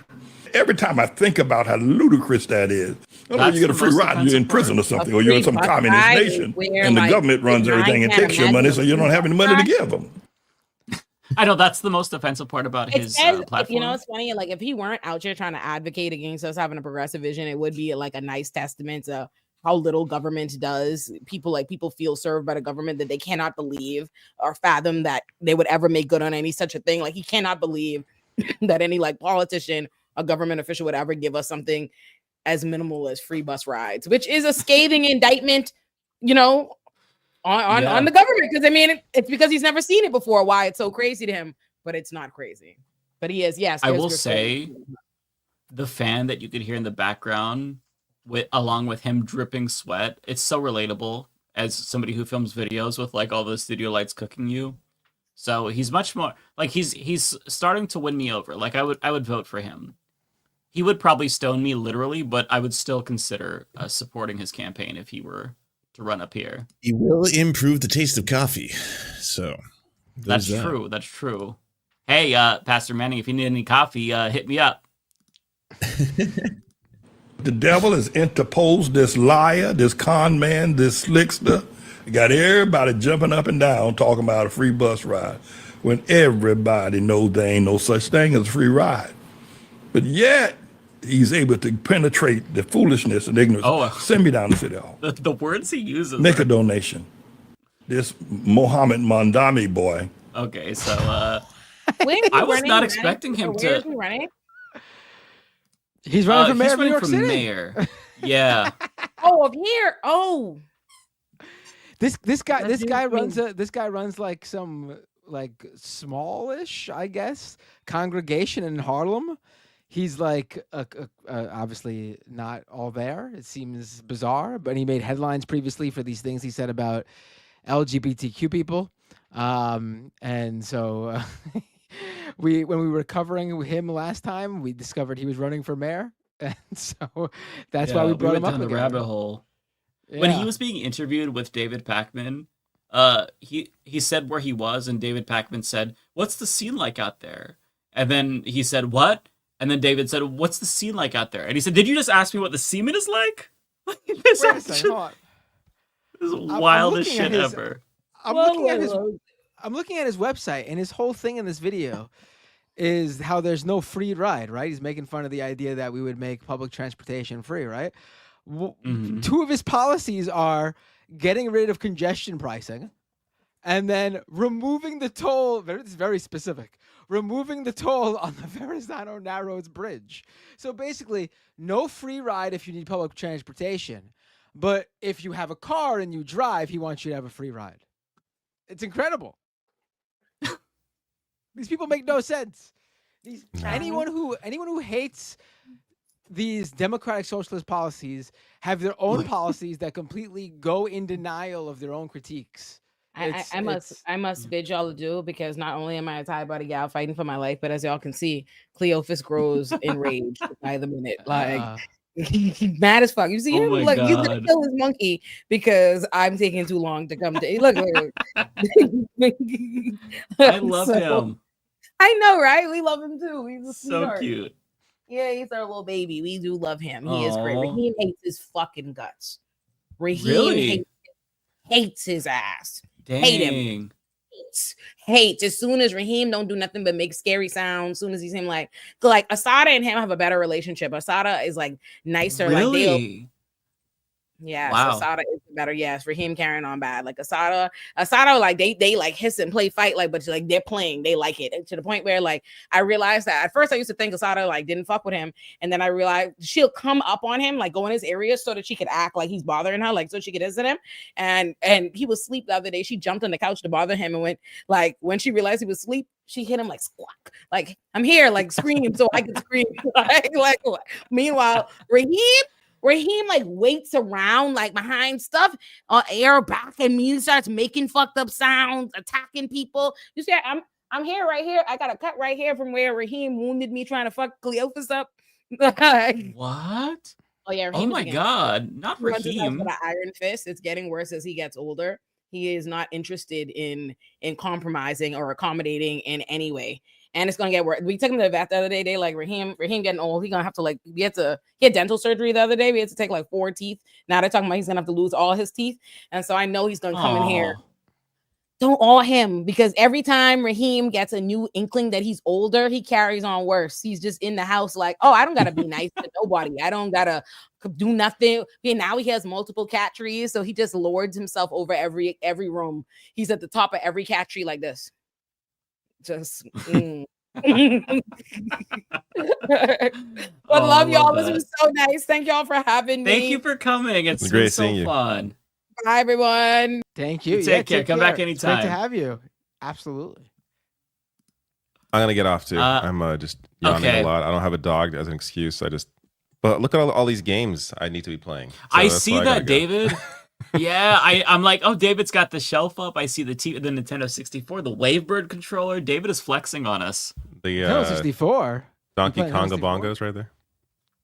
Every time I think about how ludicrous that is, you get a free ride and you're in prison or something, or you're in some communist nation, and the government runs everything and takes your money, so you don't have any money to give them. I know that's the most offensive part about his platform. You know, it's funny. Like, if he weren't out here trying to advocate against us having a progressive vision, it would be like a nice testament to how little government does. People feel served by the government that they cannot believe or fathom that they would ever make good on any such a thing. Like, he cannot believe that any like politician, a government official would ever give us something as minimal as free bus rides, which is a scathing indictment, you know, on the government. Because I mean, it's because he's never seen it before why it's so crazy to him, but it's not crazy. But he is, yes. I will say the fan that you could hear in the background along with him dripping sweat, it's so relatable as somebody who films videos with like all the studio lights cooking you. So he's much more like he's starting to win me over. Like I would vote for him. He would probably stone me literally, but I would still consider supporting his campaign if he were to run up here. He will improve the taste of coffee. So that's true. That's true. Hey, Pastor Manning, if you need any coffee, hit me up. The devil has interposed this liar, this con man, this slickster. Got everybody jumping up and down talking about a free bus ride when everybody knows there ain't no such thing as a free ride. But yet, he's able to penetrate the foolishness and ignorance. Send me down to City Hall. The words he uses. Make a donation. This Mohammed Mandami boy. Okay, so I was not expecting him to. Where is he running? He's running for mayor of New York City. Mayor. Yeah. Oh, up here. Oh. This guy runs like some like smallish, I guess, congregation in Harlem. He's like obviously not all there. It seems bizarre, but he made headlines previously for these things he said about LGBTQ people. And so when we were covering him last time, we discovered he was running for mayor. And so that's why we brought him up down the rabbit hole. Yeah. When he was being interviewed with David Pakman, he said where he was, and David Pakman said, "What's the scene like out there?" And then he said, "What?" And then David said, "What's the scene like out there?" And he said, "Did you just ask me what the semen is like?" This Wait a second, hold on. is the wildest shit ever. I'm looking at his website, and his whole thing in this video is how there's no free ride, right? He's making fun of the idea that we would make public transportation free, right? Two of his policies are getting rid of congestion pricing and then removing the toll. It's very specific. Removing the toll on the Verrazano Narrows Bridge. So basically, no free ride if you need public transportation. But if you have a car and you drive, he wants you to have a free ride. It's incredible. These people make no sense. Anyone who hates these democratic socialist policies have their own policies that completely go in denial of their own critiques. I must bid y'all adieu, because not only am I a Thai body gal fighting for my life, but as y'all can see, Cleophas grows enraged by the minute. Like he's mad as fuck. You see him? Look, he's gonna kill his monkey because I'm taking too long to come to. Look. I love him. I know, right? We love him too. He's a So sweetheart. cute. Yeah, he's our little baby. We do love him. He is great. Raheem hates his fucking guts. Raheem Really? hates his ass. Dang. Hate him. Hates. As soon as Raheem don't do nothing but make scary sounds, as soon as he's him like Asada and him have a better relationship. Asada is like nicer. Really? Like yes, Wow. Asada is better. Yes, Raheem carrying on bad. Like Asada, like they like hiss and play fight, like, but like they're playing, they like it, and to the point where like I realized that at first I used to think Asada like didn't fuck with him, and then I realized she'll come up on him, like go in his area so that she could act like he's bothering her, like so she could visit him. And he was asleep the other day. She jumped on the couch to bother him, and when she realized he was asleep, she hit him like squawk, like I'm here, like scream so I can scream. like meanwhile, Raheem like waits around like behind stuff on air back, and me starts making fucked up sounds, attacking people. You see, I'm here, right here. I got a cut right here from where Raheem wounded me trying to fuck Cleophas up. What? Oh yeah. Oh my God, not Raheem. With an iron fist. It's getting worse as he gets older. He is not interested in compromising or accommodating in any way. And it's gonna get worse. We took him to the vet the other day. They like Raheem getting old. He gonna have to he had dental surgery the other day. We had to take like 4 teeth. Now they're talking about he's gonna have to lose all his teeth. And so I know he's gonna come in here. Don't all him, because every time Raheem gets a new inkling that he's older, he carries on worse. He's just in the house like, oh, I don't gotta be nice to nobody. I don't gotta do nothing. And now he has multiple cat trees, so he just lords himself over every room. He's at the top of every cat tree like this. Just but love y'all. This was so nice. Thank y'all for having me. Thank you for coming. It's great been seeing so you. fun. Bye everyone. Thank you. Take care. Come back anytime. It's great to have you. Absolutely. I'm gonna get off too. I'm just yawning okay. a lot. I don't have a dog as an excuse. But look at all these games I need to be playing. So I that's see why I that, gotta go. David. Yeah, I'm like, oh, David's got the shelf up. I see the Nintendo 64, the Wavebird controller. David is flexing on us. The Nintendo 64. Donkey Konga bongos right there.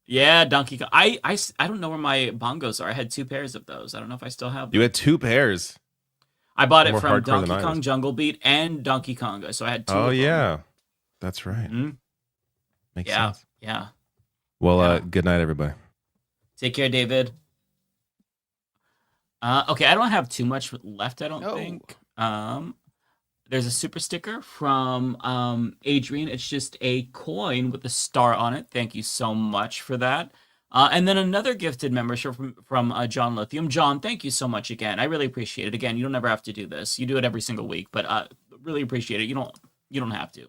Yeah, Donkey Kong. I don't know where my bongos are. I had 2 pairs of those. I don't know if I still have them. You had 2 pairs. I bought it More from hardcore than Donkey I Kong was. Jungle Beat and Donkey Konga. So I had 2 Oh of them. yeah, that's right. Mhm. Makes Yeah, sense. yeah. Well, good night, everybody. Take care, David. Okay, I don't have too much left, I don't think. There's a super sticker from Adrian. It's just a coin with a star on it. Thank you so much for that. And then another gifted membership from John Lithium. John, thank you so much again. I really appreciate it. Again, you don't ever have to do this. You do it every single week, but really appreciate it. You don't have to.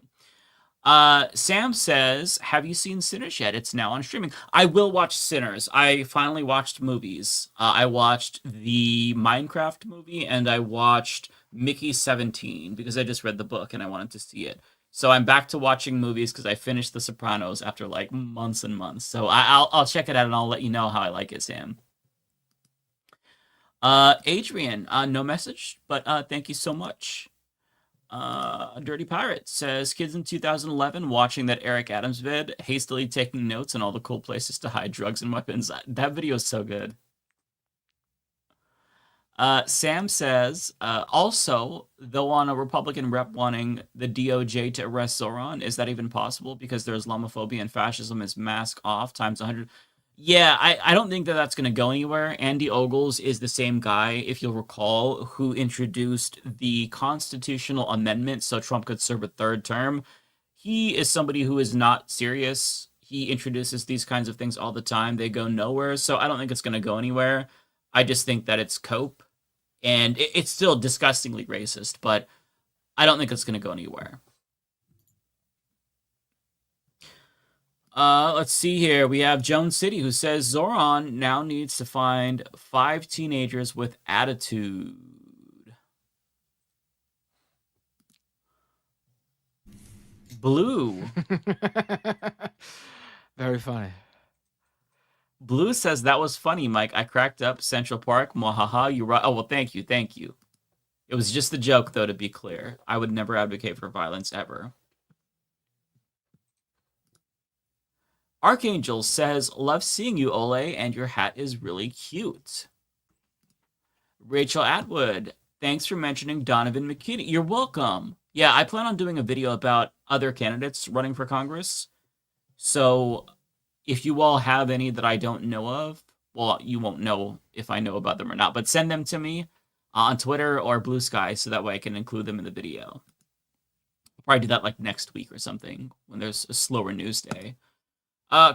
Sam says, have you seen Sinners yet? It's now on streaming. I will watch Sinners. I finally watched movies. I watched the Minecraft movie and I watched Mickey 17 because I just read the book and I wanted to see it. So I'm back to watching movies because I finished The Sopranos after like months and months. So I'll check it out and I'll let you know how I like it, Sam. Adrian, no message, but thank you so much. Dirty Pirate says, kids in 2011 watching that Eric Adams vid, hastily taking notes on all the cool places to hide drugs and weapons. That video is so good. Sam says, also, though on a Republican rep wanting the DOJ to arrest Zoran, is that even possible? Because their Islamophobia and fascism is mask off times 100. Yeah, I don't think that that's going to go anywhere. Andy Ogles is the same guy, if you'll recall, who introduced the constitutional amendment so Trump could serve a third term. He is somebody who is not serious. He introduces these kinds of things all the time. They go nowhere, so I don't think it's going to go anywhere. I just think that it's cope. And it's still disgustingly racist, but I don't think it's going to go anywhere. Let's see here. We have Jones City, who says Zoran now needs to find 5 teenagers with attitude. Blue. Very funny. Blue says, that was funny, Mike. I cracked up. Central Park. Mwahaha. You right. Oh, well, thank you. Thank you. It was just a joke, though, to be clear. I would never advocate for violence, ever. Archangel says, love seeing you, Ole, and your hat is really cute. Rachel Atwood, thanks for mentioning Donovan McKinney. You're welcome. Yeah, I plan on doing a video about other candidates running for Congress. So if you all have any that I don't know of, well, you won't know if I know about them or not, but send them to me on Twitter or Blue Sky so that way I can include them in the video. I'll probably do that like next week or something when there's a slower news day.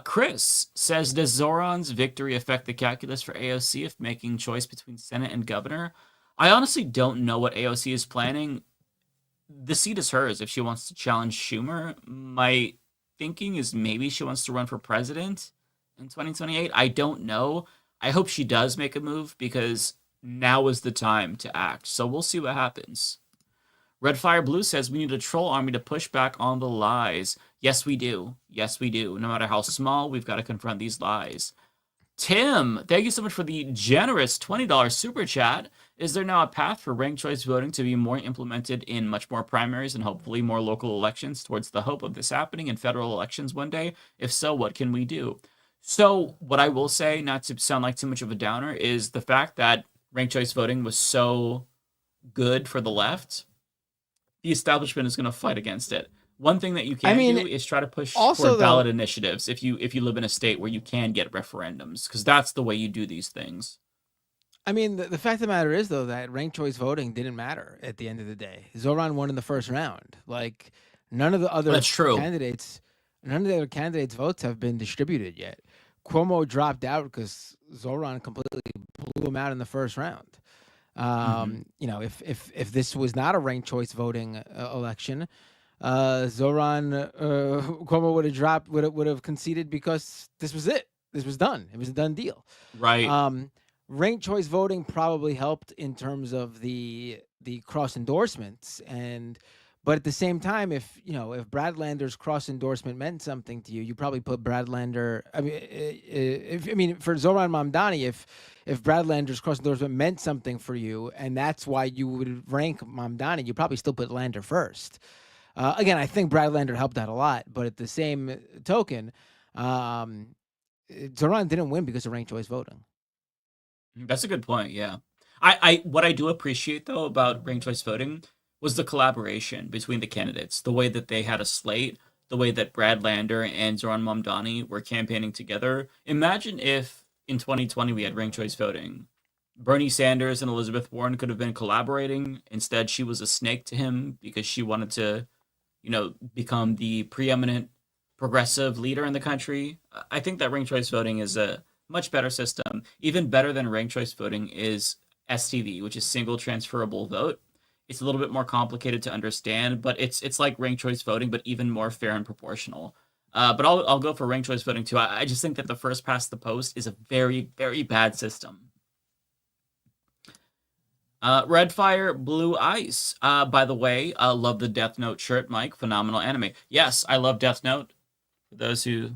Chris says, does Zoran's victory affect the calculus for AOC if making choice between Senate and governor? I honestly don't know what AOC is planning. The seat is hers if she wants to challenge Schumer. My thinking is maybe she wants to run for president in 2028. I don't know. I hope she does make a move because now is the time to act. So we'll see what happens. Red Fire Blue says we need a troll army to push back on the lies. Yes, we do. Yes, we do. No matter how small, we've got to confront these lies. Tim, thank you so much for the generous $20 super chat. Is there now a path for ranked choice voting to be more implemented in much more primaries and hopefully more local elections towards the hope of this happening in federal elections one day? If so, what can we do? So what I will say, not to sound like too much of a downer, is the fact that ranked choice voting was so good for the left, the establishment is going to fight against it. One thing that you can do is try to push for ballot initiatives if you live in a state where you can get referendums, because that's the way you do these things. I mean, the fact of the matter is, though, that ranked choice voting didn't matter at the end of the day. Zoran won in the first round. Like, none of the other candidates' votes have been distributed yet. Cuomo dropped out because Zoran completely blew him out in the first round. You know, if this was not a ranked choice voting election, Zoran Cuomo would have conceded because this was it. This was done. It was a done deal. Right. Ranked choice voting probably helped in terms of the cross endorsements, but at the same time, if Brad Lander's cross endorsement meant something to you, you probably put Brad Lander. For Zoran Mamdani, if Brad Lander's cross endorsement meant something for you, and that's why you would rank Mamdani, you probably still put Lander first. Again, I think Brad Lander helped out a lot, but at the same token, Zoran didn't win because of ranked choice voting. That's a good point. Yeah, what I do appreciate though about ranked choice voting was the collaboration between the candidates, the way that they had a slate, the way that Brad Lander and Zoran Mamdani were campaigning together. Imagine if in 2020 we had ranked choice voting. Bernie Sanders and Elizabeth Warren could have been collaborating. Instead, she was a snake to him because she wanted to, become the preeminent progressive leader in the country. I think that ranked choice voting is a much better system. Even better than ranked choice voting is STV, which is single transferable vote. It's a little bit more complicated to understand, but it's like ranked choice voting, but even more fair and proportional. But I'll go for ranked choice voting too. I just think that the first past the post is a very, very bad system. Red Fire Blue Ice. By the way, love the Death Note shirt, Mike. Phenomenal anime. Yes, I love Death Note. For those who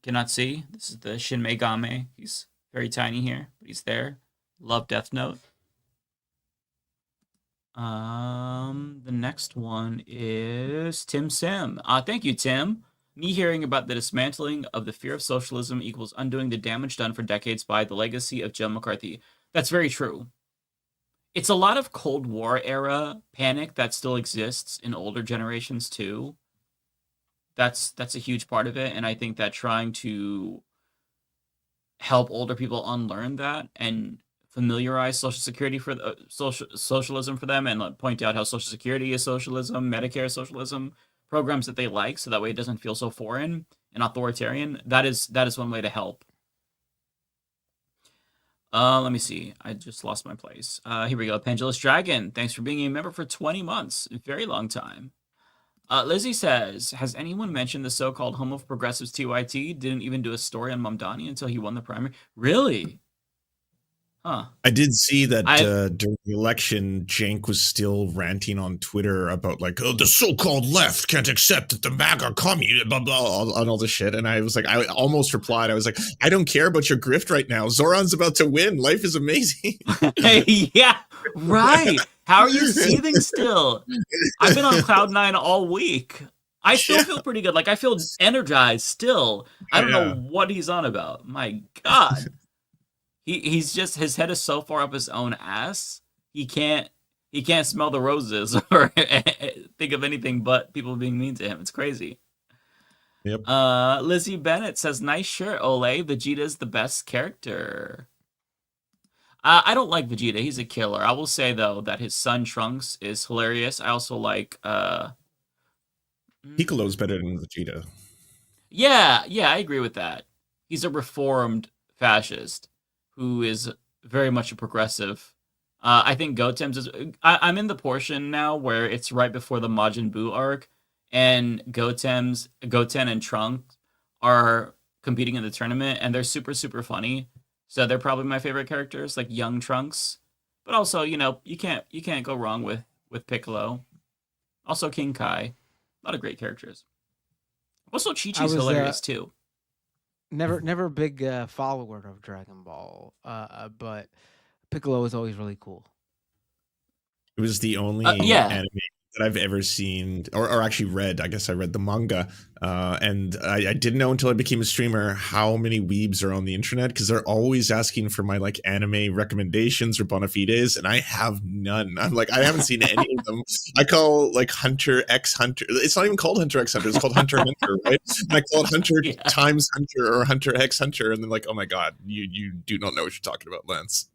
cannot see, this is the Shin Megami. He's very tiny here, but he's there. Love Death Note. The next one is Tim Sim. Thank you, Tim. Me hearing about the dismantling of the fear of socialism equals undoing the damage done for decades by the legacy of Joe McCarthy. That's very true. it's a lot of Cold War era panic that still exists in older generations too. That's a huge part of it, and I think that trying to help older people unlearn that and familiarize social security for the socialism for them, and point out how social security is socialism, Medicare is socialism, programs that they like, so that way it doesn't feel so foreign and authoritarian. That is one way to help. Let me see. I just lost my place. Here we go. Pendulous Dragon, thanks for being a member for 20 months. A very long time. Lizzie says, has anyone mentioned the so-called home of progressives TYT? Didn't even do a story on Mamdani until he won the primary. Really? Huh. I did see that during the election, Cenk was still ranting on Twitter about like, oh, the so-called left can't accept that the MAGA commune, blah, blah, and all this shit. And I was like, I almost replied. I was like, I don't care about your grift right now. Zoran's about to win. Life is amazing. Yeah, right. How are you seething still? I've been on cloud 9 all week. I still feel pretty good. Like, I feel energized still. I don't know what he's on about. My God. He's just, his head is so far up his own ass. He can't smell the roses or think of anything but people being mean to him. It's crazy. Yep. Lizzie Bennett says, nice shirt, Ole. Vegeta's the best character. I don't like Vegeta. He's a killer. I will say, though, that his son Trunks is hilarious. I also like... Piccolo's better than Vegeta. Yeah, I agree with that. He's a reformed fascist who is very much a progressive. I think Goten's is... I'm in the portion now where it's right before the Majin Buu arc, and Goten and Trunks are competing in the tournament, and they're super, super funny. So they're probably my favorite characters, like young Trunks. But also, you can't go wrong with Piccolo. Also King Kai. A lot of great characters. Also Chi-Chi's hilarious too. Never a big follower of Dragon Ball, but Piccolo is always really cool. It was the only anime that I've ever seen, or actually read. I guess I read the manga, and I didn't know until I became a streamer how many weebs are on the internet, because they're always asking for my like anime recommendations or bona fides, and I have none. I'm like, I haven't seen any of them. I call like Hunter X Hunter. It's not even called Hunter X Hunter. It's called Hunter Hunter, right? And I call it Hunter times Hunter or Hunter X Hunter, and then like, oh my god, you do not know what you're talking about, Lance.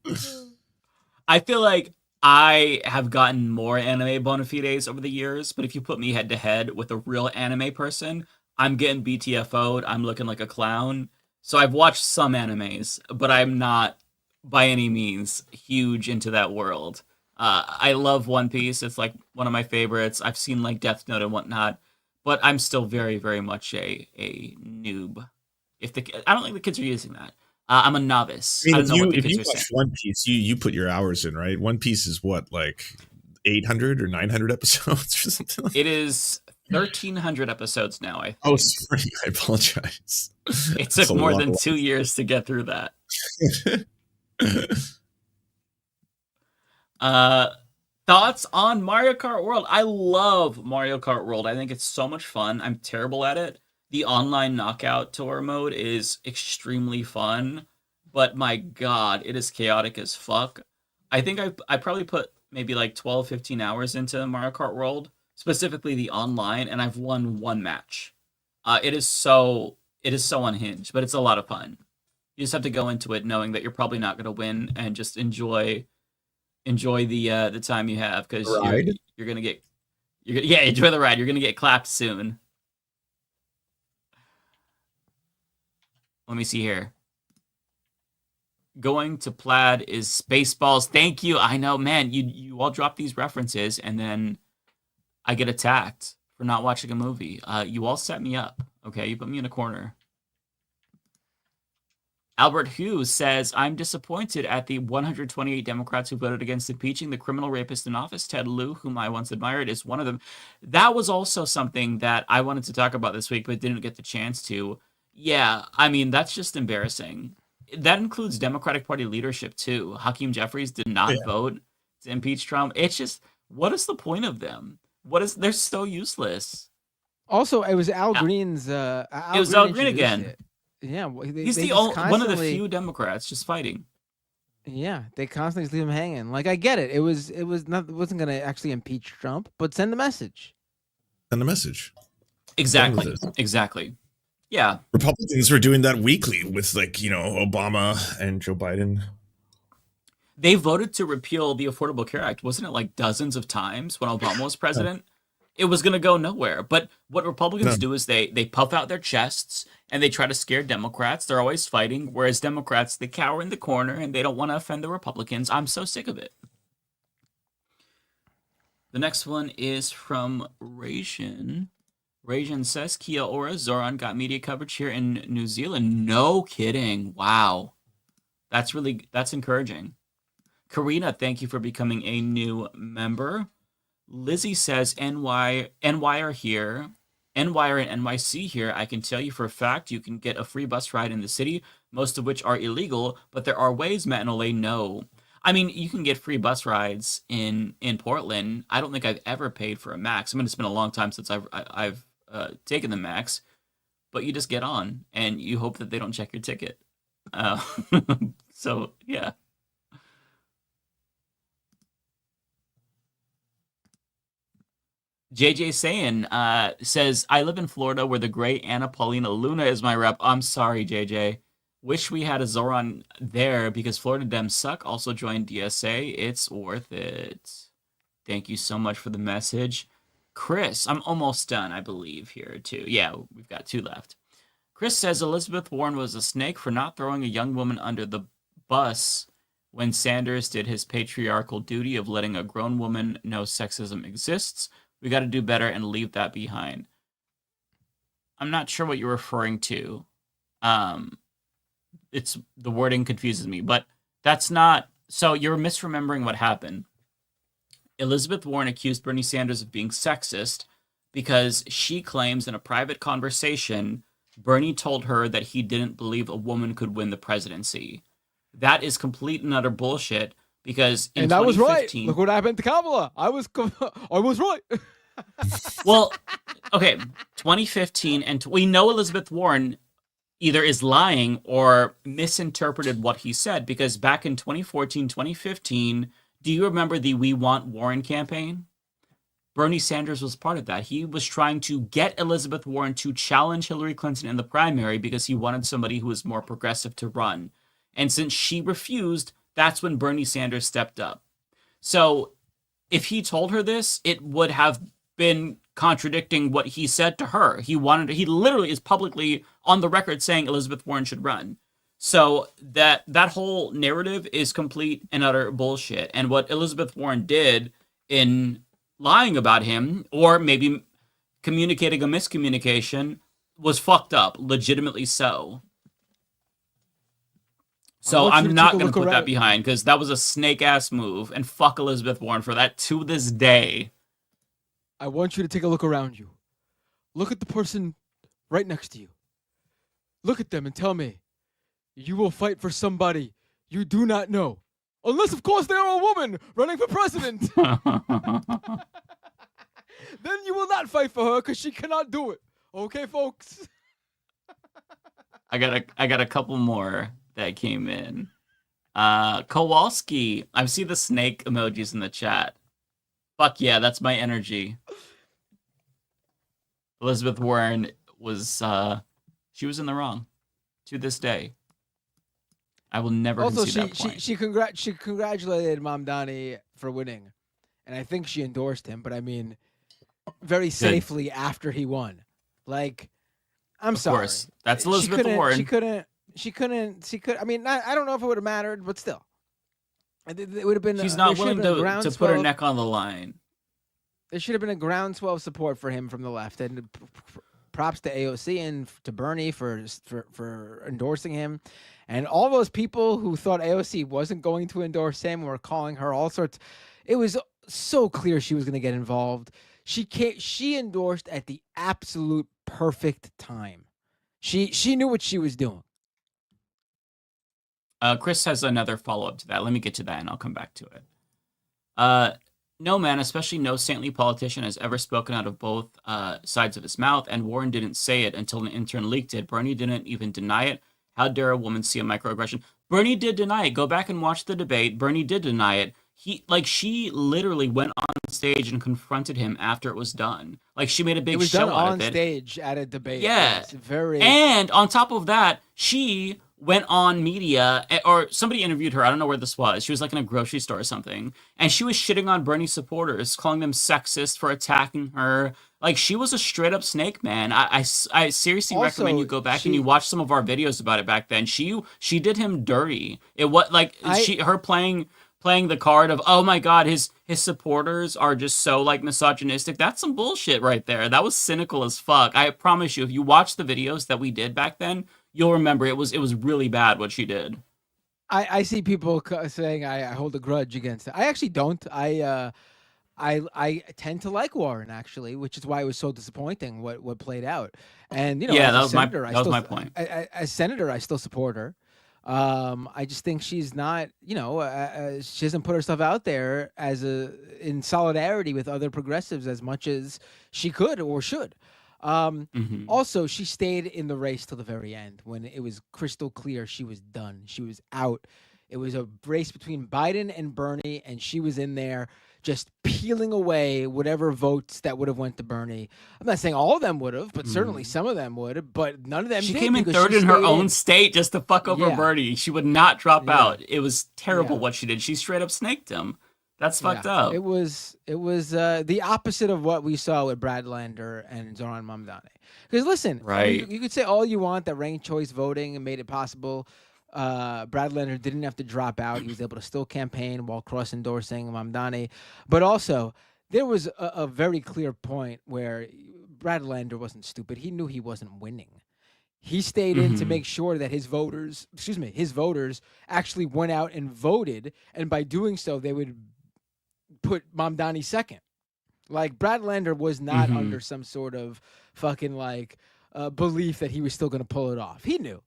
I feel like I have gotten more anime bona fides over the years, but if you put me head to head with a real anime person, I'm getting BTFO'd. I'm looking like a clown. So I've watched some animes, but I'm not by any means huge into that world. I love One Piece. It's like one of my favorites. I've seen like Death Note and whatnot, but I'm still very, very much a noob. I don't think the kids are using that. I'm a novice. I mean, I don't know what the if kids you are watch saying. One Piece, you put your hours in, right? One Piece is what, like 800 or 900 episodes or something? It is 1,300 episodes now, I think. Oh, sorry. I apologize. It took more than 2 years to get through that. Thoughts on Mario Kart World? I love Mario Kart World. I think it's so much fun. I'm terrible at it. The online knockout tour mode is extremely fun, but my god, it is chaotic as fuck. I think I probably put maybe like 12, 15 hours into Mario Kart World, specifically the online, and I've won one match. It is so unhinged, but it's a lot of fun. You just have to go into it knowing that you're probably not going to win and just enjoy the time you have, because you're gonna get enjoy the ride. You're gonna get clapped soon. Let me see here. Going to plaid is Spaceballs. Thank you. I know, man. You all drop these references, and then I get attacked for not watching a movie. You all set me up. Okay, you put me in a corner. Albert Hughes says, I'm disappointed at the 128 Democrats who voted against impeaching the criminal rapist in office. Ted Lieu, whom I once admired, is one of them. That was also something that I wanted to talk about this week, but didn't get the chance to. Yeah, I mean, that's just embarrassing. That includes Democratic Party leadership, too. Hakeem Jeffries did not vote to impeach Trump. It's just, what is the point of them? They're so useless. Also, it was Al Green's... it was Al Green again. Yeah, he's one of the few Democrats just fighting. Yeah, they constantly just leave him hanging. Like, I get it. It wasn't going to actually impeach Trump, but send the message. Send a message. Exactly. Exactly. Yeah. Republicans were doing that weekly with, like, Obama and Joe Biden. They voted to repeal the Affordable Care Act. Wasn't it like dozens of times when Obama was president? It was going to go nowhere. But what Republicans do is they puff out their chests and they try to scare Democrats. They're always fighting, whereas Democrats, they cower in the corner and they don't want to offend the Republicans. I'm so sick of it. The next one is from Rajan. Rajan says, Kia Ora Zoran got media coverage here in New Zealand. No kidding. Wow. That's encouraging. Karina, thank you for becoming a new member. Lizzie says, NY are here. NY are in NYC here. I can tell you for a fact you can get a free bus ride in the city, most of which are illegal, but there are ways, Matt and Olay know. I mean, you can get free bus rides in Portland. I don't think I've ever paid for a Max. I mean, it's been a long time since I've taken the Max, but you just get on and you hope that they don't check your ticket. So, yeah. JJ says, I live in Florida where the great Anna Paulina Luna is my rep. I'm sorry, JJ. Wish we had a Zoran there because Florida Dems suck. Also joined DSA. It's worth it. Thank you so much for the message. Chris, I'm almost done, I believe, here, too. Yeah, we've got 2 left. Chris says Elizabeth Warren was a snake for not throwing a young woman under the bus when Sanders did his patriarchal duty of letting a grown woman know sexism exists. We got to do better and leave that behind. I'm not sure what you're referring to. It's the wording confuses me, but that's not. So you're misremembering what happened. Elizabeth Warren accused Bernie Sanders of being sexist because she claims in a private conversation, Bernie told her that he didn't believe a woman could win the presidency. That is complete and utter bullshit because in 2015... And I was right. Look what happened to Kamala. I was right. Well, okay, 2015, and we know Elizabeth Warren either is lying or misinterpreted what he said because back in 2014, 2015, do you remember the We Want Warren campaign? Bernie Sanders was part of that. He was trying to get Elizabeth Warren to challenge Hillary Clinton in the primary because he wanted somebody who was more progressive to run. And since she refused, that's when Bernie Sanders stepped up. So if he told her this, it would have been contradicting what he said to her. He literally is publicly on the record saying Elizabeth Warren should run. So that whole narrative is complete and utter bullshit. And what Elizabeth Warren did in lying about him, or maybe communicating a miscommunication, was fucked up, legitimately so. So I'm not going to put that behind because that was a snake-ass move, and fuck Elizabeth Warren for that to this day. I want you to take a look around you. Look at the person right next to you. Look at them and tell me you will fight for somebody you do not know. Unless, of course, they are a woman running for president. Then you will not fight for her because she cannot do it. Okay, folks? I got a couple more that came in. Kowalski, I see the snake emojis in the chat. Fuck yeah, that's my energy. Elizabeth Warren was she was in the wrong to this day. I will never concede that point. She congratulated Mamdani for winning, and I think she endorsed him. But I mean, very safely after he won. Like, I'm sorry. Of course, that's Elizabeth Warren. She could. I mean, I don't know if it would have mattered, but still, it would have been. She's not willing to put her neck on the line. There should have been a groundswell of support for him from the left, and props to AOC and to Bernie for endorsing him. And all those people who thought AOC wasn't going to endorse him were calling her all sorts. It was so clear she was going to get involved. She endorsed at the absolute perfect time. She knew what she was doing. Chris has another follow-up to that. Let me get to that, and I'll come back to it. No man, especially no saintly politician, has ever spoken out of both sides of his mouth, and Warren didn't say it until an intern leaked it. Bernie didn't even deny it. How dare a woman see a microaggression? Bernie did deny it. Go back and watch the debate. Bernie did deny it. She literally went on stage and confronted him after it was done. Like, she made a big show out of it. On stage at a debate. Yeah. It's very. And on top of that, she went on media, or somebody interviewed her. I don't know where this was. She was like in a grocery store or something. And she was shitting on Bernie supporters, calling them sexist for attacking her. Like, she was a straight up snake, man. I seriously recommend you go back and you watch some of our videos about it back then. She did him dirty. It was like her playing the card of, oh my God, his supporters are just so like misogynistic. That's some bullshit right there. That was cynical as fuck. I promise you, if you watch the videos that we did back then, you'll remember it was really bad what she did. I see people saying I hold a grudge against it. I actually don't. I tend to like Warren, actually, which is why it was so disappointing what played out. And that was my point. As senator, I still support her. I just think she's not, she doesn't put herself out there in solidarity with other progressives as much as she could or should. Also, she stayed in the race till the very end when it was crystal clear she was done. She was out. It was a race between Biden and Bernie, and she was in there just peeling away whatever votes that would have went to Bernie. I'm not saying all of them would have, but certainly some of them would have, but none of them did. She came in third in her own state just to fuck over Bernie. She would not drop out. It was terrible what she did. She straight up snaked him. That's fucked up. It was the opposite of what we saw with Brad Lander and Zoran Mamdani. Because listen, you could say all you want that ranked choice voting made it possible. Brad Lander didn't have to drop out. He was able to still campaign while cross-endorsing Mamdani. But also, there was a very clear point where Brad Lander wasn't stupid. He knew he wasn't winning. He stayed in to make sure that his voters actually went out and voted. And by doing so, they would put Mamdani second. Like, Brad Lander was not under some sort of fucking belief that he was still going to pull it off. He knew.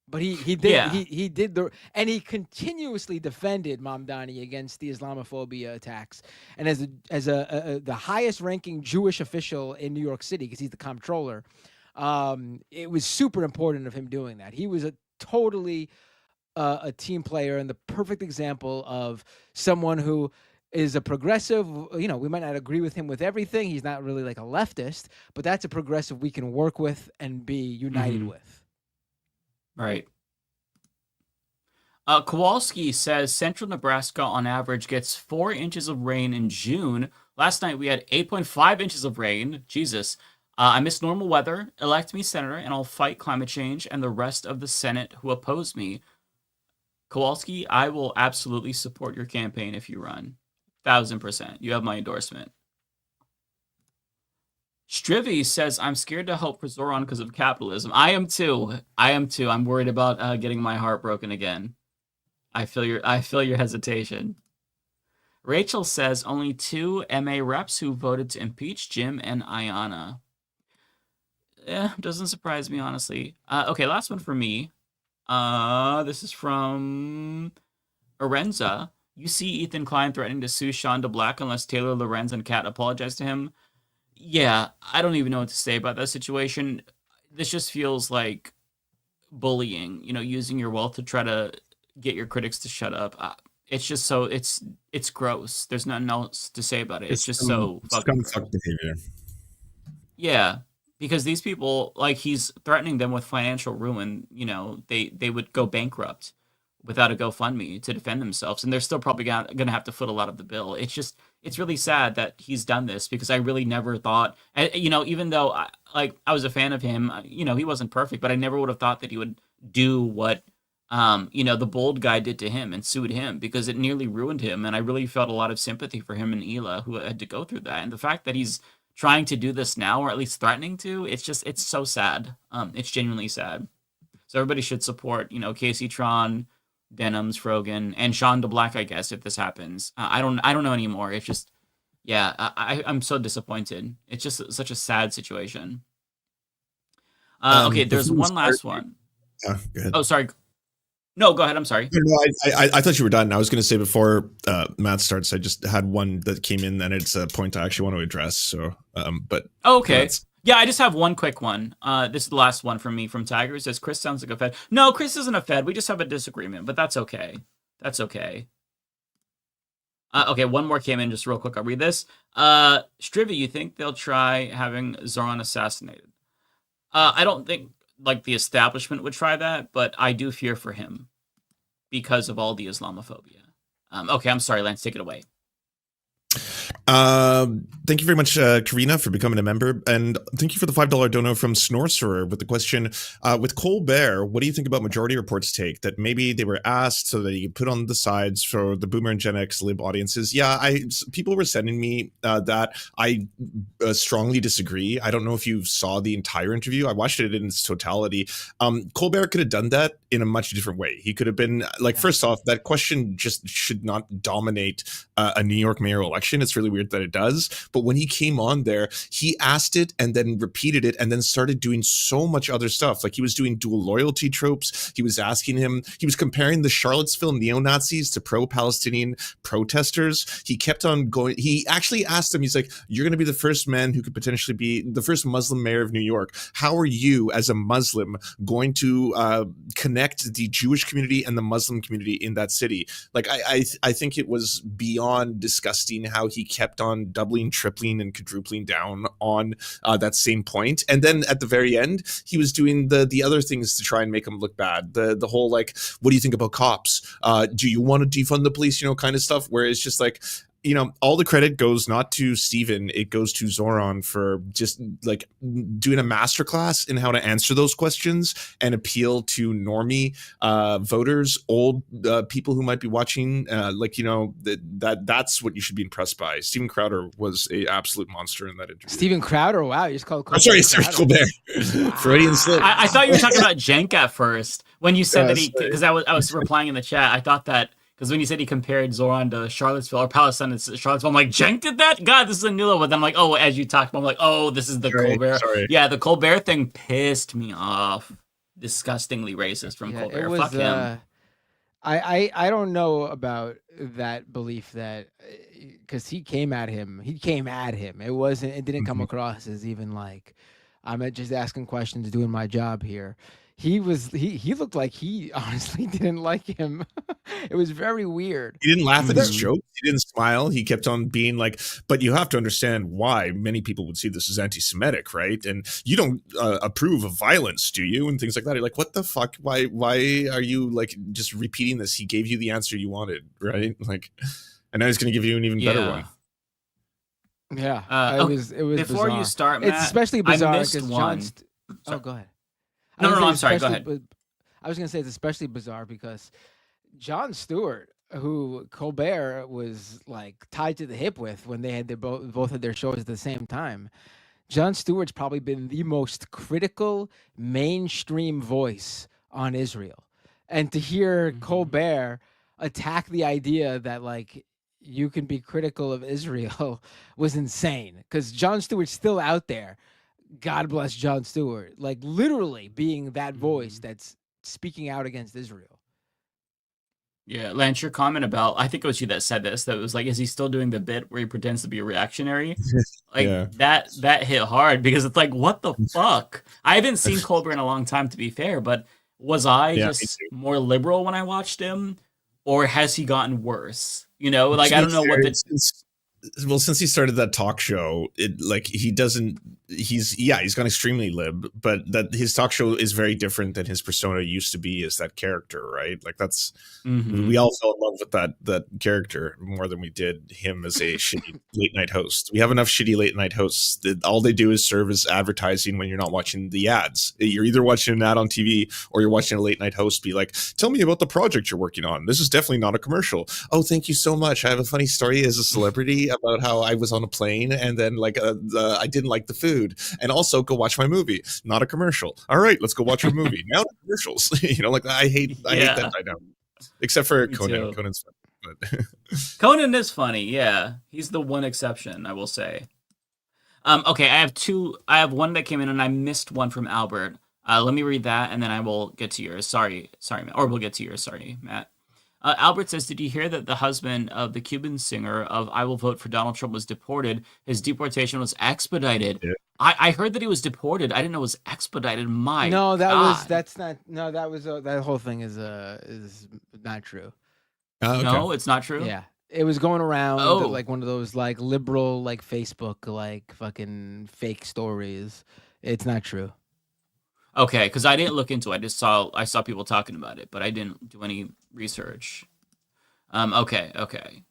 But he did. Yeah. He did and he continuously defended Mamdani against the Islamophobia attacks. And as the highest ranking Jewish official in New York City, because he's the comptroller, it was super important of him doing that. He was totally a team player and the perfect example of someone who is a progressive. We might not agree with him with everything. He's not really like a leftist, but that's a progressive we can work with and be united with. Right. Kowalski says Central Nebraska on average gets 4 inches of rain in June. Last night we had 8.5 inches of rain. Jesus. I miss normal weather. Elect me senator and I'll fight climate change and the rest of the Senate who oppose me. Kowalski, I will absolutely support your campaign if you run. 1000%. You have my endorsement. Strivy says, I'm scared to hope for Zoran because of capitalism. I am too. I'm worried about getting my heart broken again. I feel your hesitation. Rachel says, only 2 MA reps who voted to impeach Jim and Ayanna. Doesn't surprise me, honestly. Okay, last one for me. This is from Arenza. You see Ethan Klein threatening to sue Shonda Black unless Taylor Lorenz and Kat apologize to him. Yeah, I don't even know what to say about that situation. This just feels like bullying, using your wealth to try to get your critics to shut up. It's just so, it's gross. There's nothing else to say about it. It's just so fucking scumfuck behavior. Yeah, because these people, he's threatening them with financial ruin. They would go bankrupt without a GoFundMe to defend themselves, and they're still probably gonna have to foot a lot of the bill. It's really sad that he's done this because I really never thought, even though I was a fan of him, he wasn't perfect, but I never would have thought that he would do what, the bold guy did to him and sued him because it nearly ruined him. And I really felt a lot of sympathy for him and Hila who had to go through that. And the fact that he's trying to do this now, or at least threatening to, it's so sad. It's genuinely sad. So everybody should support, Casey Tron, Denims, Frogan, and Shonda Black, I guess, if this happens. I don't know anymore. It's just, I'm so disappointed. It's just such a sad situation. Okay, there's one last one. Go ahead. Oh, sorry. No, go ahead. I'm sorry. No, I thought you were done. I was going to say before Matt starts, I just had one that came in, and it's a point I actually want to address. So, but okay. Yeah, I just have one quick one. This is the last one from me from Tiger. It says, Chris sounds like a Fed. No, Chris isn't a Fed. We just have a disagreement, but that's okay. That's okay. Okay, one more came in just real quick. I'll read this. Strivy, you think they'll try having Zoran assassinated? I don't think like the establishment would try that, but I do fear for him because of all the Islamophobia. Okay, I'm sorry, Lance, take it away. Thank you very much, Karina, for becoming a member, and thank you for the $5 dono from Snorcerer with the question: with Colbert, what do you think about Majority Report's take that maybe they were asked so that you put on the sides for the Boomer and Gen X lib audiences? Yeah, people were sending me that. I strongly disagree. I don't know if you saw the entire interview. I watched it in its totality. Colbert could have done that in a much different way. He could have been like, first off, that question just should not dominate a New York mayoral election. It's really weird that it does. But when he came on there, he asked it and then repeated it and then started doing so much other stuff. Like he was doing dual loyalty tropes. He was asking him, he was comparing the Charlottesville neo-Nazis to pro-Palestinian protesters. He kept on going. He actually asked him, he's like, you're going to be the first man who could potentially be the first Muslim mayor of New York. How are you as a Muslim going to connect the Jewish community and the Muslim community in that city? Like, I think it was beyond disgusting how he kept on doubling, tripling, and quadrupling down on that same point. And then at the very end, he was doing the other things to try and make him look bad. The whole, like, what do you think about cops? Do you want to defund the police, kind of stuff, where it's just like, all the credit goes not to Steven, it goes to Zoran for just like doing a masterclass in how to answer those questions and appeal to normie voters, old people who might be watching. That's what you should be impressed by. Steven Crowder was an absolute monster in that interview. Steven Crowder, wow, you just called Colbert. Sorry, Colbert. Freudian slip. I thought you were talking about Cenk at first when you said that because I was replying in the chat. I thought that. Because when you said he compared Zoran to Charlottesville or Palestine to Charlottesville, I'm like, Cenk did that? God, this is a new level. But then I'm like, oh, as you talked about, I'm like, oh, this is the Colbert. Sorry. Yeah, the Colbert thing pissed me off. Disgustingly racist from Colbert. It was, Fuck him. I don't know about that belief that because he came at him. It didn't come across as even like I'm just asking questions, doing my job here. He looked like he honestly didn't like him. It was very weird. He didn't laugh at his joke. He didn't smile. He kept on being like, but you have to understand why many people would see this as anti-Semitic, right? And you don't approve of violence, do you? And things like that. You're like, what the fuck? Why are you like just repeating this? He gave you the answer you wanted, right? Like, and now he's going to give you an even better one. Yeah. It was before bizarre. You start, Matt, it's especially bizarre because John. Oh, go ahead. No, I'm sorry. Go ahead. I was going to say it's especially bizarre because Jon Stewart, who Colbert was like tied to the hip with when they had both had their shows at the same time. Jon Stewart's probably been the most critical mainstream voice on Israel. And to hear Colbert attack the idea that like you can be critical of Israel was insane because Jon Stewart's still out there. God bless Jon Stewart, like literally being that voice that's speaking out against Israel. Yeah, Lance, your comment about, I think it was you that said this, that it was like, is he still doing the bit where he pretends to be a reactionary? Like that hit hard because it's like, what the fuck? I haven't seen Colbert in a long time, to be fair, but was I just more liberal when I watched him, or has he gotten worse? I don't know what Well, since he started that talk show, he's gone extremely lib, but that his talk show is very different than his persona used to be as that character, right? Like that's we all fell in love with that character more than we did him as a shitty late night host. We have enough shitty late night hosts that all they do is serve as advertising when you're not watching the ads. You're either watching an ad on TV or you're watching a late night host be like, tell me about the project you're working on. This is definitely not a commercial. Oh, thank you so much. I have a funny story as a celebrity about how I was on a plane and then I didn't like the food, and also go watch my movie. Not a commercial. All right, let's go watch our movie. Now the commercials. I hate that dynamic. Except for Conan. Conan's funny. But Conan is funny. Yeah, he's the one exception, I will say. Okay, I have two. I have one that came in and I missed one from Albert. Let me read that and then I will get to yours. Sorry, Matt. Or we'll get to yours. Sorry, Matt. Albert says, did you hear that the husband of the Cuban singer of I Will Vote for Donald Trump was deported? His deportation was expedited. Yeah. I heard that he was deported. I didn't know it was expedited. That whole thing is not true. Okay. No, it's not true. Yeah, it was going around Oh. like one of those like liberal like Facebook like fucking fake stories. It's not true. Okay, because I didn't look into it. I saw people talking about it, but I didn't do any research. Okay.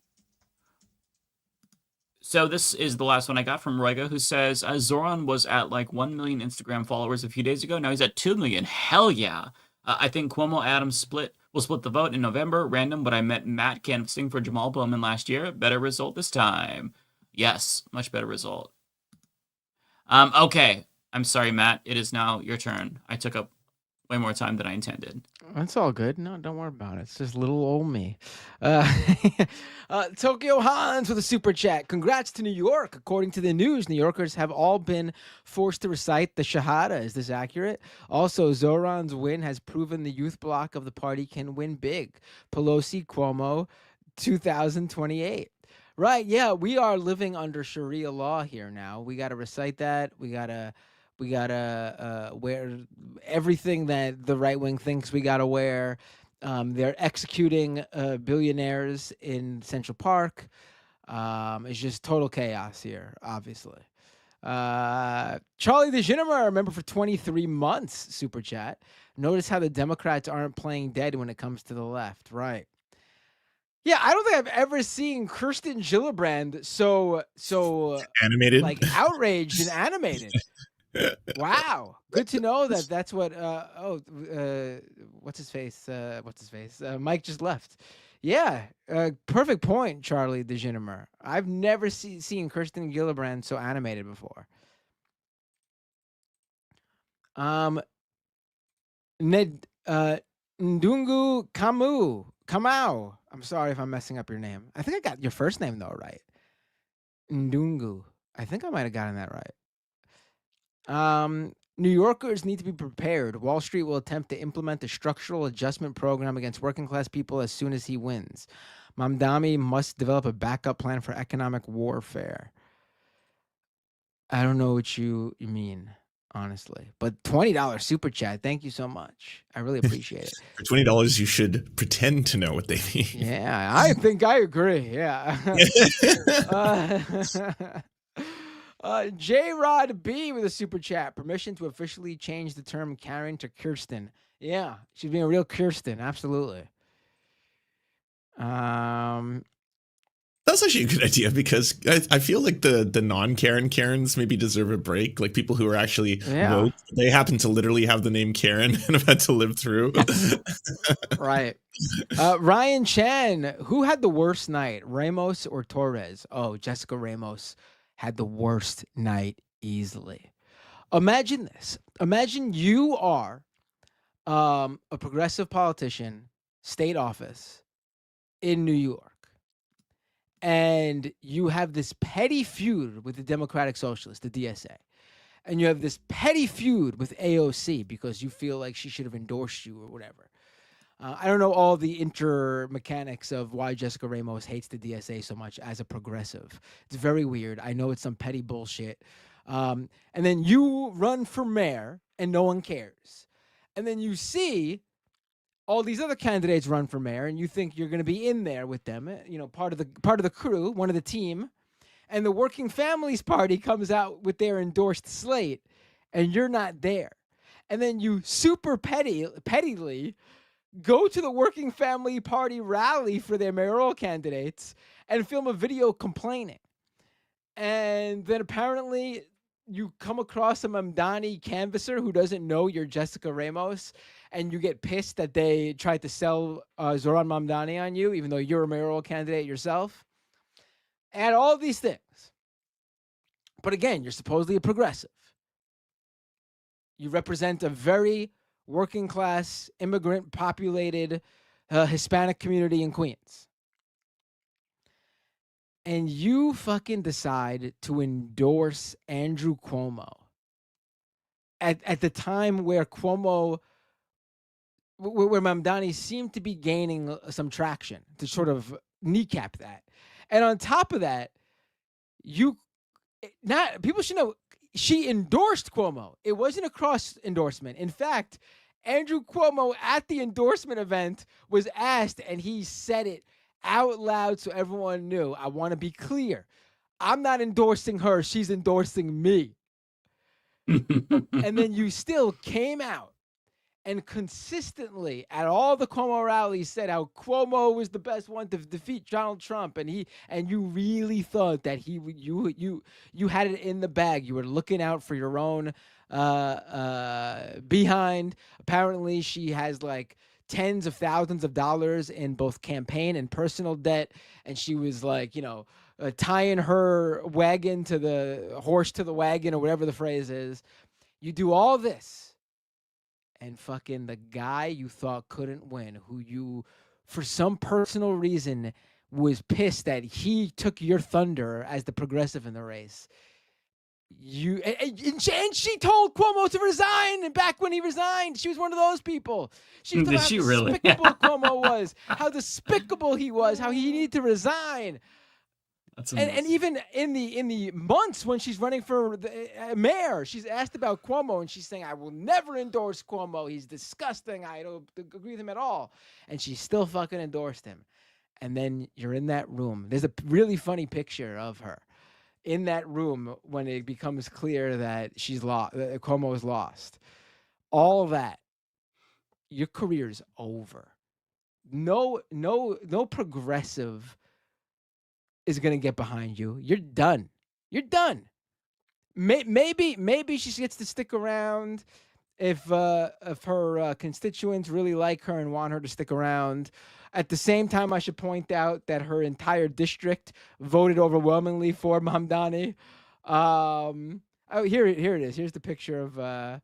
So this is the last one I got from Royga, who says, Zoran was at like 1 million Instagram followers a few days ago. Now he's at 2 million. Hell yeah. I think Cuomo Adams will split the vote in November. Random, but I met Matt canvassing for Jamal Bowman last year. Better result this time. Yes, much better result. Okay. I'm sorry, Matt. It is now your turn. I took up way more time than I intended. That's all good. No, don't worry about it. It's just little old me. Tokyo Hans with a super chat. Congrats to New York. According to the news, New Yorkers have all been forced to recite the Shahada. Is this accurate? Also, Zoran's win has proven the youth bloc of the party can win big. Pelosi, Cuomo, 2028. Right, yeah, we are living under Sharia law here now. We got to recite that. We got to wear everything that the right wing thinks we got to wear. They're executing billionaires in Central Park. It's just total chaos here, obviously. Charlie the Ginnemer, member for 23 months, super chat. Notice how the Democrats aren't playing dead when it comes to the left, right? Yeah, I don't think I've ever seen Kirsten Gillibrand so animated, like outraged and animated. Wow, good to know that's what. What's his face? Mike just left. Yeah, perfect point, Charlie the Ginnemer. I've never seen Kirsten Gillibrand so animated before. Ndungu Kamau. I'm sorry if I'm messing up your name. I think I got your first name though right. Ndungu. I think I might have gotten that right. New Yorkers need to be prepared. Wall Street will attempt to implement a structural adjustment program against working class people as soon as he wins. Mamdani must develop a backup plan for economic warfare. I don't know what you mean, honestly. But $20 super chat. Thank you so much. I really appreciate it. For $20, you should pretend to know what they mean. Yeah, I think I agree. Yeah. J-Rod B with a super chat. Permission to officially change the term Karen to Kirsten. Yeah, she's being a real Kirsten. Absolutely. That's actually a good idea because I feel like the non-Karen Karens maybe deserve a break. Like people who are actually woke, they happen to literally have the name Karen and have had to live through. Right. Ryan Chen, who had the worst night, Ramos or Torres? Oh, Jessica Ramos had the worst night easily. Imagine this. Imagine you are a progressive politician, state office in New York, and you have this petty feud with the Democratic Socialists, the DSA, and you have this petty feud with AOC because you feel like she should have endorsed you or whatever. I don't know all the mechanics of why Jessica Ramos hates the DSA so much as a progressive. It's very weird. I know it's some petty bullshit. And then you run for mayor and no one cares. And then you see all these other candidates run for mayor and you think you're going to be in there with them, part of the crew, one of the team. And the Working Families Party comes out with their endorsed slate and you're not there. And then you super pettily go to the Working Family Party rally for their mayoral candidates and film a video complaining. And then apparently you come across a Mamdani canvasser who doesn't know you're Jessica Ramos, and you get pissed that they tried to sell Zoran Mamdani on you, even though you're a mayoral candidate yourself. And all of these things. But again, you're supposedly a progressive. You represent a very working class, immigrant populated Hispanic community in Queens. And you fucking decide to endorse Andrew Cuomo at the time where Mamdani seemed to be gaining some traction to sort of kneecap that. And on top of that, people should know she endorsed Cuomo. It wasn't a cross endorsement. In fact, Andrew Cuomo at the endorsement event was asked, and he said it out loud so everyone knew. I want to be clear. I'm not endorsing her. She's endorsing me. And then you still came out and consistently at all the Cuomo rallies said how Cuomo was the best one to defeat Donald Trump, and you really thought that you had it in the bag. You were looking out for your own behind. Apparently, she has like tens of thousands of dollars in both campaign and personal debt, and she was like, tying her wagon to the horse to the wagon, or whatever the phrase is. You do all this. And fucking the guy you thought couldn't win, who you, for some personal reason, was pissed that he took your thunder as the progressive in the race. And she told Cuomo to resign. And back when he resigned, she was one of those people. She was Did how she despicable really? Cuomo was, how despicable he was, how he needed to resign. And even in the months when she's running for the mayor, she's asked about Cuomo, and she's saying, "I will never endorse Cuomo. He's disgusting. I don't agree with him at all." And she still fucking endorsed him. And then you're in that room. There's a really funny picture of her in that room when it becomes clear that she's lost. That Cuomo is lost. All that, your career's over. No progressive is going to get behind you. You're done. You're done. Maybe she gets to stick around if her constituents really like her and want her to stick around. At the same time, I should point out that her entire district voted overwhelmingly for Mamdani. Here it is. Here's the picture of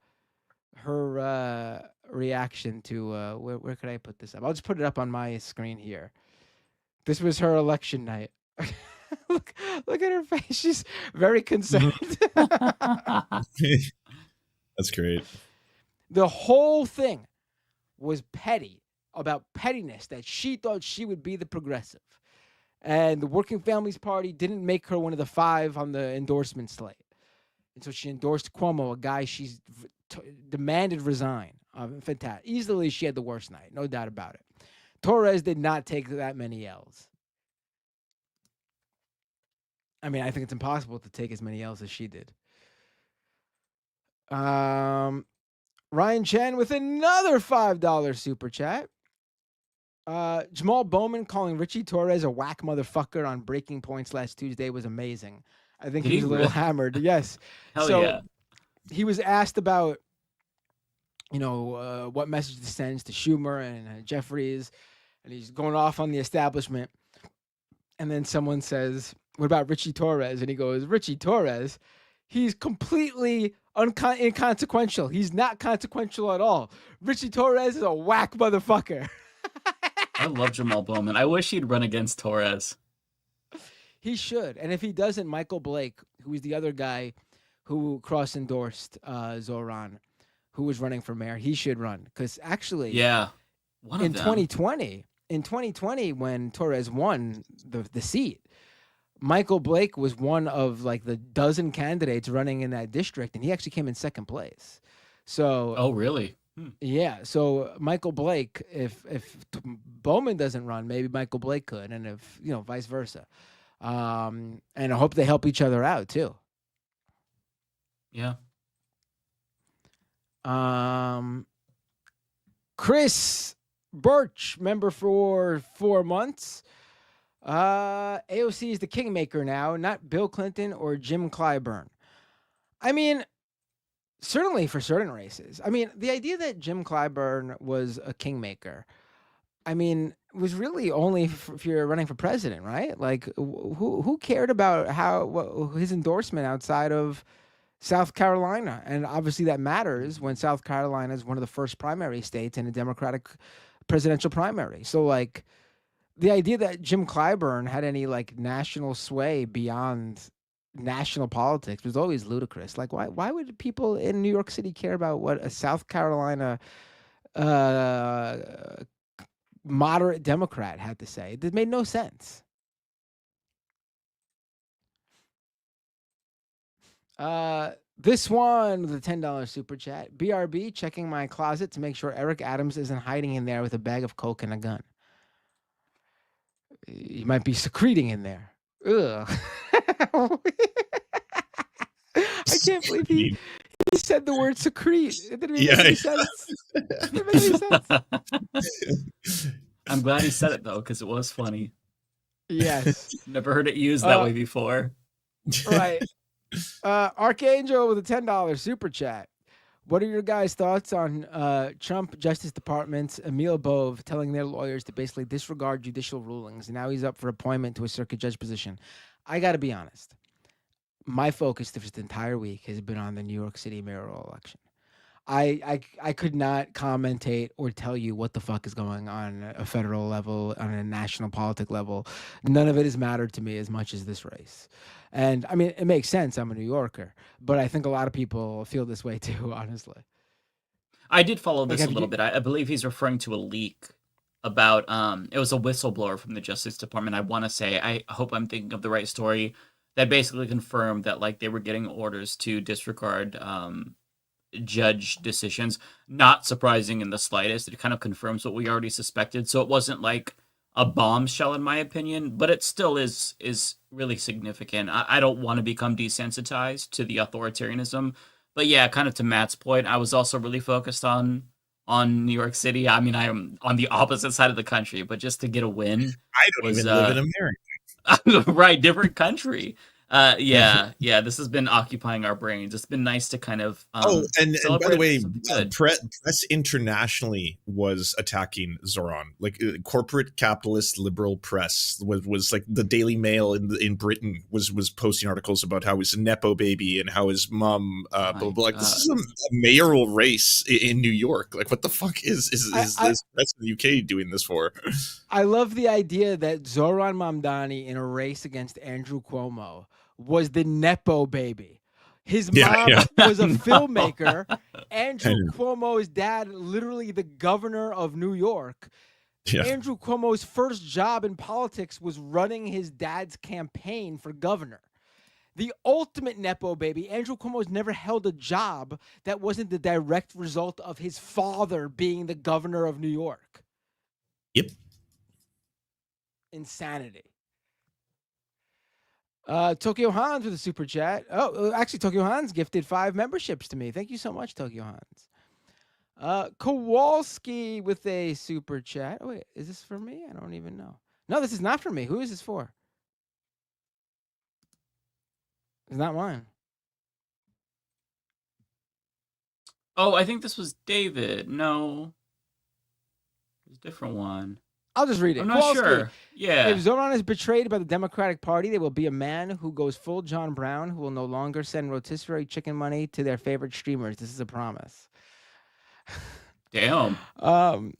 her reaction to where could I put this up? I'll just put it up on my screen here. This was her election night. look at her face. She's very concerned. That's great. The whole thing was petty, about pettiness, that she thought she would be the progressive. And the Working Families Party didn't make her one of the 5 on the endorsement slate. And so she endorsed Cuomo, a guy she's demanded resign. Fantastic. Easily, she had the worst night. No doubt about it. Torres did not take that many L's. I mean, I think it's impossible to take as many L's as she did. Ryan Chen with another $5 super chat. Jamal Bowman calling Richie Torres a whack motherfucker on Breaking Points last Tuesday was amazing. I think he was a little hammered. Yes. Hell so yeah. He was asked about, what message this sends to Schumer and Jeffries, and he's going off on the establishment. And then someone says, "What about Richie Torres?" And he goes, "Richie Torres, he's completely inconsequential. He's not consequential at all. Richie Torres is a whack motherfucker." I love Jamal Bowman. I wish he'd run against Torres. He should. And if he doesn't, Michael Blake, who is the other guy who cross-endorsed Zoran, who was running for mayor, he should run. Because actually, yeah, in 2020, when Torres won the seat, Michael Blake was one of like the dozen candidates running in that district, and he actually came in second place. So, oh really? Yeah. So Michael Blake, if Bowman doesn't run, maybe Michael Blake could, and if vice versa. And I hope they help each other out too. Yeah. Chris Birch, member for 4 months. AOC is the kingmaker now, not Bill Clinton or Jim Clyburn. I mean, certainly for certain races. I mean, the idea that Jim Clyburn was a kingmaker, I mean, was really only if you're running for president, right? Like, who cared about his endorsement outside of South Carolina? And obviously that matters when South Carolina is one of the first primary states in a Democratic presidential primary. So, like, the idea that Jim Clyburn had any, like, national sway beyond national politics was always ludicrous. Like, why would people in New York City care about what a South Carolina moderate Democrat had to say? It made no sense. This one with a $10 super chat. BRB, checking my closet to make sure Eric Adams isn't hiding in there with a bag of coke and a gun. He might be secreting in there. Ugh. I can't believe he said the word secrete. It didn't even make any sense. It didn't make any sense. I'm glad he said it though, because it was funny. Yes. Never heard it used that way before. Right. Archangel with a $10 super chat. What are your guys' thoughts on Trump Justice Department's Emil Bove telling their lawyers to basically disregard judicial rulings, and now he's up for appointment to a circuit judge position? I got to be honest. My focus this entire week has been on the New York City mayoral election. I could not commentate or tell you what the fuck is going on at a federal level, on a national politic level. None of it has mattered to me as much as this race. And I mean, it makes sense. I'm a New Yorker, but I think a lot of people feel this way too, honestly. I did follow this a little bit. I believe he's referring to a leak about, it was a whistleblower from the Justice Department. I want to say, I hope I'm thinking of the right story, that basically confirmed that like they were getting orders to disregard judge decisions. Not surprising in the slightest. It kind of confirms what we already suspected. So it wasn't like a bombshell in my opinion, but it still is really significant. I don't want to become desensitized to the authoritarianism, but yeah, kind of to Matt's point, I was also really focused on New York City. I mean, I am on the opposite side of the country, but just to get a win, I don't even live in America. Right, different country. Yeah, this has been occupying our brains. It's been nice to kind of and by the way, press internationally was attacking Zoran. Like corporate capitalist liberal press was like the Daily Mail in Britain was posting articles about how he's a nepo baby and how his mom blah, blah, blah. Like, this is a mayoral race in New York. Like, what the fuck is this press in the UK doing this for? I love the idea that Zoran Mamdani in a race against Andrew Cuomo was the nepo baby. His mom was a filmmaker. Andrew Cuomo's dad, literally the governor of New York. Yeah. Andrew Cuomo's first job in politics was running his dad's campaign for governor. The ultimate nepo baby. Andrew Cuomo's never held a job that wasn't the direct result of his father being the governor of New York. Yep. Insanity. Tokyo Hans with a super chat. Oh, actually, Tokyo Hans gifted 5 memberships to me. Thank you so much, Tokyo Hans. Kowalski with a super chat. Oh, wait, is this for me? I don't even know. No, this is not for me. Who is this for? It's not mine. Oh, I think this was David. No. It's a different one. I'll just read it. I'm not sure. Yeah. If Zoran is betrayed by the Democratic Party, there will be a man who goes full John Brown who will no longer send rotisserie chicken money to their favorite streamers. This is a promise. Damn. 10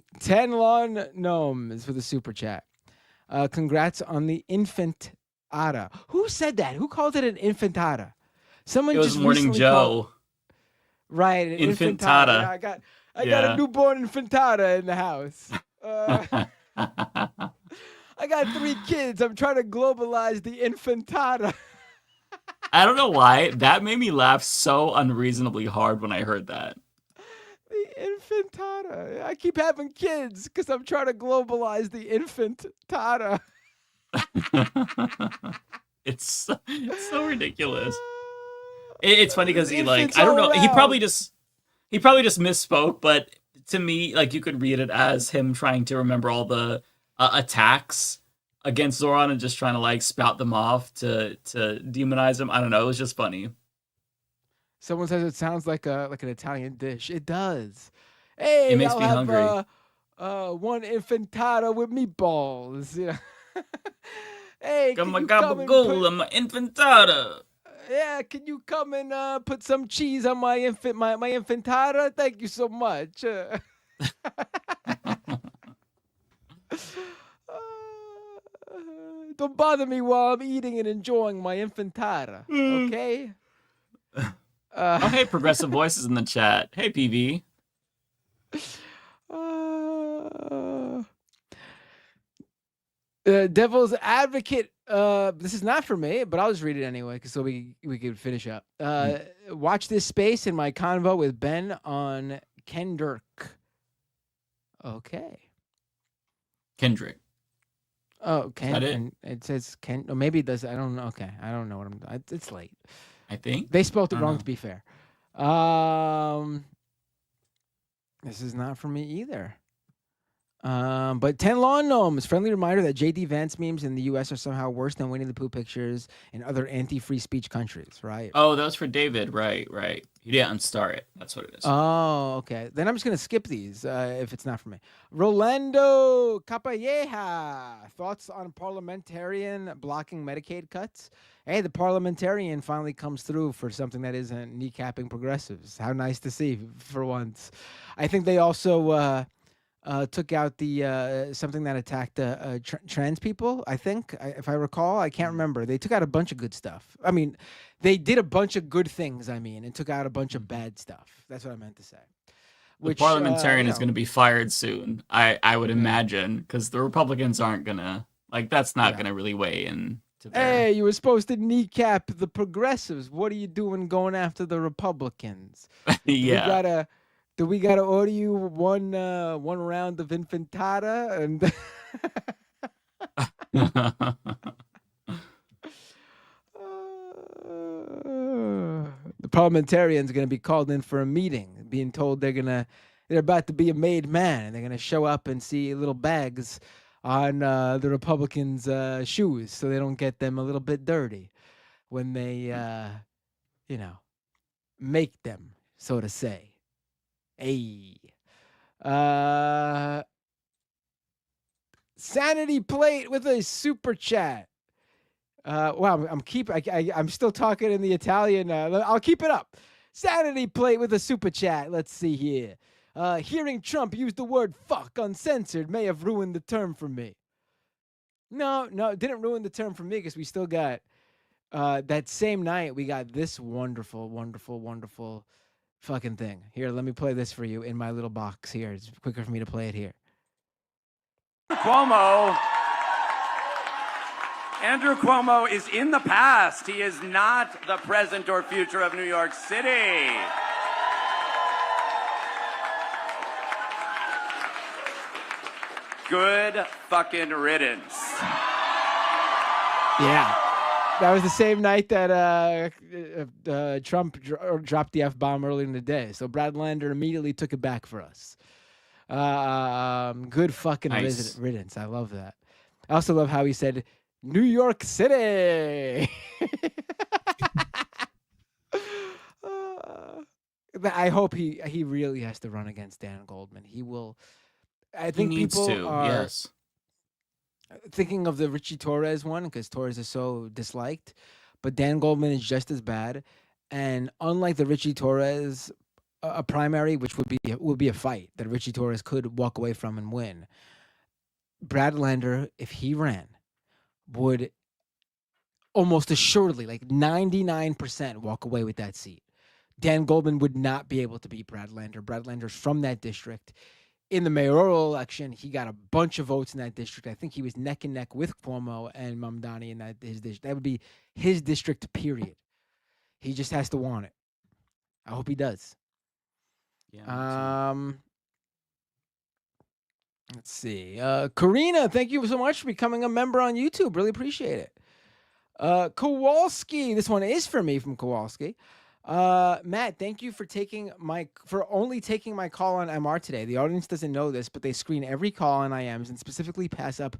Lawn Gnomes for the super chat. Congrats on the Intifada. Who said that? Who called it an Intifada? Someone it was just Morning Joe. Right, an Intifada. Yeah, I got a newborn Intifada in the house. I got 3 kids. I'm trying to globalize the Intifada. I don't know why. That made me laugh so unreasonably hard when I heard that. The Intifada. I keep having kids because I'm trying to globalize the Intifada. It's so ridiculous. It's funny because he like, I don't know. He probably just misspoke, but to me, like, you could read it as him trying to remember all the attacks against Zoran and just trying to like spout them off to demonize him. I don't know. It was just funny. Someone says it sounds like an Italian dish. It does. Hey, it makes me hungry. 1 Intifada with meatballs. Yeah. Hey, I'm a Intifada. Yeah, can you come and put some cheese on my Intifada? Thank you so much. Don't bother me while I'm eating and enjoying my Intifada, okay? Oh, hey, Progressive Voices in the chat. Hey, PV. Devil's Advocate This is not for me, but I'll just read it anyway, so we could finish up. Watch this space in my convo with Ben on Kendrick. Okay. Kendrick. Oh, Ken. It? And it says Ken. Or maybe it does. I don't know. Okay, I don't know what I'm. It's late. I think they spelled it wrong. To be fair. This is not for me either. But 10 lawn gnomes. Friendly reminder that J.D. Vance memes in the U.S. are somehow worse than Winnie the Pooh pictures in other anti-free speech countries, right? Oh, that was for David. Right. He didn't start it. That's what it is. Oh, okay. Then I'm just going to skip these if it's not for me. Rolando Capalleja. Thoughts on parliamentarian blocking Medicaid cuts? Hey, the parliamentarian finally comes through for something that isn't kneecapping progressives. How nice to see for once. I think they also... took out the something that attacked trans people, I think, if I recall. I can't remember. They took out a bunch of good stuff. I mean, they did a bunch of good things, and took out a bunch of bad stuff. That's what I meant to say. The parliamentarian is going to be fired soon, I would imagine, because the Republicans aren't going to, that's not going to really weigh in. Hey, you were supposed to kneecap the progressives. What are you doing going after the Republicans? Yeah. Do we gotta order you one round of Intifada and the parliamentarian's gonna be called in for a meeting, being told they're about to be a made man, and they're gonna show up and see little bags on the Republicans' shoes, so they don't get them a little bit dirty when they make them, so to say. Hey, Sanity Plate with a super chat. Wow, I'm still talking in the Italian. I'll keep it up. Sanity Plate with a super chat. Let's see here. Hearing Trump use the word "fuck" uncensored may have ruined the term for me. No, it didn't ruin the term for me because we still got that same night. We got this wonderful, wonderful, wonderful fucking thing. Here, let me play this for you in my little box here. It's quicker for me to play it here. Andrew Cuomo is in the past. He is not the present or future of New York City. Good fucking riddance. Yeah. That was the same night that Trump dropped the F-bomb earlier in the day. So Brad Lander immediately took it back for us. Good fucking riddance. I love that. I also love how he said, New York City. I hope he really has to run against Dan Goldman. He will. I think he needs people to, are yes. thinking of the Richie Torres one because Torres is so disliked, but Dan Goldman is just as bad. And unlike the Richie Torres a primary, which would be a fight that Richie Torres could walk away from and win, Brad Lander, if he ran, would almost assuredly, like 99%, walk away with that seat. Dan Goldman would not be able to beat Brad Lander. Brad Lander's from that district. In the mayoral election, he got a bunch of votes in that district. I think he was neck and neck with Cuomo and Mamdani in his district. That would be his district, period. He just has to want it. I hope he does. Yeah. Let's see. Karina, thank you so much for becoming a member on YouTube. Really appreciate it. Kowalski, this one is for me from Kowalski. Matt, thank you for only taking my call on MR today. The audience doesn't know this, but they screen every call on IMs and specifically pass up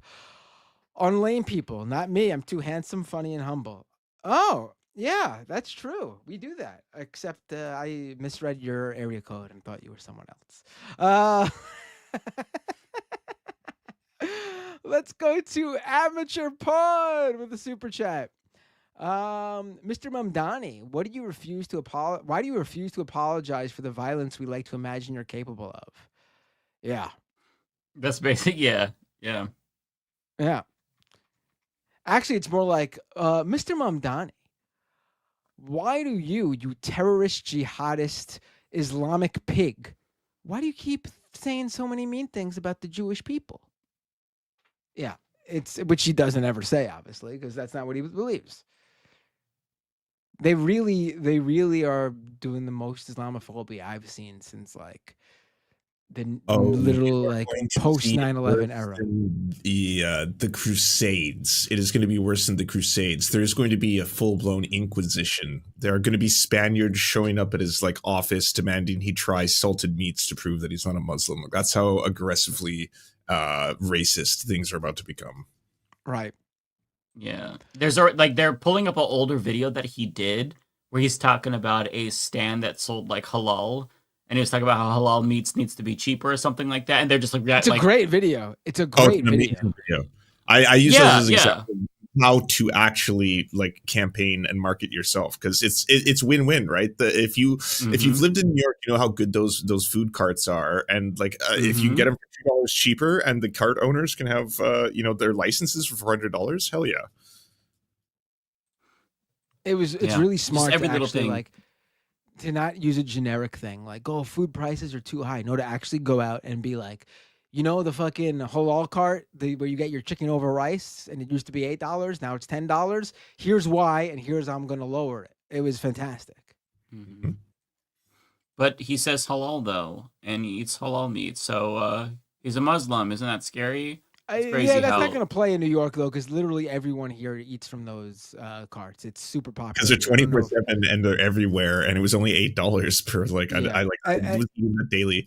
on lame people. Not me. I'm too handsome, funny, and humble. Oh, yeah, that's true. We do that. Except I misread your area code and thought you were someone else. Let's go to Amateur Pod with a super chat. Mr. Mamdani, why do you refuse to apologize for the violence we like to imagine you're capable of? Yeah. That's basic. Yeah. Actually, it's more like, Mr. Mamdani, why do you terrorist, jihadist, Islamic pig, why do you keep saying so many mean things about the Jewish people? Yeah. it's which he doesn't ever say, obviously, because that's not what he believes. They really are doing the most Islamophobia I've seen since like the literal like post 9/11 era. The Crusades. It is going to be worse than the Crusades. There's going to be a full-blown Inquisition. There are going to be Spaniards showing up at his like office demanding he try salted meats to prove that he's not a Muslim. That's how aggressively racist things are about to become. Right. Yeah. They're pulling up an older video that he did where he's talking about a stand that sold like halal, and he was talking about how halal meats needs to be cheaper or something like that. And they're just like, it's a great video. It's a great video. I use those as example how to actually like campaign and market yourself, because it's win-win, right? If you've lived in New York, you know how good those food carts are, and like if you get them for $2 cheaper, and the cart owners can have their licenses for $400, hell yeah. It's really smart every to little actually thing. like to not use a generic thing like, oh, food prices are too high. No, to actually go out and be like, the fucking halal cart where you get your chicken over rice, and it used to be $8, now it's $10. Here's why, and here's how I'm going to lower it. It was fantastic. Mm-hmm. But he says halal though, and he eats halal meat, so he's a Muslim. Isn't that scary? It's crazy Yeah, that's not going to play in New York though, because literally everyone here eats from those carts. It's super popular. Because they're 24/7 and they're everywhere, and it was only $8 per like. I was eating that daily.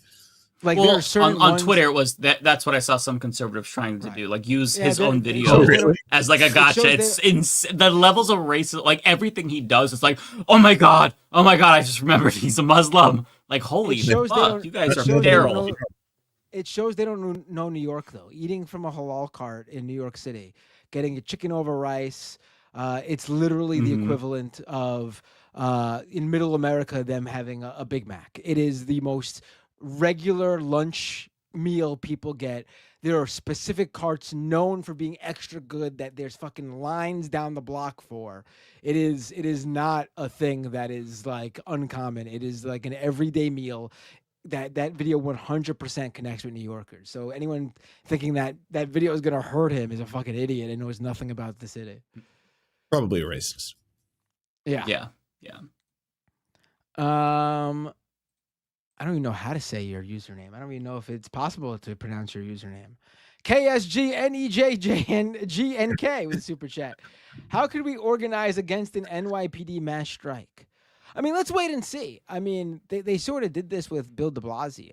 Like well, there are certain on ones... Twitter, it was that's what I saw some conservatives trying to do, like use his own video as like a gotcha. It's the levels of racism, like everything he does. It's like, oh my god, I just remembered he's a Muslim. Like holy fuck, you guys are feral. It shows they don't know New York though. Eating from a halal cart in New York City, getting a chicken over rice. It's literally the equivalent of in Middle America them having a Big Mac. It is the most regular lunch meal people get. There are specific carts known for being extra good that there's fucking lines down the block for. It is not a thing that is like uncommon. It is like an everyday meal. That video 100% connects with New Yorkers. So anyone thinking that video is gonna hurt him is a fucking idiot and knows nothing about the city. Probably a racist. Yeah. I don't even know how to say your username. I don't even know if it's possible to pronounce your username. KSGNEJJNGNK with super chat. How could we organize against an NYPD mass strike? I mean, let's wait and see. I mean, they sort of did this with Bill de Blasio.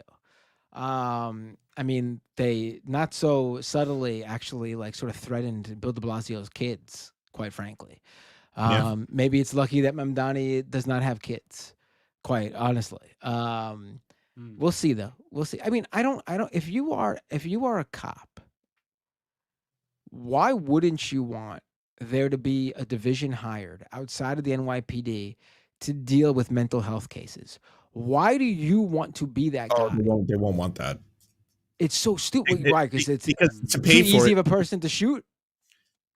I mean, they not so subtly actually like sort of threatened Bill de Blasio's kids, quite frankly. Maybe it's lucky that Mamdani does not have kids. Quite honestly, we'll see though. We'll see. I mean, I don't. If you are a cop, why wouldn't you want there to be a division hired outside of the NYPD to deal with mental health cases? Why do you want to be that guy? They won't want that. It's so stupid. Why? Because it's to pay too for easy it. of a person to shoot.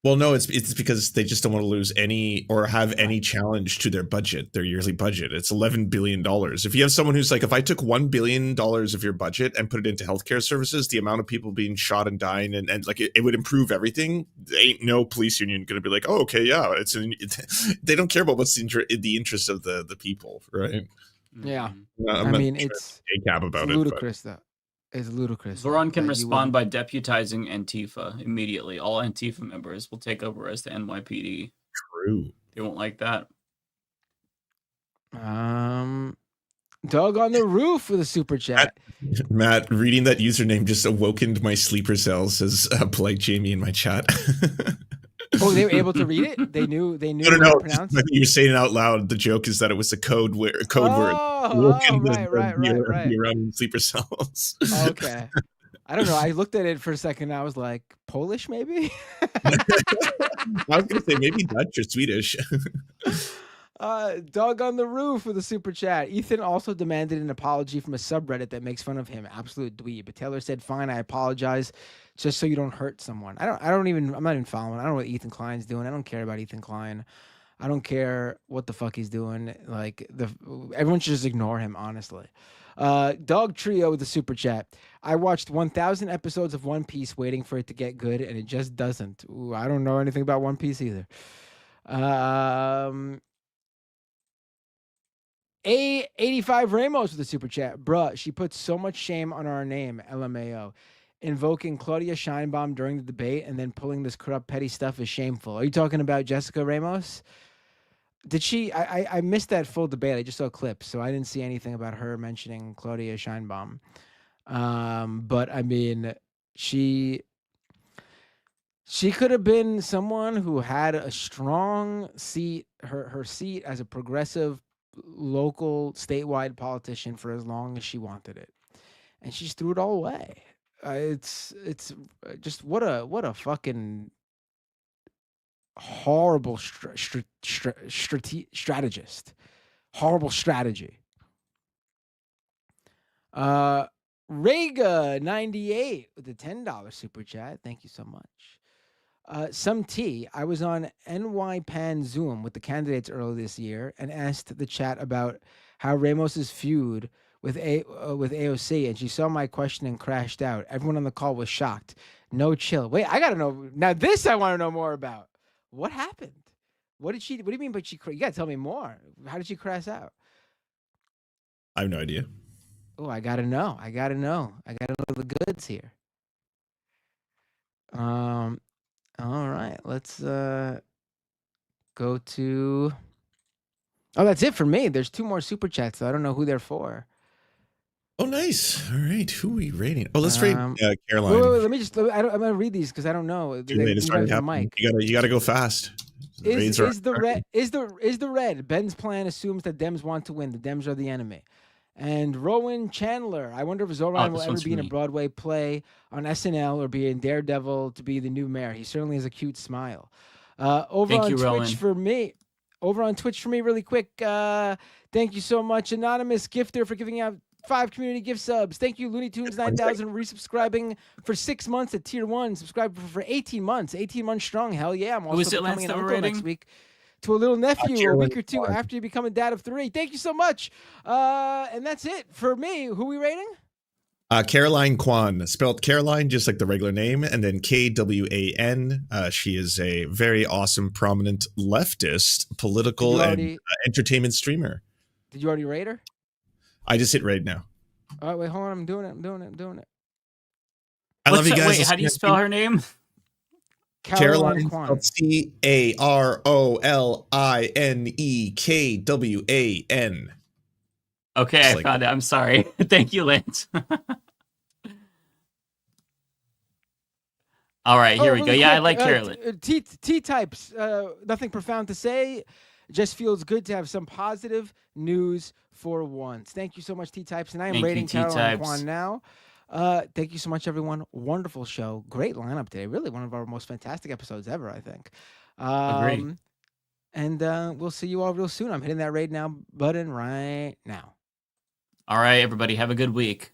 Well, no, it's because they just don't want to lose any or have any challenge to their budget, their yearly budget. It's $11 billion. If you have someone who's like, if I took $1 billion of your budget and put it into healthcare services, the amount of people being shot and dying and like it would improve everything. There ain't no police union going to be like, oh, okay, yeah. They don't care about what's the interest of the people, right? Yeah. I mean, it's ludicrous though. It's ludicrous. Zoran can respond by deputizing Antifa immediately. All Antifa members will take over as the NYPD. True. They won't like that. Dog on the roof with a super chat. Matt, reading that username just awokened my sleeper cells, as polite Jamie in my chat. Oh, they were able to read it? They knew No. how to pronounce it? You're saying it out loud. The joke is that it was a code word. Right. Around sleeper cells. Okay. I don't know. I looked at it for a second. I was like, Polish, maybe? I was going to say maybe Dutch or Swedish. Dog on the roof with a super chat. Ethan also demanded an apology from a subreddit that makes fun of him. Absolute dweeb. But Taylor said, fine, I apologize just so you don't hurt someone. I'm not even following. I don't know what Ethan Klein's doing. I don't care about Ethan Klein. I don't care what the fuck he's doing. Like everyone should just ignore him, honestly. Dog Trio with a super chat. I watched 1,000 episodes of One Piece waiting for it to get good, and it just doesn't. Ooh, I don't know anything about One Piece either. A85 Ramos with a super chat. Bruh, she put so much shame on our name, LMAO. Invoking Claudia Scheinbaum during the debate and then pulling this corrupt, petty stuff is shameful. Are you talking about Jessica Ramos? Did she? I missed that full debate. I just saw clips, so I didn't see anything about her mentioning Claudia Scheinbaum. But I mean, she could have been someone who had a strong seat, her seat as a progressive, local, statewide politician for as long as she wanted it, and she just threw it all away. It's just what a fucking horrible strategist. Horrible strategy. Rega 98 with a $10 super chat. Thank you so much. Some tea. I was on NY Pan Zoom with the candidates earlier this year and asked the chat about how Ramos's feud with AOC, and she saw my question and crashed out. Everyone on the call was shocked. No chill. Wait, I gotta know now. This I want to know more about. What happened? What did she? What do you mean? But you gotta tell me more. How did she crash out? I have no idea. Oh, I gotta know. I gotta know the goods here. All right, let's go to. Oh, that's it for me. There's 2 more super chats, so I don't know who they're for. Oh, nice. All right, who are we rating? Oh, let's rate Caroline. Wait, let me just. I'm gonna read these because I don't know. Mike. You gotta go fast. Is the red? Ben's plan assumes that Dems want to win. The Dems are the enemy. And Rowan Chandler. I wonder if Zoran will ever be in a Broadway play on SNL or be in Daredevil to be the new mayor. He certainly has a cute smile. Over on Twitch for me, really quick. Thank you so much, Anonymous Gifter, for giving out 5 community gift subs. Thank you, Looney Tunes 9000, resubscribing for 6 months at Tier 1. Subscribe for 18 months. 18 months strong. Hell yeah. I'm also becoming an uncle next week to a little nephew a week or 2 after you become a dad of 3. Thank you so much. And that's it for me. Who are we rating? Caroline Kwan, spelled Caroline just like the regular name, and then KWAN. She is a very awesome, prominent leftist, political, and entertainment streamer. Did you already rate her? I just hit rate now. All right, wait, hold on. I'm doing it. I love you guys. Wait, how do you spell her name? Caroline Kwan. CAROLINEKWAN. Okay, I found it. I'm sorry. Thank you, Lance. All right, here we go. Yeah, I like Caroline. T-types. Nothing profound to say. Just feels good to have some positive news for once. Thank you so much, T-types. And I am rating Caroline Kwan now. Thank you so much, everyone. Wonderful show. Great lineup today. Really one of our most fantastic episodes ever, I think. Agree. And we'll see you all real soon. I'm hitting that rate now button right now. All right, everybody. Have a good week.